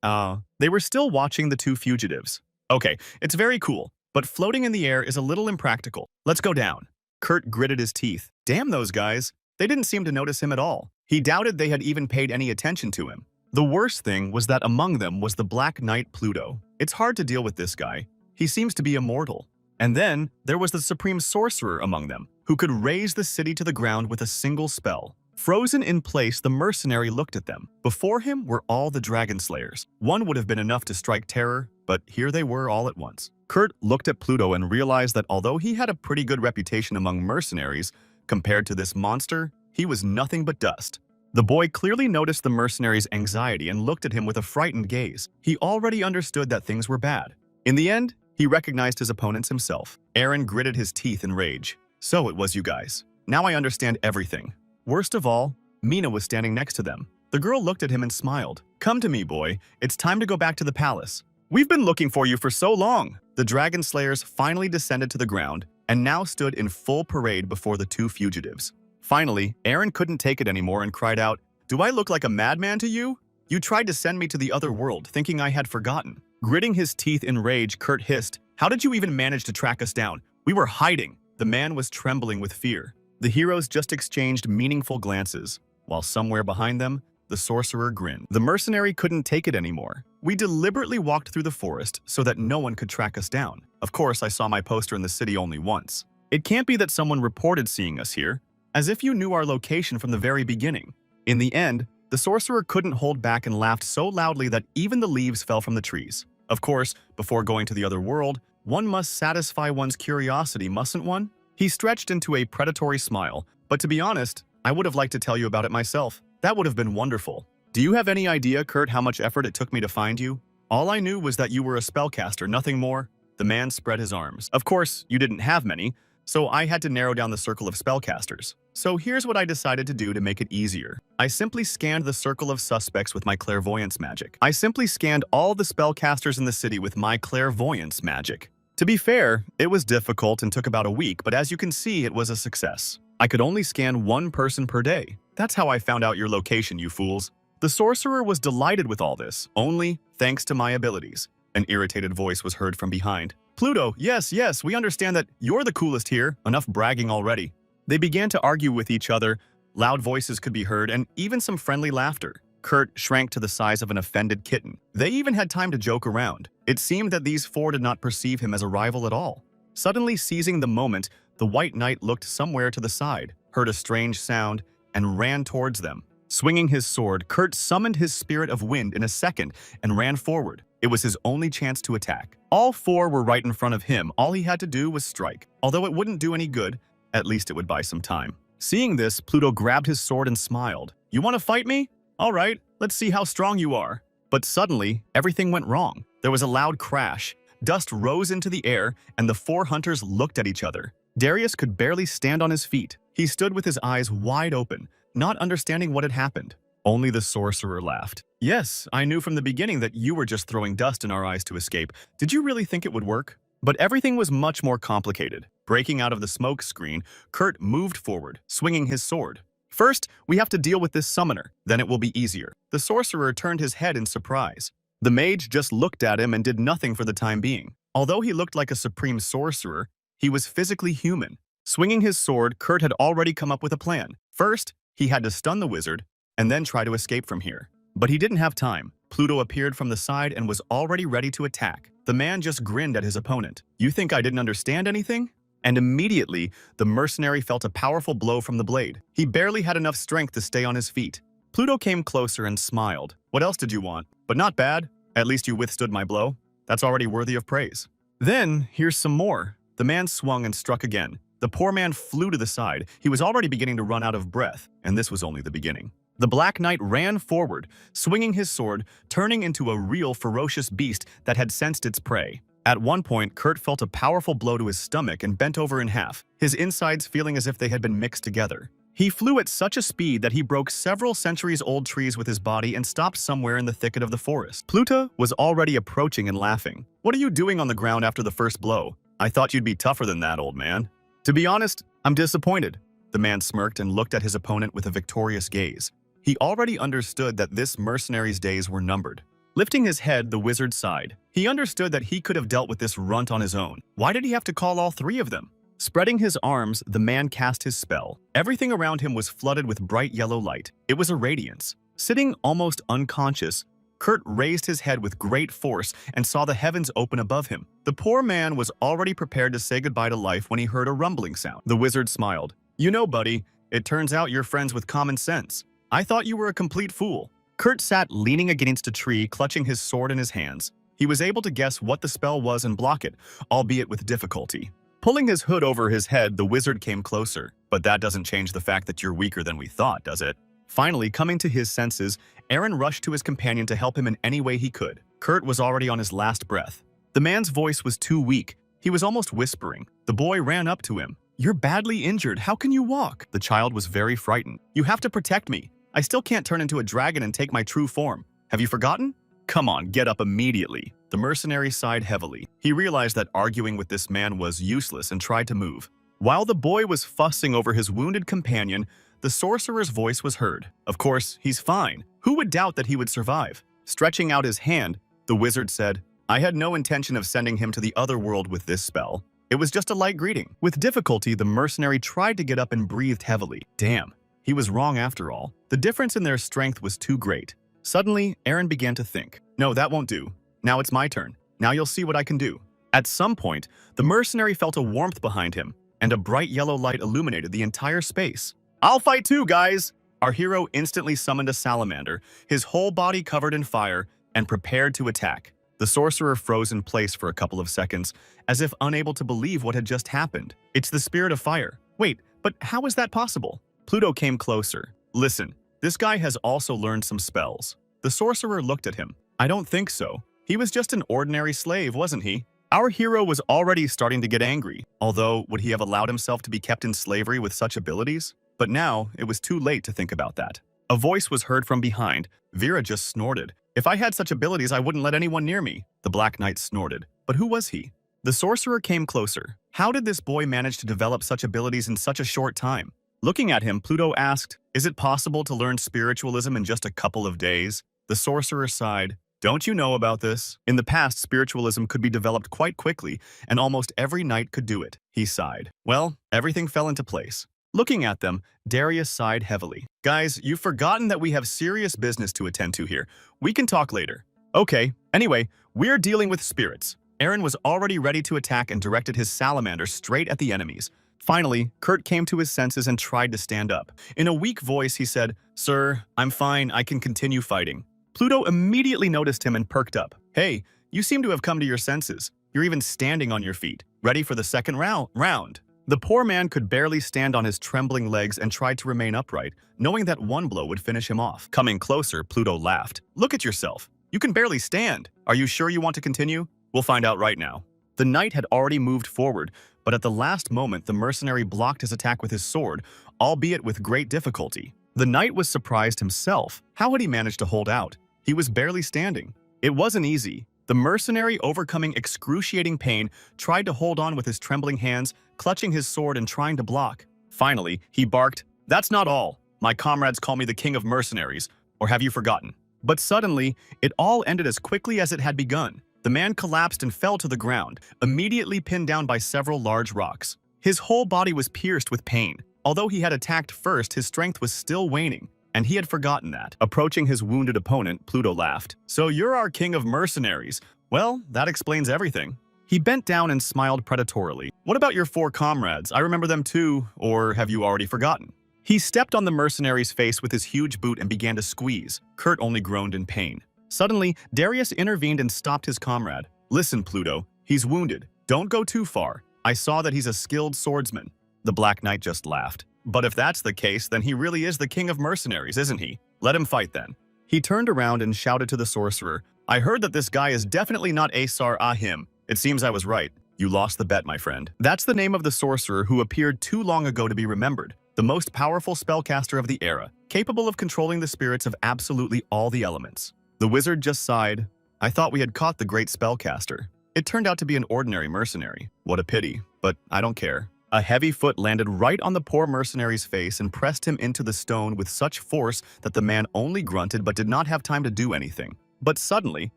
They were still watching the 2 fugitives. "Okay, it's very cool, but floating in the air is a little impractical. Let's go down." Kurt gritted his teeth. Damn those guys. They didn't seem to notice him at all. He doubted they had even paid any attention to him. The worst thing was that among them was the Black Knight Pluto. It's hard to deal with this guy. He seems to be immortal. And then there was the Supreme Sorcerer among them, who could raise the city to the ground with a single spell. Frozen in place, the mercenary looked at them. Before him were all the dragon slayers. One would have been enough to strike terror, but here they were all at once. Kurt looked at Pluto and realized that although he had a pretty good reputation among mercenaries, compared to this monster, he was nothing but dust. The boy clearly noticed the mercenary's anxiety and looked at him with a frightened gaze. He already understood that things were bad. In the end, he recognized his opponents himself. Aaron gritted his teeth in rage. "So it was you guys. Now I understand everything." Worst of all, Mina was standing next to them. The girl looked at him and smiled. "Come to me, boy. It's time to go back to the palace. We've been looking for you for so long." The dragon slayers finally descended to the ground and now stood in full parade before the 2 fugitives. Finally, Aaron couldn't take it anymore and cried out, "Do I look like a madman to you? You tried to send me to the other world, thinking I had forgotten." Gritting his teeth in rage, Kurt hissed, "How did you even manage to track us down? We were hiding." The man was trembling with fear. The heroes just exchanged meaningful glances, while somewhere behind them, the sorcerer grinned. The mercenary couldn't take it anymore. "We deliberately walked through the forest so that no one could track us down. Of course, I saw my poster in the city only once. It can't be that someone reported seeing us here, as if you knew our location from the very beginning." In the end, the sorcerer couldn't hold back and laughed so loudly that even the leaves fell from the trees. Of course, before going to the other world, one must satisfy one's curiosity, mustn't one? He stretched into a predatory smile, but to be honest, I would have liked to tell you about it myself. That would have been wonderful. Do you have any idea, Kurt, how much effort it took me to find you? All I knew was that you were a spellcaster, nothing more. The man spread his arms. Of course, you didn't have many, so I had to narrow down the circle of spellcasters. So here's what I decided to do to make it easier. I simply scanned the circle of suspects with my clairvoyance magic. I simply scanned all the spellcasters in the city with my clairvoyance magic. To be fair, it was difficult and took about a week, but as you can see, it was a success. I could only scan 1 person per day. That's how I found out your location, you fools. The sorcerer was delighted with all this, only thanks to my abilities. An irritated voice was heard from behind. "Pluto, yes, we understand that you're the coolest here. Enough bragging already." They began to argue with each other. Loud voices could be heard and even some friendly laughter. Kurt shrank to the size of an offended kitten. They even had time to joke around. It seemed that these 4 did not perceive him as a rival at all. Suddenly seizing the moment, the White Knight looked somewhere to the side, heard a strange sound, and ran towards them. Swinging his sword, Kurt summoned his spirit of wind in a second and ran forward. It was his only chance to attack. All 4 were right in front of him. All he had to do was strike. Although it wouldn't do any good, at least it would buy some time. Seeing this, Pluto grabbed his sword and smiled. "You want to fight me? All right, let's see how strong you are." But suddenly, everything went wrong. There was a loud crash. Dust rose into the air, and the four hunters looked at each other. Darius could barely stand on his feet. He stood with his eyes wide open, not understanding what had happened. Only the sorcerer laughed. Yes, I knew from the beginning that you were just throwing dust in our eyes to escape. Did you really think it would work? But everything was much more complicated. Breaking out of the smoke screen, Kurt moved forward, swinging his sword. First, we have to deal with this summoner, then it will be easier. The sorcerer turned his head in surprise. The mage just looked at him and did nothing for the time being. Although he looked like a supreme sorcerer, he was physically human. Swinging his sword, Kurt had already come up with a plan. First, he had to stun the wizard, and then try to escape from here. But he didn't have time. Pluto appeared from the side and was already ready to attack. The man just grinned at his opponent. You think I didn't understand anything? And immediately, the mercenary felt a powerful blow from the blade. He barely had enough strength to stay on his feet. Pluto came closer and smiled. What else did you want? But not bad. At least you withstood my blow. That's already worthy of praise. Then, here's some more. The man swung and struck again. The poor man flew to the side. He was already beginning to run out of breath, and this was only the beginning. The Black Knight ran forward, swinging his sword, turning into a real ferocious beast that had sensed its prey. At one point, Kurt felt a powerful blow to his stomach and bent over in half, his insides feeling as if they had been mixed together. He flew at such a speed that he broke several centuries-old trees with his body and stopped somewhere in the thicket of the forest. Pluto was already approaching and laughing. What are you doing on the ground after the first blow? I thought you'd be tougher than that, old man. To be honest, I'm disappointed. The man smirked and looked at his opponent with a victorious gaze. He already understood that this mercenary's days were numbered. Lifting his head, the wizard sighed. He understood that he could have dealt with this runt on his own. Why did he have to call all three of them? Spreading his arms, the man cast his spell. Everything around him was flooded with bright yellow light. It was a radiance. Sitting almost unconscious, Kurt raised his head with great force and saw the heavens open above him. The poor man was already prepared to say goodbye to life when he heard a rumbling sound. The wizard smiled. You know, buddy, it turns out you're friends with common sense. I thought you were a complete fool. Kurt sat leaning against a tree, clutching his sword in his hands. He was able to guess what the spell was and block it, albeit with difficulty. Pulling his hood over his head, the wizard came closer. But that doesn't change the fact that you're weaker than we thought, does it? Finally, coming to his senses, Aaron rushed to his companion to help him in any way he could. Kurt was already on his last breath. The man's voice was too weak. He was almost whispering. The boy ran up to him. You're badly injured. How can you walk? The child was very frightened. You have to protect me. I still can't turn into a dragon and take my true form. Have you forgotten? Come on, get up immediately. The mercenary sighed heavily. He realized that arguing with this man was useless and tried to move. While the boy was fussing over his wounded companion, the sorcerer's voice was heard. Of course, he's fine. Who would doubt that he would survive? Stretching out his hand, the wizard said, I had no intention of sending him to the other world with this spell. It was just a light greeting. With difficulty, the mercenary tried to get up and breathed heavily. Damn. He was wrong after all. The difference in their strength was too great. Suddenly, Aaron began to think, no, that won't do. Now it's my turn. Now you'll see what I can do. At some point, the mercenary felt a warmth behind him, and a bright yellow light illuminated the entire space. I'll fight too, guys! Our hero instantly summoned a salamander, his whole body covered in fire, and prepared to attack. The sorcerer froze in place for a couple of seconds, as if unable to believe what had just happened. It's the spirit of fire. Wait, but how is that possible? Pluto came closer. Listen, this guy has also learned some spells. The sorcerer looked at him. I don't think so. He was just an ordinary slave, wasn't he? Our hero was already starting to get angry, although would he have allowed himself to be kept in slavery with such abilities? But now, it was too late to think about that. A voice was heard from behind. Vera just snorted. If I had such abilities, I wouldn't let anyone near me. The Black Knight snorted. But who was he? The sorcerer came closer. How did this boy manage to develop such abilities in such a short time? Looking at him, Pluto asked, is it possible to learn spiritualism in just a couple of days? The sorcerer sighed. Don't you know about this? In the past, spiritualism could be developed quite quickly, and almost every knight could do it. He sighed. Well, everything fell into place. Looking at them, Darius sighed heavily. Guys, you've forgotten that we have serious business to attend to here. We can talk later. Okay, anyway, we're dealing with spirits. Aaron was already ready to attack and directed his salamander straight at the enemies. Finally, Kurt came to his senses and tried to stand up. In a weak voice, he said, Sir, I'm fine. I can continue fighting. Pluto immediately noticed him and perked up. Hey, you seem to have come to your senses. You're even standing on your feet, ready for the second round. The poor man could barely stand on his trembling legs and tried to remain upright, knowing that one blow would finish him off. Coming closer, Pluto laughed. Look at yourself. You can barely stand. Are you sure you want to continue? We'll find out right now. The knight had already moved forward, but at the last moment the mercenary blocked his attack with his sword, albeit with great difficulty. The knight was surprised himself. How had he managed to hold out? He was barely standing. It wasn't easy. The mercenary, overcoming excruciating pain, tried to hold on with his trembling hands, clutching his sword and trying to block. Finally, he barked, "That's not all. My comrades call me the king of mercenaries, or have you forgotten?" But suddenly, it all ended as quickly as it had begun. The man collapsed and fell to the ground, immediately pinned down by several large rocks. His whole body was pierced with pain. Although he had attacked first, his strength was still waning, and he had forgotten that. Approaching his wounded opponent, Pluto laughed. "So you're our king of mercenaries. Well, that explains everything." He bent down and smiled predatorily. "What about your 4 comrades? I remember them too, or have you already forgotten?" He stepped on the mercenary's face with his huge boot and began to squeeze. Kurt only groaned in pain. Suddenly, Darius intervened and stopped his comrade. "Listen, Pluto, he's wounded. Don't go too far. I saw that he's a skilled swordsman." The Black Knight just laughed. "But if that's the case, then he really is the king of mercenaries, isn't he? Let him fight then." He turned around and shouted to the sorcerer, "I heard that this guy is definitely not Asar Ahim. It seems I was right. You lost the bet, my friend." That's the name of the sorcerer who appeared too long ago to be remembered. The most powerful spellcaster of the era, capable of controlling the spirits of absolutely all the elements. The wizard just sighed. "I thought we had caught the great spellcaster. It turned out to be an ordinary mercenary. What a pity, but I don't care." A heavy foot landed right on the poor mercenary's face and pressed him into the stone with such force that the man only grunted but did not have time to do anything. But suddenly,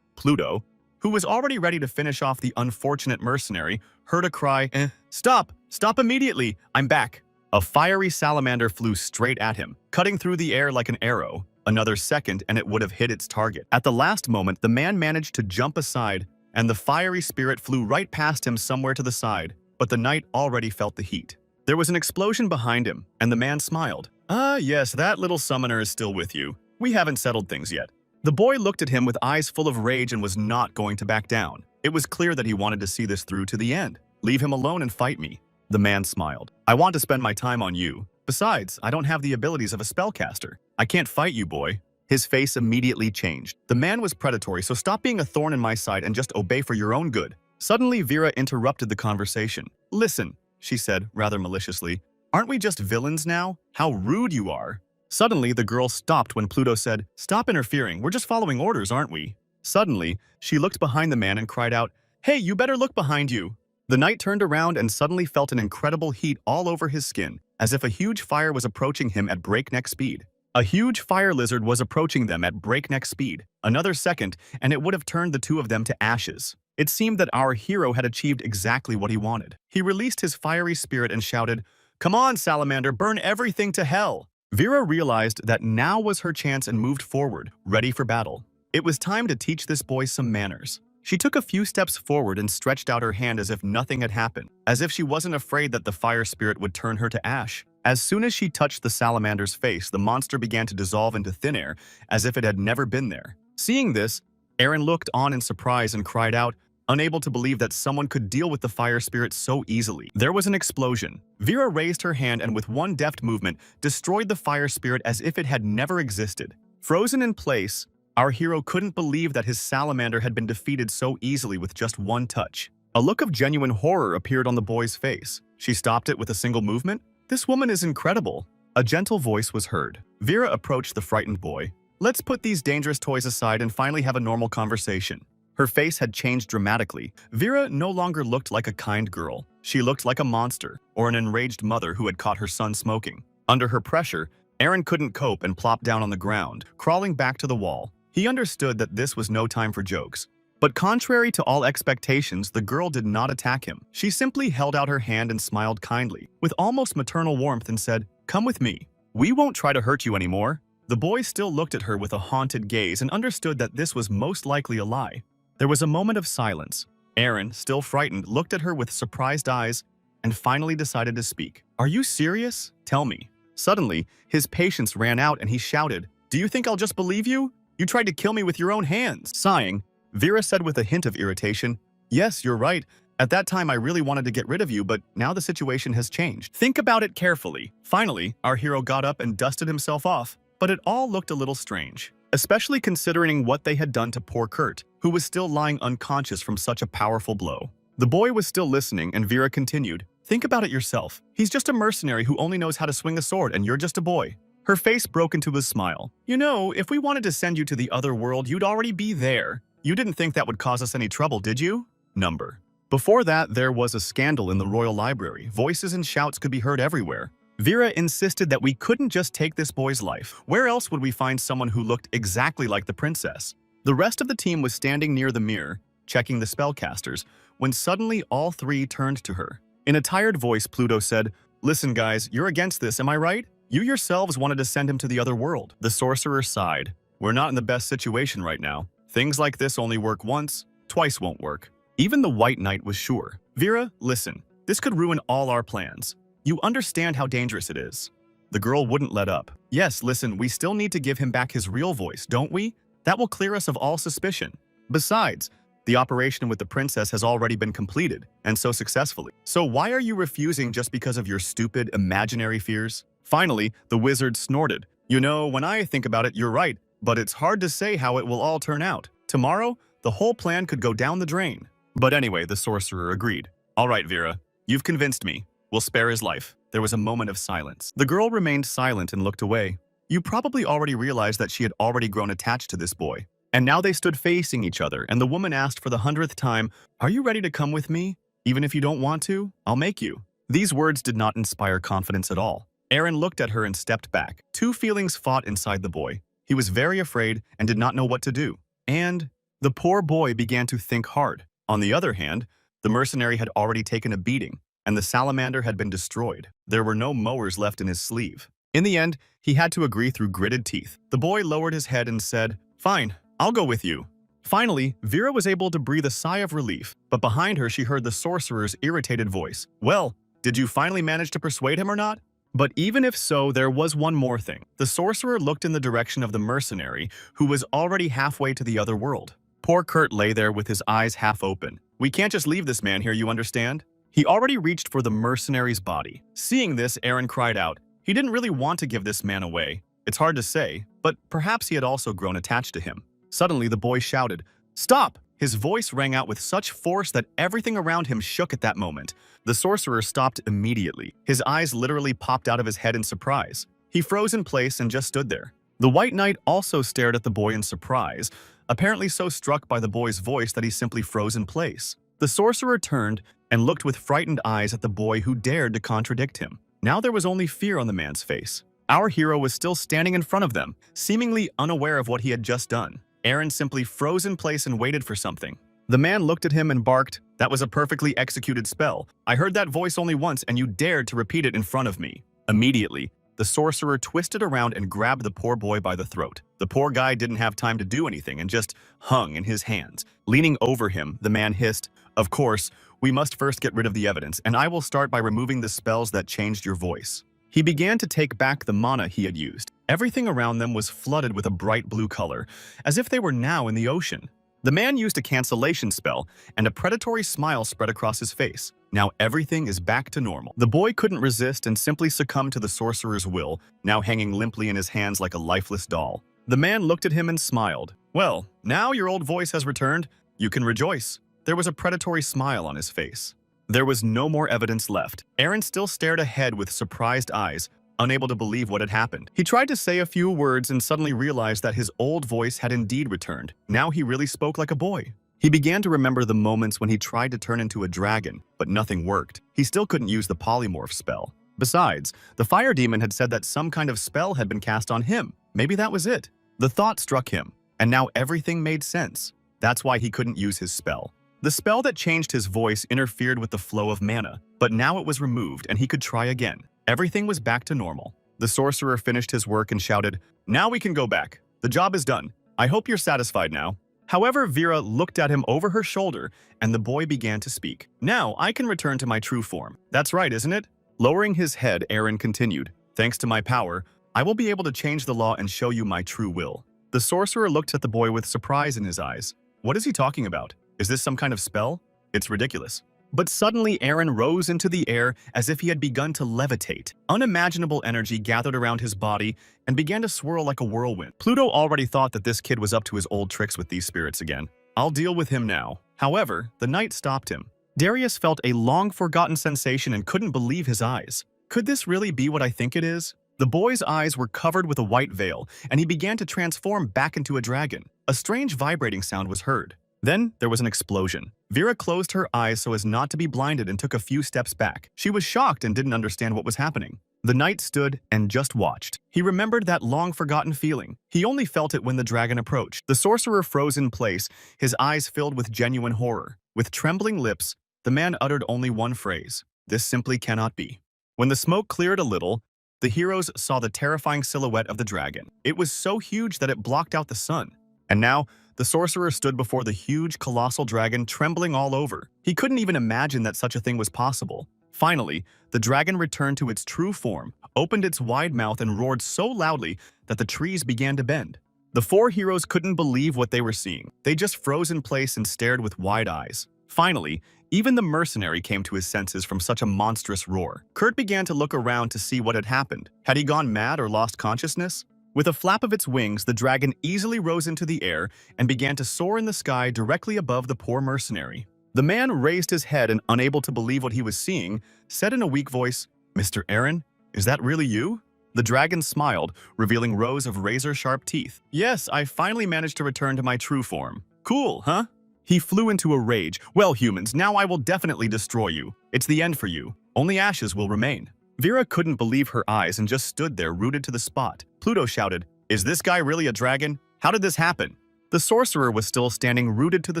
Pluto, who was already ready to finish off the unfortunate mercenary, heard a cry, "Stop! Stop immediately! I'm back!" A fiery salamander flew straight at him, cutting through the air like an arrow. Another second and it would have hit its target. At the last moment, the man managed to jump aside, and the fiery spirit flew right past him somewhere to the side, but the knight already felt the heat. There was an explosion behind him, and the man smiled. "Ah, yes, that little summoner is still with you. We haven't settled things yet." The boy looked at him with eyes full of rage and was not going to back down. It was clear that he wanted to see this through to the end. "Leave him alone and fight me." The man smiled. "I want to spend my time on you. Besides, I don't have the abilities of a spellcaster. I can't fight you, boy." His face immediately changed. The man was predatory, so stop being a thorn in my side and just obey for your own good. Suddenly, Vera interrupted the conversation. "Listen," she said, rather maliciously. "Aren't we just villains now? How rude you are." Suddenly, the girl stopped when Pluto said, "Stop interfering. We're just following orders, aren't we?" Suddenly, she looked behind the man and cried out, "Hey, you better look behind you." The knight turned around and suddenly felt an incredible heat all over his skin, as if a huge fire was approaching him at breakneck speed. A huge fire lizard was approaching them at breakneck speed. Another second, and it would have turned the two of them to ashes. It seemed that our hero had achieved exactly what he wanted. He released his fiery spirit and shouted, "Come on, salamander, burn everything to hell!" Vera realized that now was her chance and moved forward, ready for battle. It was time to teach this boy some manners. She took a few steps forward and stretched out her hand as if nothing had happened, as if she wasn't afraid that the fire spirit would turn her to ash. As soon as she touched the salamander's face, the monster began to dissolve into thin air, as if it had never been there. Seeing this, Aaron looked on in surprise and cried out, unable to believe that someone could deal with the fire spirit so easily. There was an explosion. Vera raised her hand and with one deft movement, destroyed the fire spirit as if it had never existed. Frozen in place, our hero couldn't believe that his salamander had been defeated so easily with just one touch. A look of genuine horror appeared on the boy's face. She stopped it with a single movement. "This woman is incredible." A gentle voice was heard. Vera approached the frightened boy. "Let's put these dangerous toys aside and finally have a normal conversation." Her face had changed dramatically. Vera no longer looked like a kind girl. She looked like a monster, or an enraged mother who had caught her son smoking. Under her pressure, Aaron couldn't cope and plopped down on the ground, crawling back to the wall. He understood that this was no time for jokes. But contrary to all expectations, the girl did not attack him. She simply held out her hand and smiled kindly, with almost maternal warmth, and said, "Come with me. We won't try to hurt you anymore." The boy still looked at her with a haunted gaze and understood that this was most likely a lie. There was a moment of silence. Aaron, still frightened, looked at her with surprised eyes and finally decided to speak. "Are you serious? Tell me." Suddenly, his patience ran out and he shouted, "Do you think I'll just believe you? You tried to kill me with your own hands." Sighing, Vera said with a hint of irritation, "Yes, you're right. At that time I really wanted to get rid of you, but now the situation has changed. Think about it carefully." Finally, our hero got up and dusted himself off, but it all looked a little strange. especially considering what they had done to poor Kurt, who was still lying unconscious from such a powerful blow. The boy was still listening, and Vera continued, "Think about it yourself. He's just a mercenary who only knows how to swing a sword, and you're just a boy." Her face broke into a smile. "You know, if we wanted to send you to the other world, you'd already be there. You didn't think that would cause us any trouble, did you?" Number. Before that, there was a scandal in the royal library. Voices and shouts could be heard everywhere. Vera insisted that we couldn't just take this boy's life. Where else would we find someone who looked exactly like the princess? The rest of the team was standing near the mirror, checking the spellcasters, when suddenly all three turned to her. In a tired voice, Pluto said, "Listen guys, you're against this, am I right? You yourselves wanted to send him to the other world." The sorcerer sighed. "We're not in the best situation right now. Things like this only work once, twice won't work." Even the White Knight was sure. "Vera, listen, this could ruin all our plans. You understand how dangerous it is." The girl wouldn't let up. "Yes, listen, we still need to give him back his real voice, don't we? That will clear us of all suspicion. Besides, the operation with the princess has already been completed, and so successfully. So why are you refusing just because of your stupid, imaginary fears?" Finally, the wizard snorted. "You know, when I think about it, you're right, but it's hard to say how it will all turn out. Tomorrow, the whole plan could go down the drain." But anyway, the sorcerer agreed. "All right, Vera, you've convinced me. We'll spare his life." There was a moment of silence. The girl remained silent and looked away. You probably already realized that she had already grown attached to this boy. And now they stood facing each other, and the woman asked for the 100th time, "Are you ready to come with me? Even if you don't want to, I'll make you." These words did not inspire confidence at all. Aaron looked at her and stepped back. Two feelings fought inside the boy. He was very afraid and did not know what to do. And the poor boy began to think hard. On the other hand, the mercenary had already taken a beating, and the salamander had been destroyed. There were no mowers left in his sleeve. In the end, he had to agree through gritted teeth. The boy lowered his head and said, "Fine, I'll go with you." Finally, Vera was able to breathe a sigh of relief, but behind her she heard the sorcerer's irritated voice. "Well, did you finally manage to persuade him or not?" But even if so, there was one more thing. The sorcerer looked in the direction of the mercenary, who was already halfway to the other world. Poor Kurt lay there with his eyes half open. "We can't just leave this man here, you understand?" He already reached for the mercenary's body. Seeing this, Aaron cried out. He didn't really want to give this man away. It's hard to say, but perhaps he had also grown attached to him. Suddenly, the boy shouted, "Stop!" His voice rang out with such force that everything around him shook at that moment. The sorcerer stopped immediately. His eyes literally popped out of his head in surprise. He froze in place and just stood there. The White Knight also stared at the boy in surprise, apparently so struck by the boy's voice that he simply froze in place. The sorcerer turned and looked with frightened eyes at the boy who dared to contradict him. Now there was only fear on the man's face. Our hero was still standing in front of them, seemingly unaware of what he had just done. Aaron simply froze in place and waited for something. The man looked at him and barked, "That was a perfectly executed spell. I heard that voice only once and you dared to repeat it in front of me." Immediately, the sorcerer twisted around and grabbed the poor boy by the throat. The poor guy didn't have time to do anything and just hung in his hands. Leaning over him, the man hissed, "Of course, we must first get rid of the evidence, and I will start by removing the spells that changed your voice." He began to take back the mana he had used. Everything around them was flooded with a bright blue color, as if they were now in the ocean. The man used a cancellation spell, and a predatory smile spread across his face. Now everything is back to normal. The boy couldn't resist and simply succumbed to the sorcerer's will, now hanging limply in his hands like a lifeless doll. The man looked at him and smiled. "Well, now your old voice has returned. You can rejoice." There was a predatory smile on his face. There was no more evidence left. Aaron still stared ahead with surprised eyes, unable to believe what had happened. He tried to say a few words and suddenly realized that his old voice had indeed returned. Now he really spoke like a boy. He began to remember the moments when he tried to turn into a dragon, but nothing worked. He still couldn't use the polymorph spell. Besides, the fire demon had said that some kind of spell had been cast on him. Maybe that was it. The thought struck him, and now everything made sense. That's why he couldn't use his spell. The spell that changed his voice interfered with the flow of mana, but now it was removed and he could try again. Everything was back to normal. The sorcerer finished his work and shouted, "Now we can go back. The job is done. I hope you're satisfied now." However, Vera looked at him over her shoulder and the boy began to speak. "Now I can return to my true form. That's right, isn't it?" Lowering his head, Aaron continued, "Thanks to my power, I will be able to change the law and show you my true will." The sorcerer looked at the boy with surprise in his eyes. What is he talking about? Is this some kind of spell? It's ridiculous. But suddenly Aaron rose into the air as if he had begun to levitate. Unimaginable energy gathered around his body and began to swirl like a whirlwind. Pluto already thought that this kid was up to his old tricks with these spirits again. I'll deal with him now. However, the knight stopped him. Darius felt a long-forgotten sensation and couldn't believe his eyes. Could this really be what I think it is? The boy's eyes were covered with a white veil, and he began to transform back into a dragon. A strange vibrating sound was heard. Then there was an explosion. Vera closed her eyes so as not to be blinded and took a few steps back. She was shocked and didn't understand what was happening. The knight stood and just watched. He remembered that long-forgotten feeling. He only felt it when the dragon approached. The sorcerer froze in place, his eyes filled with genuine horror. With trembling lips, the man uttered only one phrase: "This simply cannot be." When the smoke cleared a little, the heroes saw the terrifying silhouette of the dragon. It was so huge that it blocked out the sun. And now, the sorcerer stood before the huge, colossal dragon, trembling all over. He couldn't even imagine that such a thing was possible. Finally, the dragon returned to its true form, opened its wide mouth and roared so loudly that the trees began to bend. The four heroes couldn't believe what they were seeing. They just froze in place and stared with wide eyes. Finally, even the mercenary came to his senses from such a monstrous roar. Kurt began to look around to see what had happened. Had he gone mad or lost consciousness? With a flap of its wings, the dragon easily rose into the air and began to soar in the sky directly above the poor mercenary. The man raised his head and, unable to believe what he was seeing, said in a weak voice, "Mr. Aaron, is that really you?" The dragon smiled, revealing rows of razor-sharp teeth. "Yes, I finally managed to return to my true form." "Cool, huh?" He flew into a rage. "Well, humans, now I will definitely destroy you. It's the end for you. Only ashes will remain." Vera couldn't believe her eyes and just stood there rooted to the spot. Pluto shouted, "Is this guy really a dragon? How did this happen?" The sorcerer was still standing rooted to the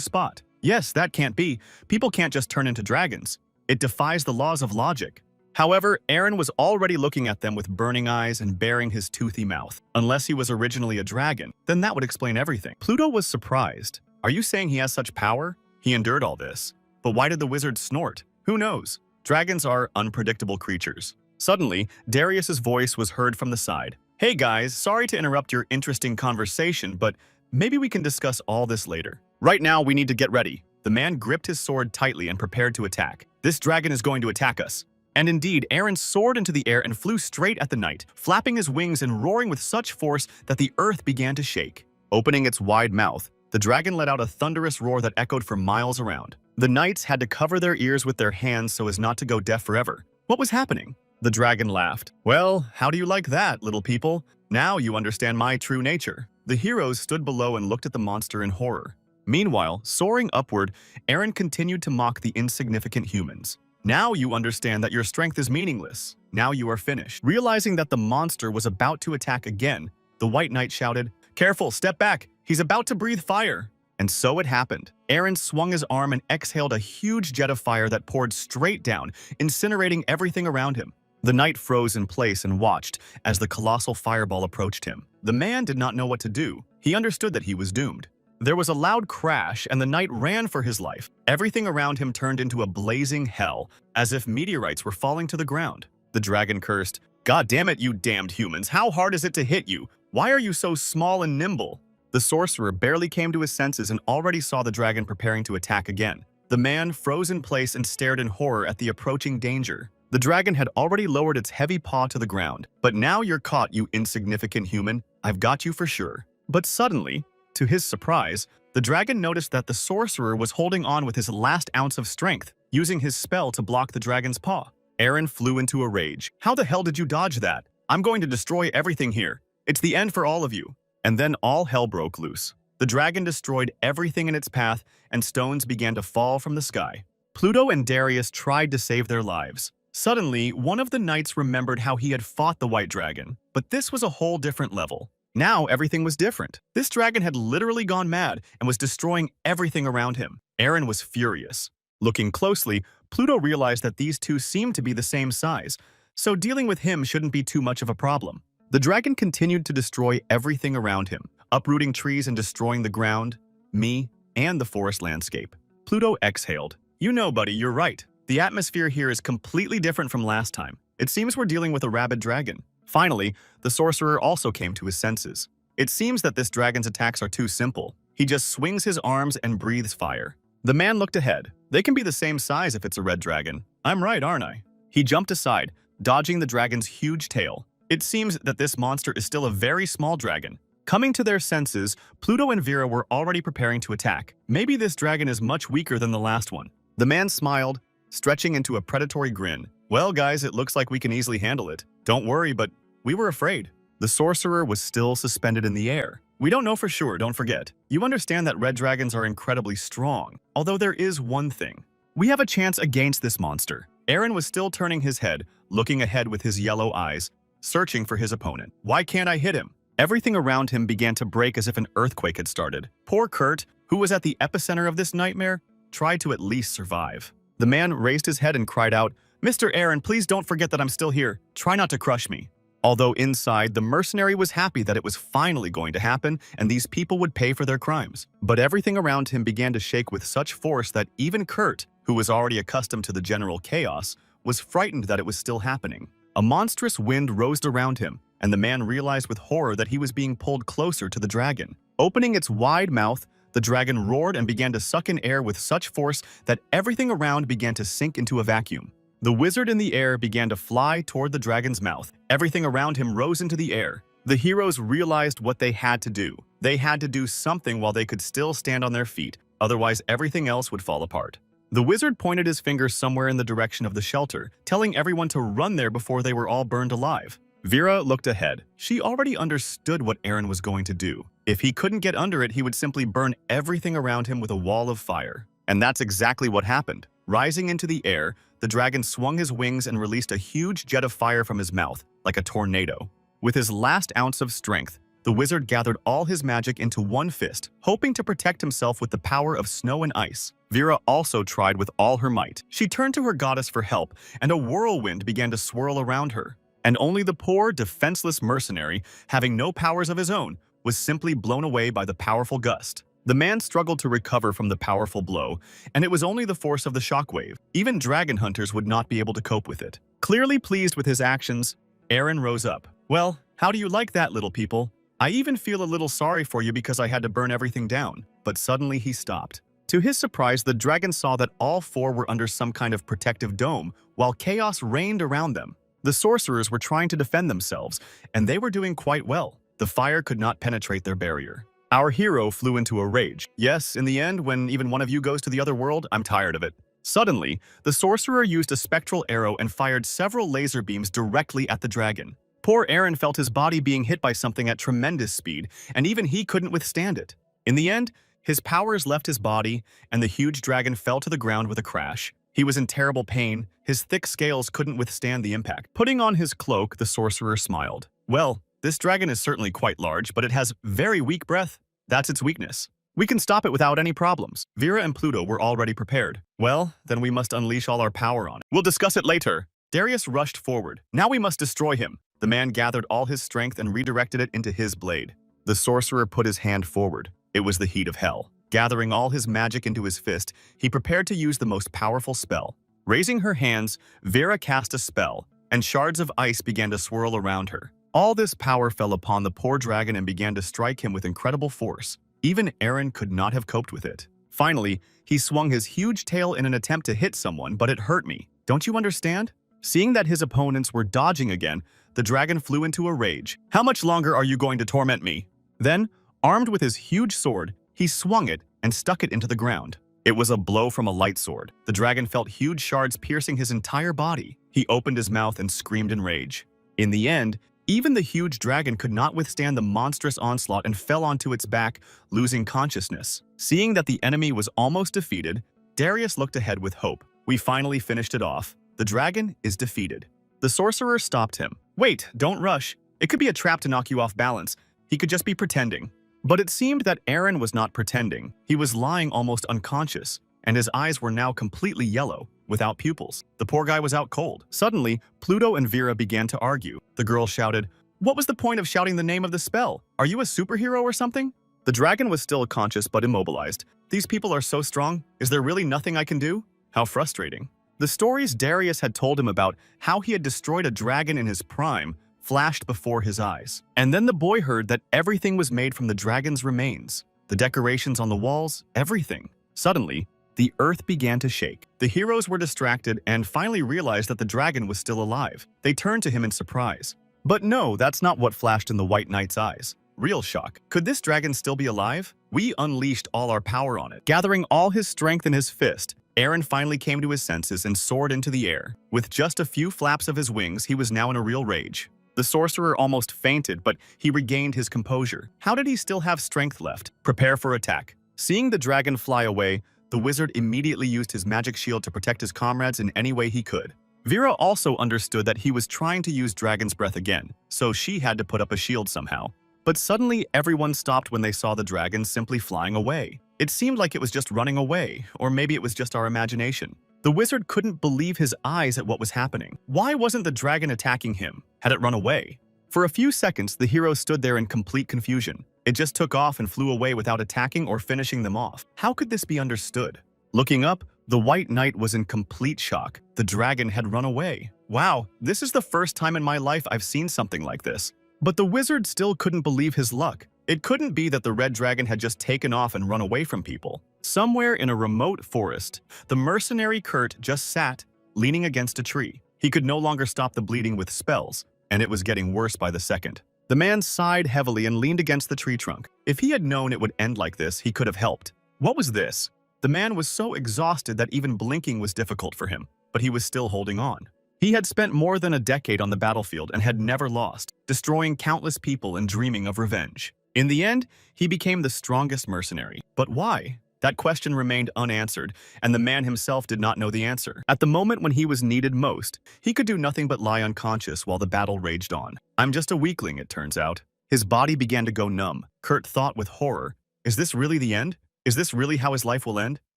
spot. "Yes, that can't be. People can't just turn into dragons. It defies the laws of logic." However, Aaron was already looking at them with burning eyes and baring his toothy mouth. Unless he was originally a dragon, then that would explain everything. Pluto was surprised. "Are you saying he has such power? He endured all this. But why did the wizard snort? Who knows? Dragons are unpredictable creatures." Suddenly, Darius's voice was heard from the side. "Hey guys, sorry to interrupt your interesting conversation, but maybe we can discuss all this later. Right now, we need to get ready." The man gripped his sword tightly and prepared to attack. "This dragon is going to attack us." And indeed, Aaron soared into the air and flew straight at the knight, flapping his wings and roaring with such force that the earth began to shake. Opening its wide mouth, the dragon let out a thunderous roar that echoed for miles around. The knights had to cover their ears with their hands so as not to go deaf forever. What was happening? The dragon laughed. "Well, how do you like that, little people? Now you understand my true nature." The heroes stood below and looked at the monster in horror. Meanwhile, soaring upward, Aaron continued to mock the insignificant humans. "Now you understand that your strength is meaningless. Now you are finished." Realizing that the monster was about to attack again, the White Knight shouted, "Careful, step back! He's about to breathe fire!" And so it happened. Aaron swung his arm and exhaled a huge jet of fire that poured straight down, incinerating everything around him. The knight froze in place and watched as the colossal fireball approached him. The man did not know what to do. He understood that he was doomed. There was a loud crash, and the knight ran for his life. Everything around him turned into a blazing hell, as if meteorites were falling to the ground. The dragon cursed, "God damn it, you damned humans! How hard is it to hit you? Why are you so small and nimble?" The sorcerer barely came to his senses and already saw the dragon preparing to attack again. The man froze in place and stared in horror at the approaching danger. The dragon had already lowered its heavy paw to the ground. "But now you're caught, you insignificant human. I've got you for sure." But suddenly, to his surprise, the dragon noticed that the sorcerer was holding on with his last ounce of strength, using his spell to block the dragon's paw. Aaron flew into a rage. "How the hell did you dodge that? I'm going to destroy everything here. It's the end for all of you." And then all hell broke loose. The dragon destroyed everything in its path, and stones began to fall from the sky. Pluto and Darius tried to save their lives. Suddenly, one of the knights remembered how he had fought the white dragon, but this was a whole different level. Now everything was different. This dragon had literally gone mad and was destroying everything around him. Aaron was furious. Looking closely, Pluto realized that these two seemed to be the same size, so dealing with him shouldn't be too much of a problem. The dragon continued to destroy everything around him, uprooting trees and destroying the ground, me, and the forest landscape. Pluto exhaled. "You know, buddy, you're right. The atmosphere here is completely different from last time. It seems we're dealing with a rabid dragon." Finally, the sorcerer also came to his senses. "It seems that this dragon's attacks are too simple. He just swings his arms and breathes fire. The man looked ahead. They can be the same size if it's a red dragon. I'm right, aren't I? He jumped aside, dodging the dragon's huge tail. It seems that this monster is still a very small dragon. Coming to their senses, Pluto and Vera were already preparing to attack. Maybe this dragon is much weaker than the last one. The man smiled, stretching into a predatory grin. Well, guys, it looks like we can easily handle it. Don't worry, but we were afraid. The sorcerer was still suspended in the air. We don't know for sure, don't forget. You understand that red dragons are incredibly strong, although there is one thing. We have a chance against this monster. Aaron was still turning his head, looking ahead with his yellow eyes, searching for his opponent. Why can't I hit him? Everything around him began to break as if an earthquake had started. Poor Kurt, who was at the epicenter of this nightmare, tried to at least survive. The man raised his head and cried out, "Mr. Aaron, please don't forget that I'm still here. Try not to crush me." Although inside, the mercenary was happy that it was finally going to happen and these people would pay for their crimes. But everything around him began to shake with such force that even Kurt, who was already accustomed to the general chaos, was frightened that it was still happening. A monstrous wind rose around him, and the man realized with horror that he was being pulled closer to the dragon. Opening its wide mouth, the dragon roared and began to suck in air with such force that everything around began to sink into a vacuum. The wizard in the air began to fly toward the dragon's mouth. Everything around him rose into the air. The heroes realized what they had to do. They had to do something while they could still stand on their feet, otherwise everything else would fall apart. The wizard pointed his finger somewhere in the direction of the shelter, telling everyone to run there before they were all burned alive. Vera looked ahead. She already understood what Aaron was going to do. If he couldn't get under it, he would simply burn everything around him with a wall of fire. And that's exactly what happened. Rising into the air, the dragon swung his wings and released a huge jet of fire from his mouth, like a tornado. With his last ounce of strength, the wizard gathered all his magic into one fist, hoping to protect himself with the power of snow and ice. Vera also tried with all her might. She turned to her goddess for help, and a whirlwind began to swirl around her. And only the poor, defenseless mercenary, having no powers of his own, was simply blown away by the powerful gust. The man struggled to recover from the powerful blow, and it was only the force of the shockwave. Even dragon hunters would not be able to cope with it. Clearly pleased with his actions, Aaron rose up. Well, how do you like that, little people? I even feel a little sorry for you because I had to burn everything down. But suddenly he stopped. To his surprise, the dragon saw that all four were under some kind of protective dome, while chaos reigned around them. The sorcerers were trying to defend themselves, and they were doing quite well. The fire could not penetrate their barrier. Our hero flew into a rage. Yes, in the end, when even one of you goes to the other world, I'm tired of it. Suddenly, the sorcerer used a spectral arrow and fired several laser beams directly at the dragon. Poor Aaron felt his body being hit by something at tremendous speed, and even he couldn't withstand it. In the end, his powers left his body, and the huge dragon fell to the ground with a crash. He was in terrible pain. His thick scales couldn't withstand the impact. Putting on his cloak, the sorcerer smiled. Well, this dragon is certainly quite large, but it has very weak breath. That's its weakness. We can stop it without any problems. Vera and Pluto were already prepared. Well, then we must unleash all our power on it. We'll discuss it later. Darius rushed forward. Now we must destroy him. The man gathered all his strength and redirected it into his blade. The sorcerer put his hand forward. It was the heat of hell. Gathering all his magic into his fist, he prepared to use the most powerful spell. Raising her hands, Vera cast a spell, and shards of ice began to swirl around her. All this power fell upon the poor dragon and began to strike him with incredible force. Even Aaron could not have coped with it. Finally, he swung his huge tail in an attempt to hit someone, but it hurt me. Don't you understand? Seeing that his opponents were dodging again, the dragon flew into a rage. How much longer are you going to torment me? Then, armed with his huge sword, he swung it and stuck it into the ground. It was a blow from a light sword. The dragon felt huge shards piercing his entire body. He opened his mouth and screamed in rage. In the end, even the huge dragon could not withstand the monstrous onslaught and fell onto its back, losing consciousness. Seeing that the enemy was almost defeated, Darius looked ahead with hope. We finally finished it off. The dragon is defeated. The sorcerer stopped him. Wait, don't rush. It could be a trap to knock you off balance. He could just be pretending. But it seemed that Aaron was not pretending. He was lying almost unconscious, and his eyes were now completely yellow, without pupils. The poor guy was out cold. Suddenly, Pluto and Vera began to argue. The girl shouted, "What was the point of shouting the name of the spell? Are you a superhero or something?" The dragon was still conscious but immobilized. These people are so strong. Is there really nothing I can do? How frustrating. The stories Darius had told him about how he had destroyed a dragon in his prime flashed before his eyes. And then the boy heard that everything was made from the dragon's remains. The decorations on the walls, everything. Suddenly, the earth began to shake. The heroes were distracted and finally realized that the dragon was still alive. They turned to him in surprise. But no, that's not what flashed in the White Knight's eyes. Real shock. Could this dragon still be alive? We unleashed all our power on it. Gathering all his strength in his fist, Eren finally came to his senses and soared into the air. With just a few flaps of his wings, he was now in a real rage. The sorcerer almost fainted, but he regained his composure. How did he still have strength left? Prepare for attack. Seeing the dragon fly away, the wizard immediately used his magic shield to protect his comrades in any way he could. Vera also understood that he was trying to use dragon's breath again, so she had to put up a shield somehow. But suddenly, everyone stopped when they saw the dragon simply flying away. It seemed like it was just running away, or maybe it was just our imagination. The wizard couldn't believe his eyes at what was happening. Why wasn't the dragon attacking him? Had it run away? For a few seconds, the hero stood there in complete confusion. It just took off and flew away without attacking or finishing them off. How could this be understood? Looking up, the White Knight was in complete shock. The dragon had run away. Wow, this is the first time in my life I've seen something like this. But the wizard still couldn't believe his luck. It couldn't be that the red dragon had just taken off and run away from people. Somewhere in a remote forest, the mercenary Kurt just sat, leaning against a tree. He could no longer stop the bleeding with spells, and it was getting worse by the second. The man sighed heavily and leaned against the tree trunk. If he had known it would end like this, he could have helped. What was this? The man was so exhausted that even blinking was difficult for him, but he was still holding on. He had spent more than a decade on the battlefield and had never lost, destroying countless people and dreaming of revenge. In the end, he became the strongest mercenary. But why? That question remained unanswered, and the man himself did not know the answer. At the moment when he was needed most, he could do nothing but lie unconscious while the battle raged on. I'm just a weakling, it turns out. His body began to go numb. Kurt thought with horror, is this really the end? Is this really how his life will end?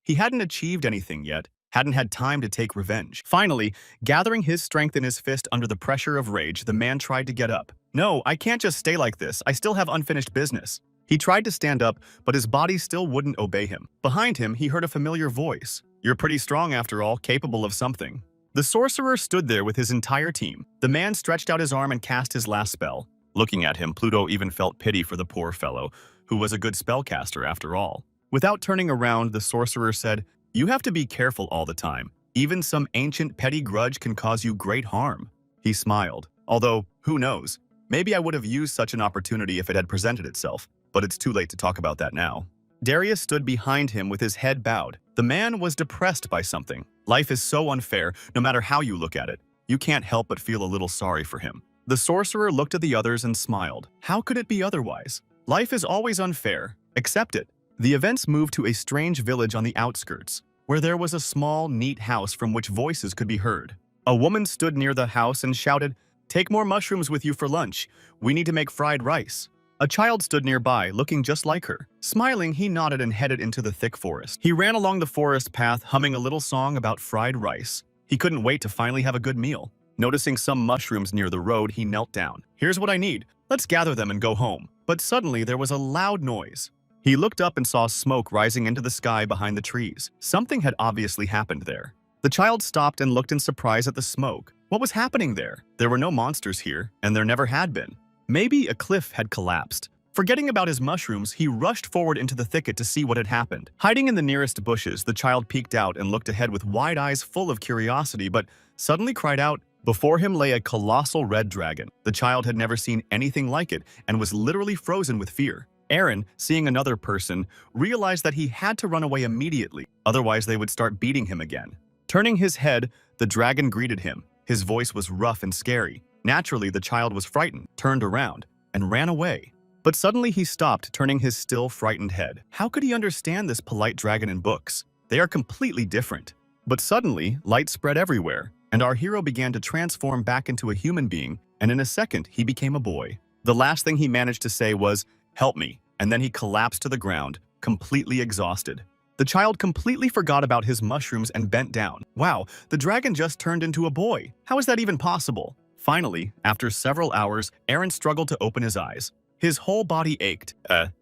He hadn't achieved anything yet, hadn't had time to take revenge. Finally, gathering his strength in his fist under the pressure of rage, the man tried to get up. No, I can't just stay like this. I still have unfinished business. He tried to stand up, but his body still wouldn't obey him. Behind him, he heard a familiar voice. You're pretty strong after all, capable of something. The sorcerer stood there with his entire team. The man stretched out his arm and cast his last spell. Looking at him, Pluto even felt pity for the poor fellow, who was a good spellcaster after all. Without turning around, the sorcerer said, you have to be careful all the time. Even some ancient petty grudge can cause you great harm. He smiled. Although, who knows? Maybe I would have used such an opportunity if it had presented itself, but it's too late to talk about that now. Darius stood behind him with his head bowed. The man was depressed by something. Life is so unfair, no matter how you look at it. You can't help but feel a little sorry for him. The sorcerer looked at the others and smiled. How could it be otherwise? Life is always unfair. Accept it. The events moved to a strange village on the outskirts, where there was a small, neat house from which voices could be heard. A woman stood near the house and shouted, take more mushrooms with you for lunch. We need to make fried rice. A child stood nearby, looking just like her. Smiling, he nodded and headed into the thick forest. He ran along the forest path, humming a little song about fried rice. He couldn't wait to finally have a good meal. Noticing some mushrooms near the road, he knelt down. Here's what I need. Let's gather them and go home. But suddenly, there was a loud noise. He looked up and saw smoke rising into the sky behind the trees. Something had obviously happened there. The child stopped and looked in surprise at the smoke. What was happening there? There were no monsters here, and there never had been. Maybe a cliff had collapsed. Forgetting about his mushrooms, he rushed forward into the thicket to see what had happened. Hiding in the nearest bushes, the child peeked out and looked ahead with wide eyes full of curiosity, but suddenly cried out. Before him lay a colossal red dragon. The child had never seen anything like it and was literally frozen with fear. Eren, seeing another person, realized that he had to run away immediately, otherwise they would start beating him again. Turning his head, the dragon greeted him. His voice was rough and scary. Naturally, the child was frightened, turned around, and ran away. But suddenly he stopped, turning his still frightened head. How could he understand this polite dragon in books? They are completely different. But suddenly, light spread everywhere, and our hero began to transform back into a human being, and in a second, he became a boy. The last thing he managed to say was, help me, and then he collapsed to the ground, completely exhausted. The child completely forgot about his mushrooms and bent down. Wow, the dragon just turned into a boy. How is that even possible? Finally, after several hours, Eren struggled to open his eyes. His whole body ached,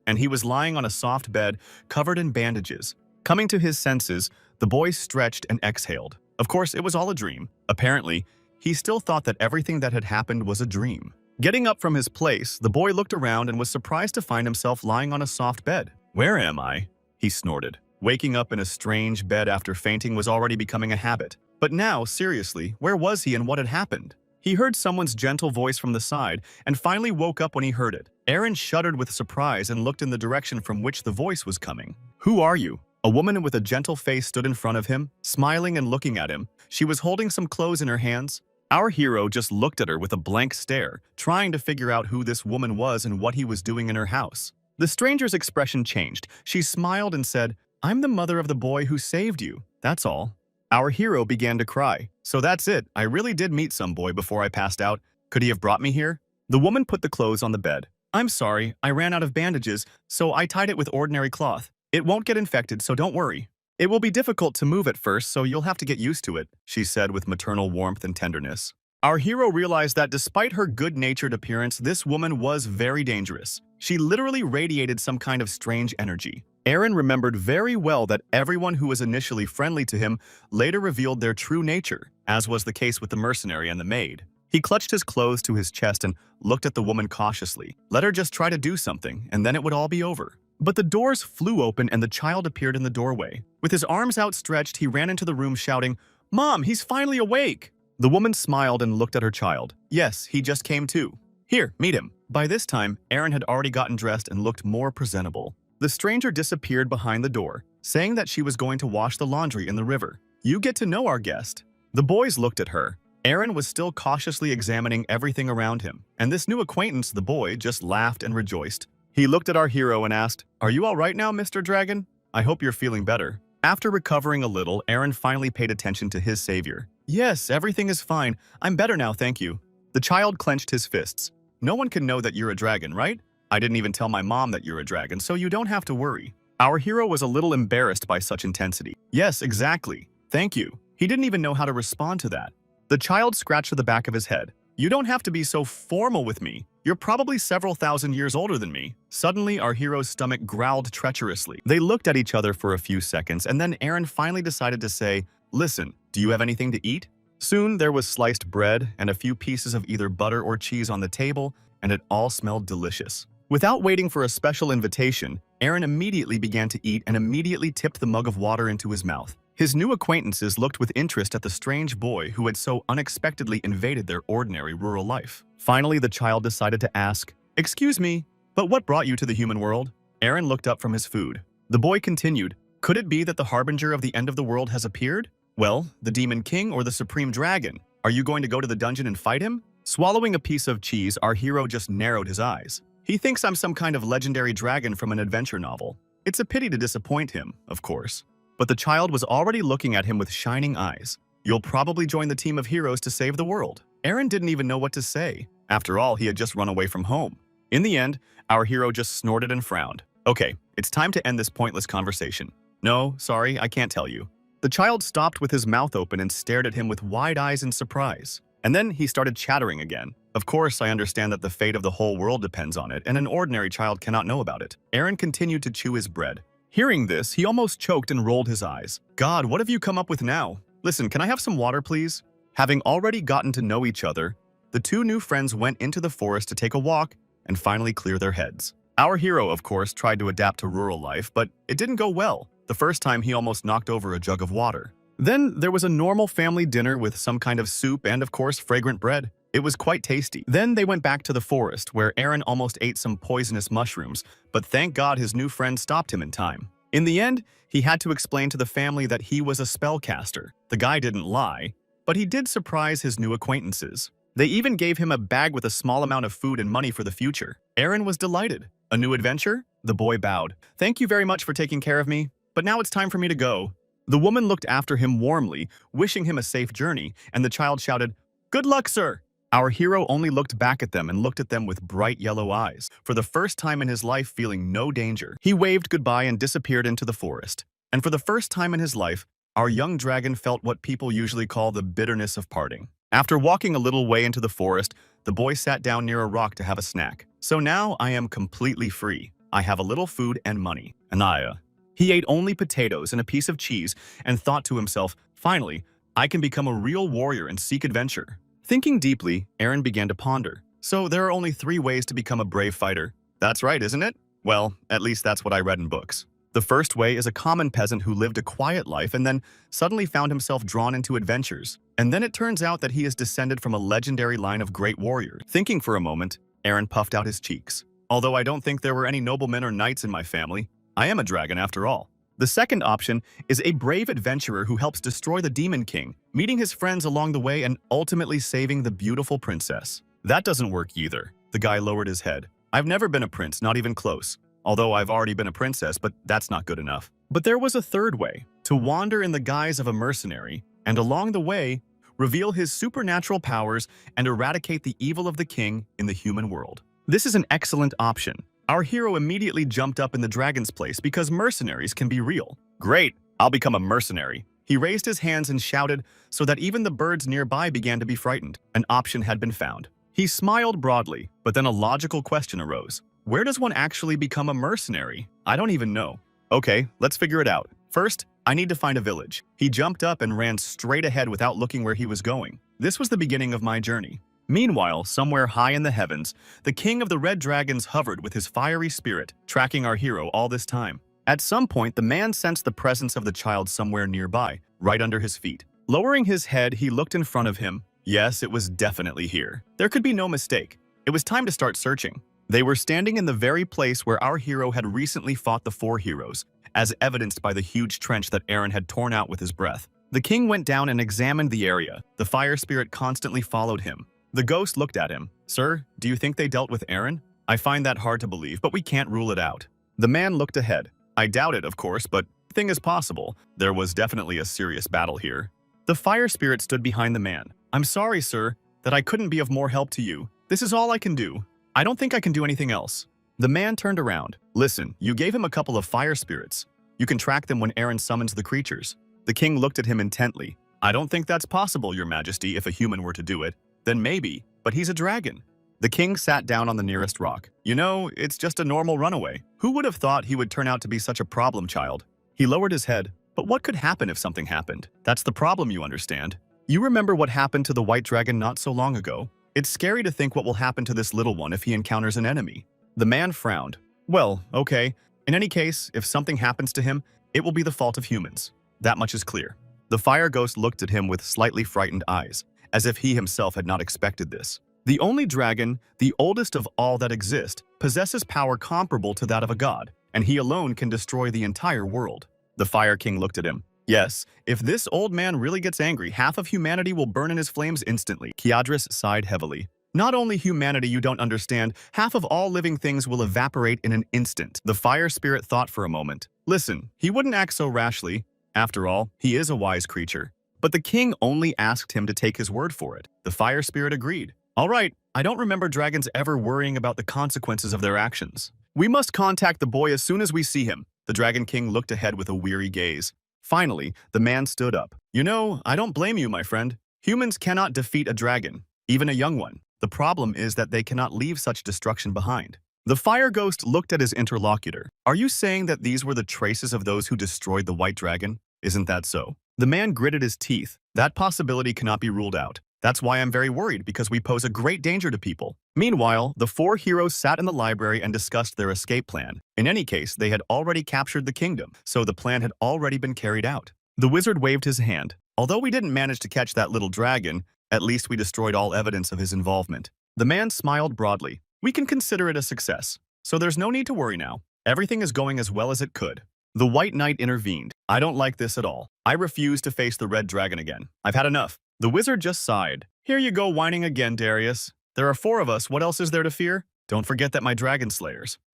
and he was lying on a soft bed, covered in bandages. Coming to his senses, the boy stretched and exhaled. Of course, it was all a dream. Apparently, he still thought that everything that had happened was a dream. Getting up from his place, the boy looked around and was surprised to find himself lying on a soft bed. Where am I? He snorted. Waking up in a strange bed after fainting was already becoming a habit. But now, seriously, where was he and what had happened? He heard someone's gentle voice from the side and finally woke up when he heard it. Aaron shuddered with surprise and looked in the direction from which the voice was coming. "Who are you?" A woman with a gentle face stood in front of him, smiling and looking at him. She was holding some clothes in her hands. Our hero just looked at her with a blank stare, trying to figure out who this woman was and what he was doing in her house. The stranger's expression changed. She smiled and said, "I'm the mother of the boy who saved you. That's all." Our hero began to cry. "So that's it. I really did meet some boy before I passed out. Could he have brought me here?" The woman put the clothes on the bed. "I'm sorry. I ran out of bandages, so I tied it with ordinary cloth. It won't get infected, so don't worry. It will be difficult to move at first, so you'll have to get used to it," she said with maternal warmth and tenderness. Our hero realized that despite her good-natured appearance, this woman was very dangerous. She literally radiated some kind of strange energy. Aaron remembered very well that everyone who was initially friendly to him later revealed their true nature, as was the case with the mercenary and the maid. He clutched his clothes to his chest and looked at the woman cautiously. Let her just try to do something, and then it would all be over. But the doors flew open and the child appeared in the doorway. With his arms outstretched, he ran into the room shouting, "Mom, he's finally awake!" The woman smiled and looked at her child. "Yes, he just came too. Here, meet him." By this time, Aaron had already gotten dressed and looked more presentable. The stranger disappeared behind the door, saying that she was going to wash the laundry in the river. "You get to know our guest." The boys looked at her. Aaron was still cautiously examining everything around him, and this new acquaintance, the boy, just laughed and rejoiced. He looked at our hero and asked, "Are you all right now, Mr. Dragon? I hope you're feeling better." After recovering a little, Aaron finally paid attention to his savior. "Yes, everything is fine. I'm better now, thank you." The child clenched his fists. "No one can know that you're a dragon, right? I didn't even tell my mom that you're a dragon, so you don't have to worry." Our hero was a little embarrassed by such intensity. "Yes, exactly. Thank you." He didn't even know how to respond to that. The child scratched the back of his head. "You don't have to be so formal with me. You're probably several thousand years older than me." Suddenly, our hero's stomach growled treacherously. They looked at each other for a few seconds, and then Aaron finally decided to say, "Listen, do you have anything to eat?" Soon, there was sliced bread and a few pieces of either butter or cheese on the table, and it all smelled delicious. Without waiting for a special invitation, Aaron immediately began to eat and immediately tipped the mug of water into his mouth. His new acquaintances looked with interest at the strange boy who had so unexpectedly invaded their ordinary rural life. Finally, the child decided to ask, "Excuse me, but what brought you to the human world?" Aaron looked up from his food. The boy continued, "Could it be that the harbinger of the end of the world has appeared? Well, the Demon King or the Supreme Dragon? Are you going to go to the dungeon and fight him?" Swallowing a piece of cheese, our hero just narrowed his eyes. "He thinks I'm some kind of legendary dragon from an adventure novel. It's a pity to disappoint him, of course." But the child was already looking at him with shining eyes. "You'll probably join the team of heroes to save the world." Aaron didn't even know what to say. After all, he had just run away from home. In the end, our hero just snorted and frowned. "Okay, it's time to end this pointless conversation." "No, sorry, I can't tell you." The child stopped with his mouth open and stared at him with wide eyes in surprise. And then he started chattering again. "Of course, I understand that the fate of the whole world depends on it, and an ordinary child cannot know about it." Aaron continued to chew his bread. Hearing this, he almost choked and rolled his eyes. "God, what have you come up with now? Listen, can I have some water, please?" Having already gotten to know each other, the two new friends went into the forest to take a walk and finally clear their heads. Our hero, of course, tried to adapt to rural life, but it didn't go well. The first time, he almost knocked over a jug of water. Then there was a normal family dinner with some kind of soup and, of course, fragrant bread. It was quite tasty. Then they went back to the forest, where Aaron almost ate some poisonous mushrooms, but thank God his new friend stopped him in time. In the end, he had to explain to the family that he was a spellcaster. The guy didn't lie, but he did surprise his new acquaintances. They even gave him a bag with a small amount of food and money for the future. Aaron was delighted. "A new adventure?" The boy bowed. "Thank you very much for taking care of me, but now it's time for me to go." The woman looked after him warmly, wishing him a safe journey, and the child shouted, "Good luck, sir!" Our hero only looked back at them and looked at them with bright yellow eyes, for the first time in his life feeling no danger. He waved goodbye and disappeared into the forest. And for the first time in his life, our young dragon felt what people usually call the bitterness of parting. After walking a little way into the forest, the boy sat down near a rock to have a snack. "So now I am completely free. I have a little food and money. Anaya." He ate only potatoes and a piece of cheese and thought to himself, "Finally, I can become a real warrior and seek adventure." Thinking deeply, Aaron began to ponder. "So there are only 3 ways to become a brave fighter. That's right, isn't it? Well, at least that's what I read in books." The first way is a common peasant who lived a quiet life and then suddenly found himself drawn into adventures. And then it turns out that he is descended from a legendary line of great warriors. Thinking for a moment, Aaron puffed out his cheeks. Although I don't think there were any noblemen or knights in my family, I am a dragon after all. The second option is a brave adventurer who helps destroy the Demon King, meeting his friends along the way and ultimately saving the beautiful princess. That doesn't work either. The guy lowered his head. I've never been a prince, not even close. Although I've already been a princess, but that's not good enough. But there was a third way, to wander in the guise of a mercenary, and along the way, reveal his supernatural powers and eradicate the evil of the king in the human world. This is an excellent option. Our hero immediately jumped up in the dragon's place because mercenaries can be real. Great, I'll become a mercenary. He raised his hands and shouted so that even the birds nearby began to be frightened. An option had been found. He smiled broadly, but then a logical question arose. Where does one actually become a mercenary? I don't even know. Okay, let's figure it out. First, I need to find a village. He jumped up and ran straight ahead without looking where he was going. This was the beginning of my journey. Meanwhile, somewhere high in the heavens, the king of the red dragons hovered with his fiery spirit, tracking our hero all this time. At some point, the man sensed the presence of the child somewhere nearby, right under his feet. Lowering his head, he looked in front of him. Yes, it was definitely here. There could be no mistake. It was time to start searching. They were standing in the very place where our hero had recently fought the four heroes, as evidenced by the huge trench that Aaron had torn out with his breath. The king went down and examined the area. The fire spirit constantly followed him. The ghost looked at him. Sir, do you think they dealt with Aaron? I find that hard to believe, but we can't rule it out. The man looked ahead. I doubt it, of course, but the thing is possible. There was definitely a serious battle here. The fire spirit stood behind the man. I'm sorry, sir, that I couldn't be of more help to you. This is all I can do. I don't think I can do anything else. The man turned around. Listen, you gave him a couple of fire spirits. You can track them when Aaron summons the creatures. The king looked at him intently. I don't think that's possible, your majesty, if a human were to do it. Then maybe, but he's a dragon. The king sat down on the nearest rock. You know, it's just a normal runaway. Who would have thought he would turn out to be such a problem child? He lowered his head. But what could happen if something happened? That's the problem, you understand. You remember what happened to the white dragon not so long ago? It's scary to think what will happen to this little one if he encounters an enemy. The man frowned. Well, okay. In any case, if something happens to him, it will be the fault of humans. That much is clear. The fire ghost looked at him with slightly frightened eyes, as if he himself had not expected this. The only dragon, the oldest of all that exist, possesses power comparable to that of a god, and he alone can destroy the entire world. The Fire King looked at him. Yes, if this old man really gets angry, half of humanity will burn in his flames instantly. Kiadris sighed heavily. Not only humanity, you don't understand, half of all living things will evaporate in an instant. The fire spirit thought for a moment. Listen, he wouldn't act so rashly. After all, he is a wise creature. But the king only asked him to take his word for it. The fire spirit agreed. All right, I don't remember dragons ever worrying about the consequences of their actions. We must contact the boy as soon as we see him. The Dragon King looked ahead with a weary gaze. Finally, the man stood up. You know, I don't blame you, my friend. Humans cannot defeat a dragon, even a young one. The problem is that they cannot leave such destruction behind. The fire ghost looked at his interlocutor. Are you saying that these were the traces of those who destroyed the white dragon? Isn't that so? The man gritted his teeth. That possibility cannot be ruled out. That's why I'm very worried, because we pose a great danger to people. Meanwhile, the four heroes sat in the library and discussed their escape plan. In any case, they had already captured the kingdom, so the plan had already been carried out. The wizard waved his hand. Although we didn't manage to catch that little dragon, at least we destroyed all evidence of his involvement. The man smiled broadly. We can consider it a success, so there's no need to worry now. Everything is going as well as it could. The White Knight intervened. I don't like this at all. I refuse to face the red dragon again. I've had enough. The wizard just sighed. Here you go whining again, Darius. There are four of us. What else is there to fear? Don't forget that my dragon slayers.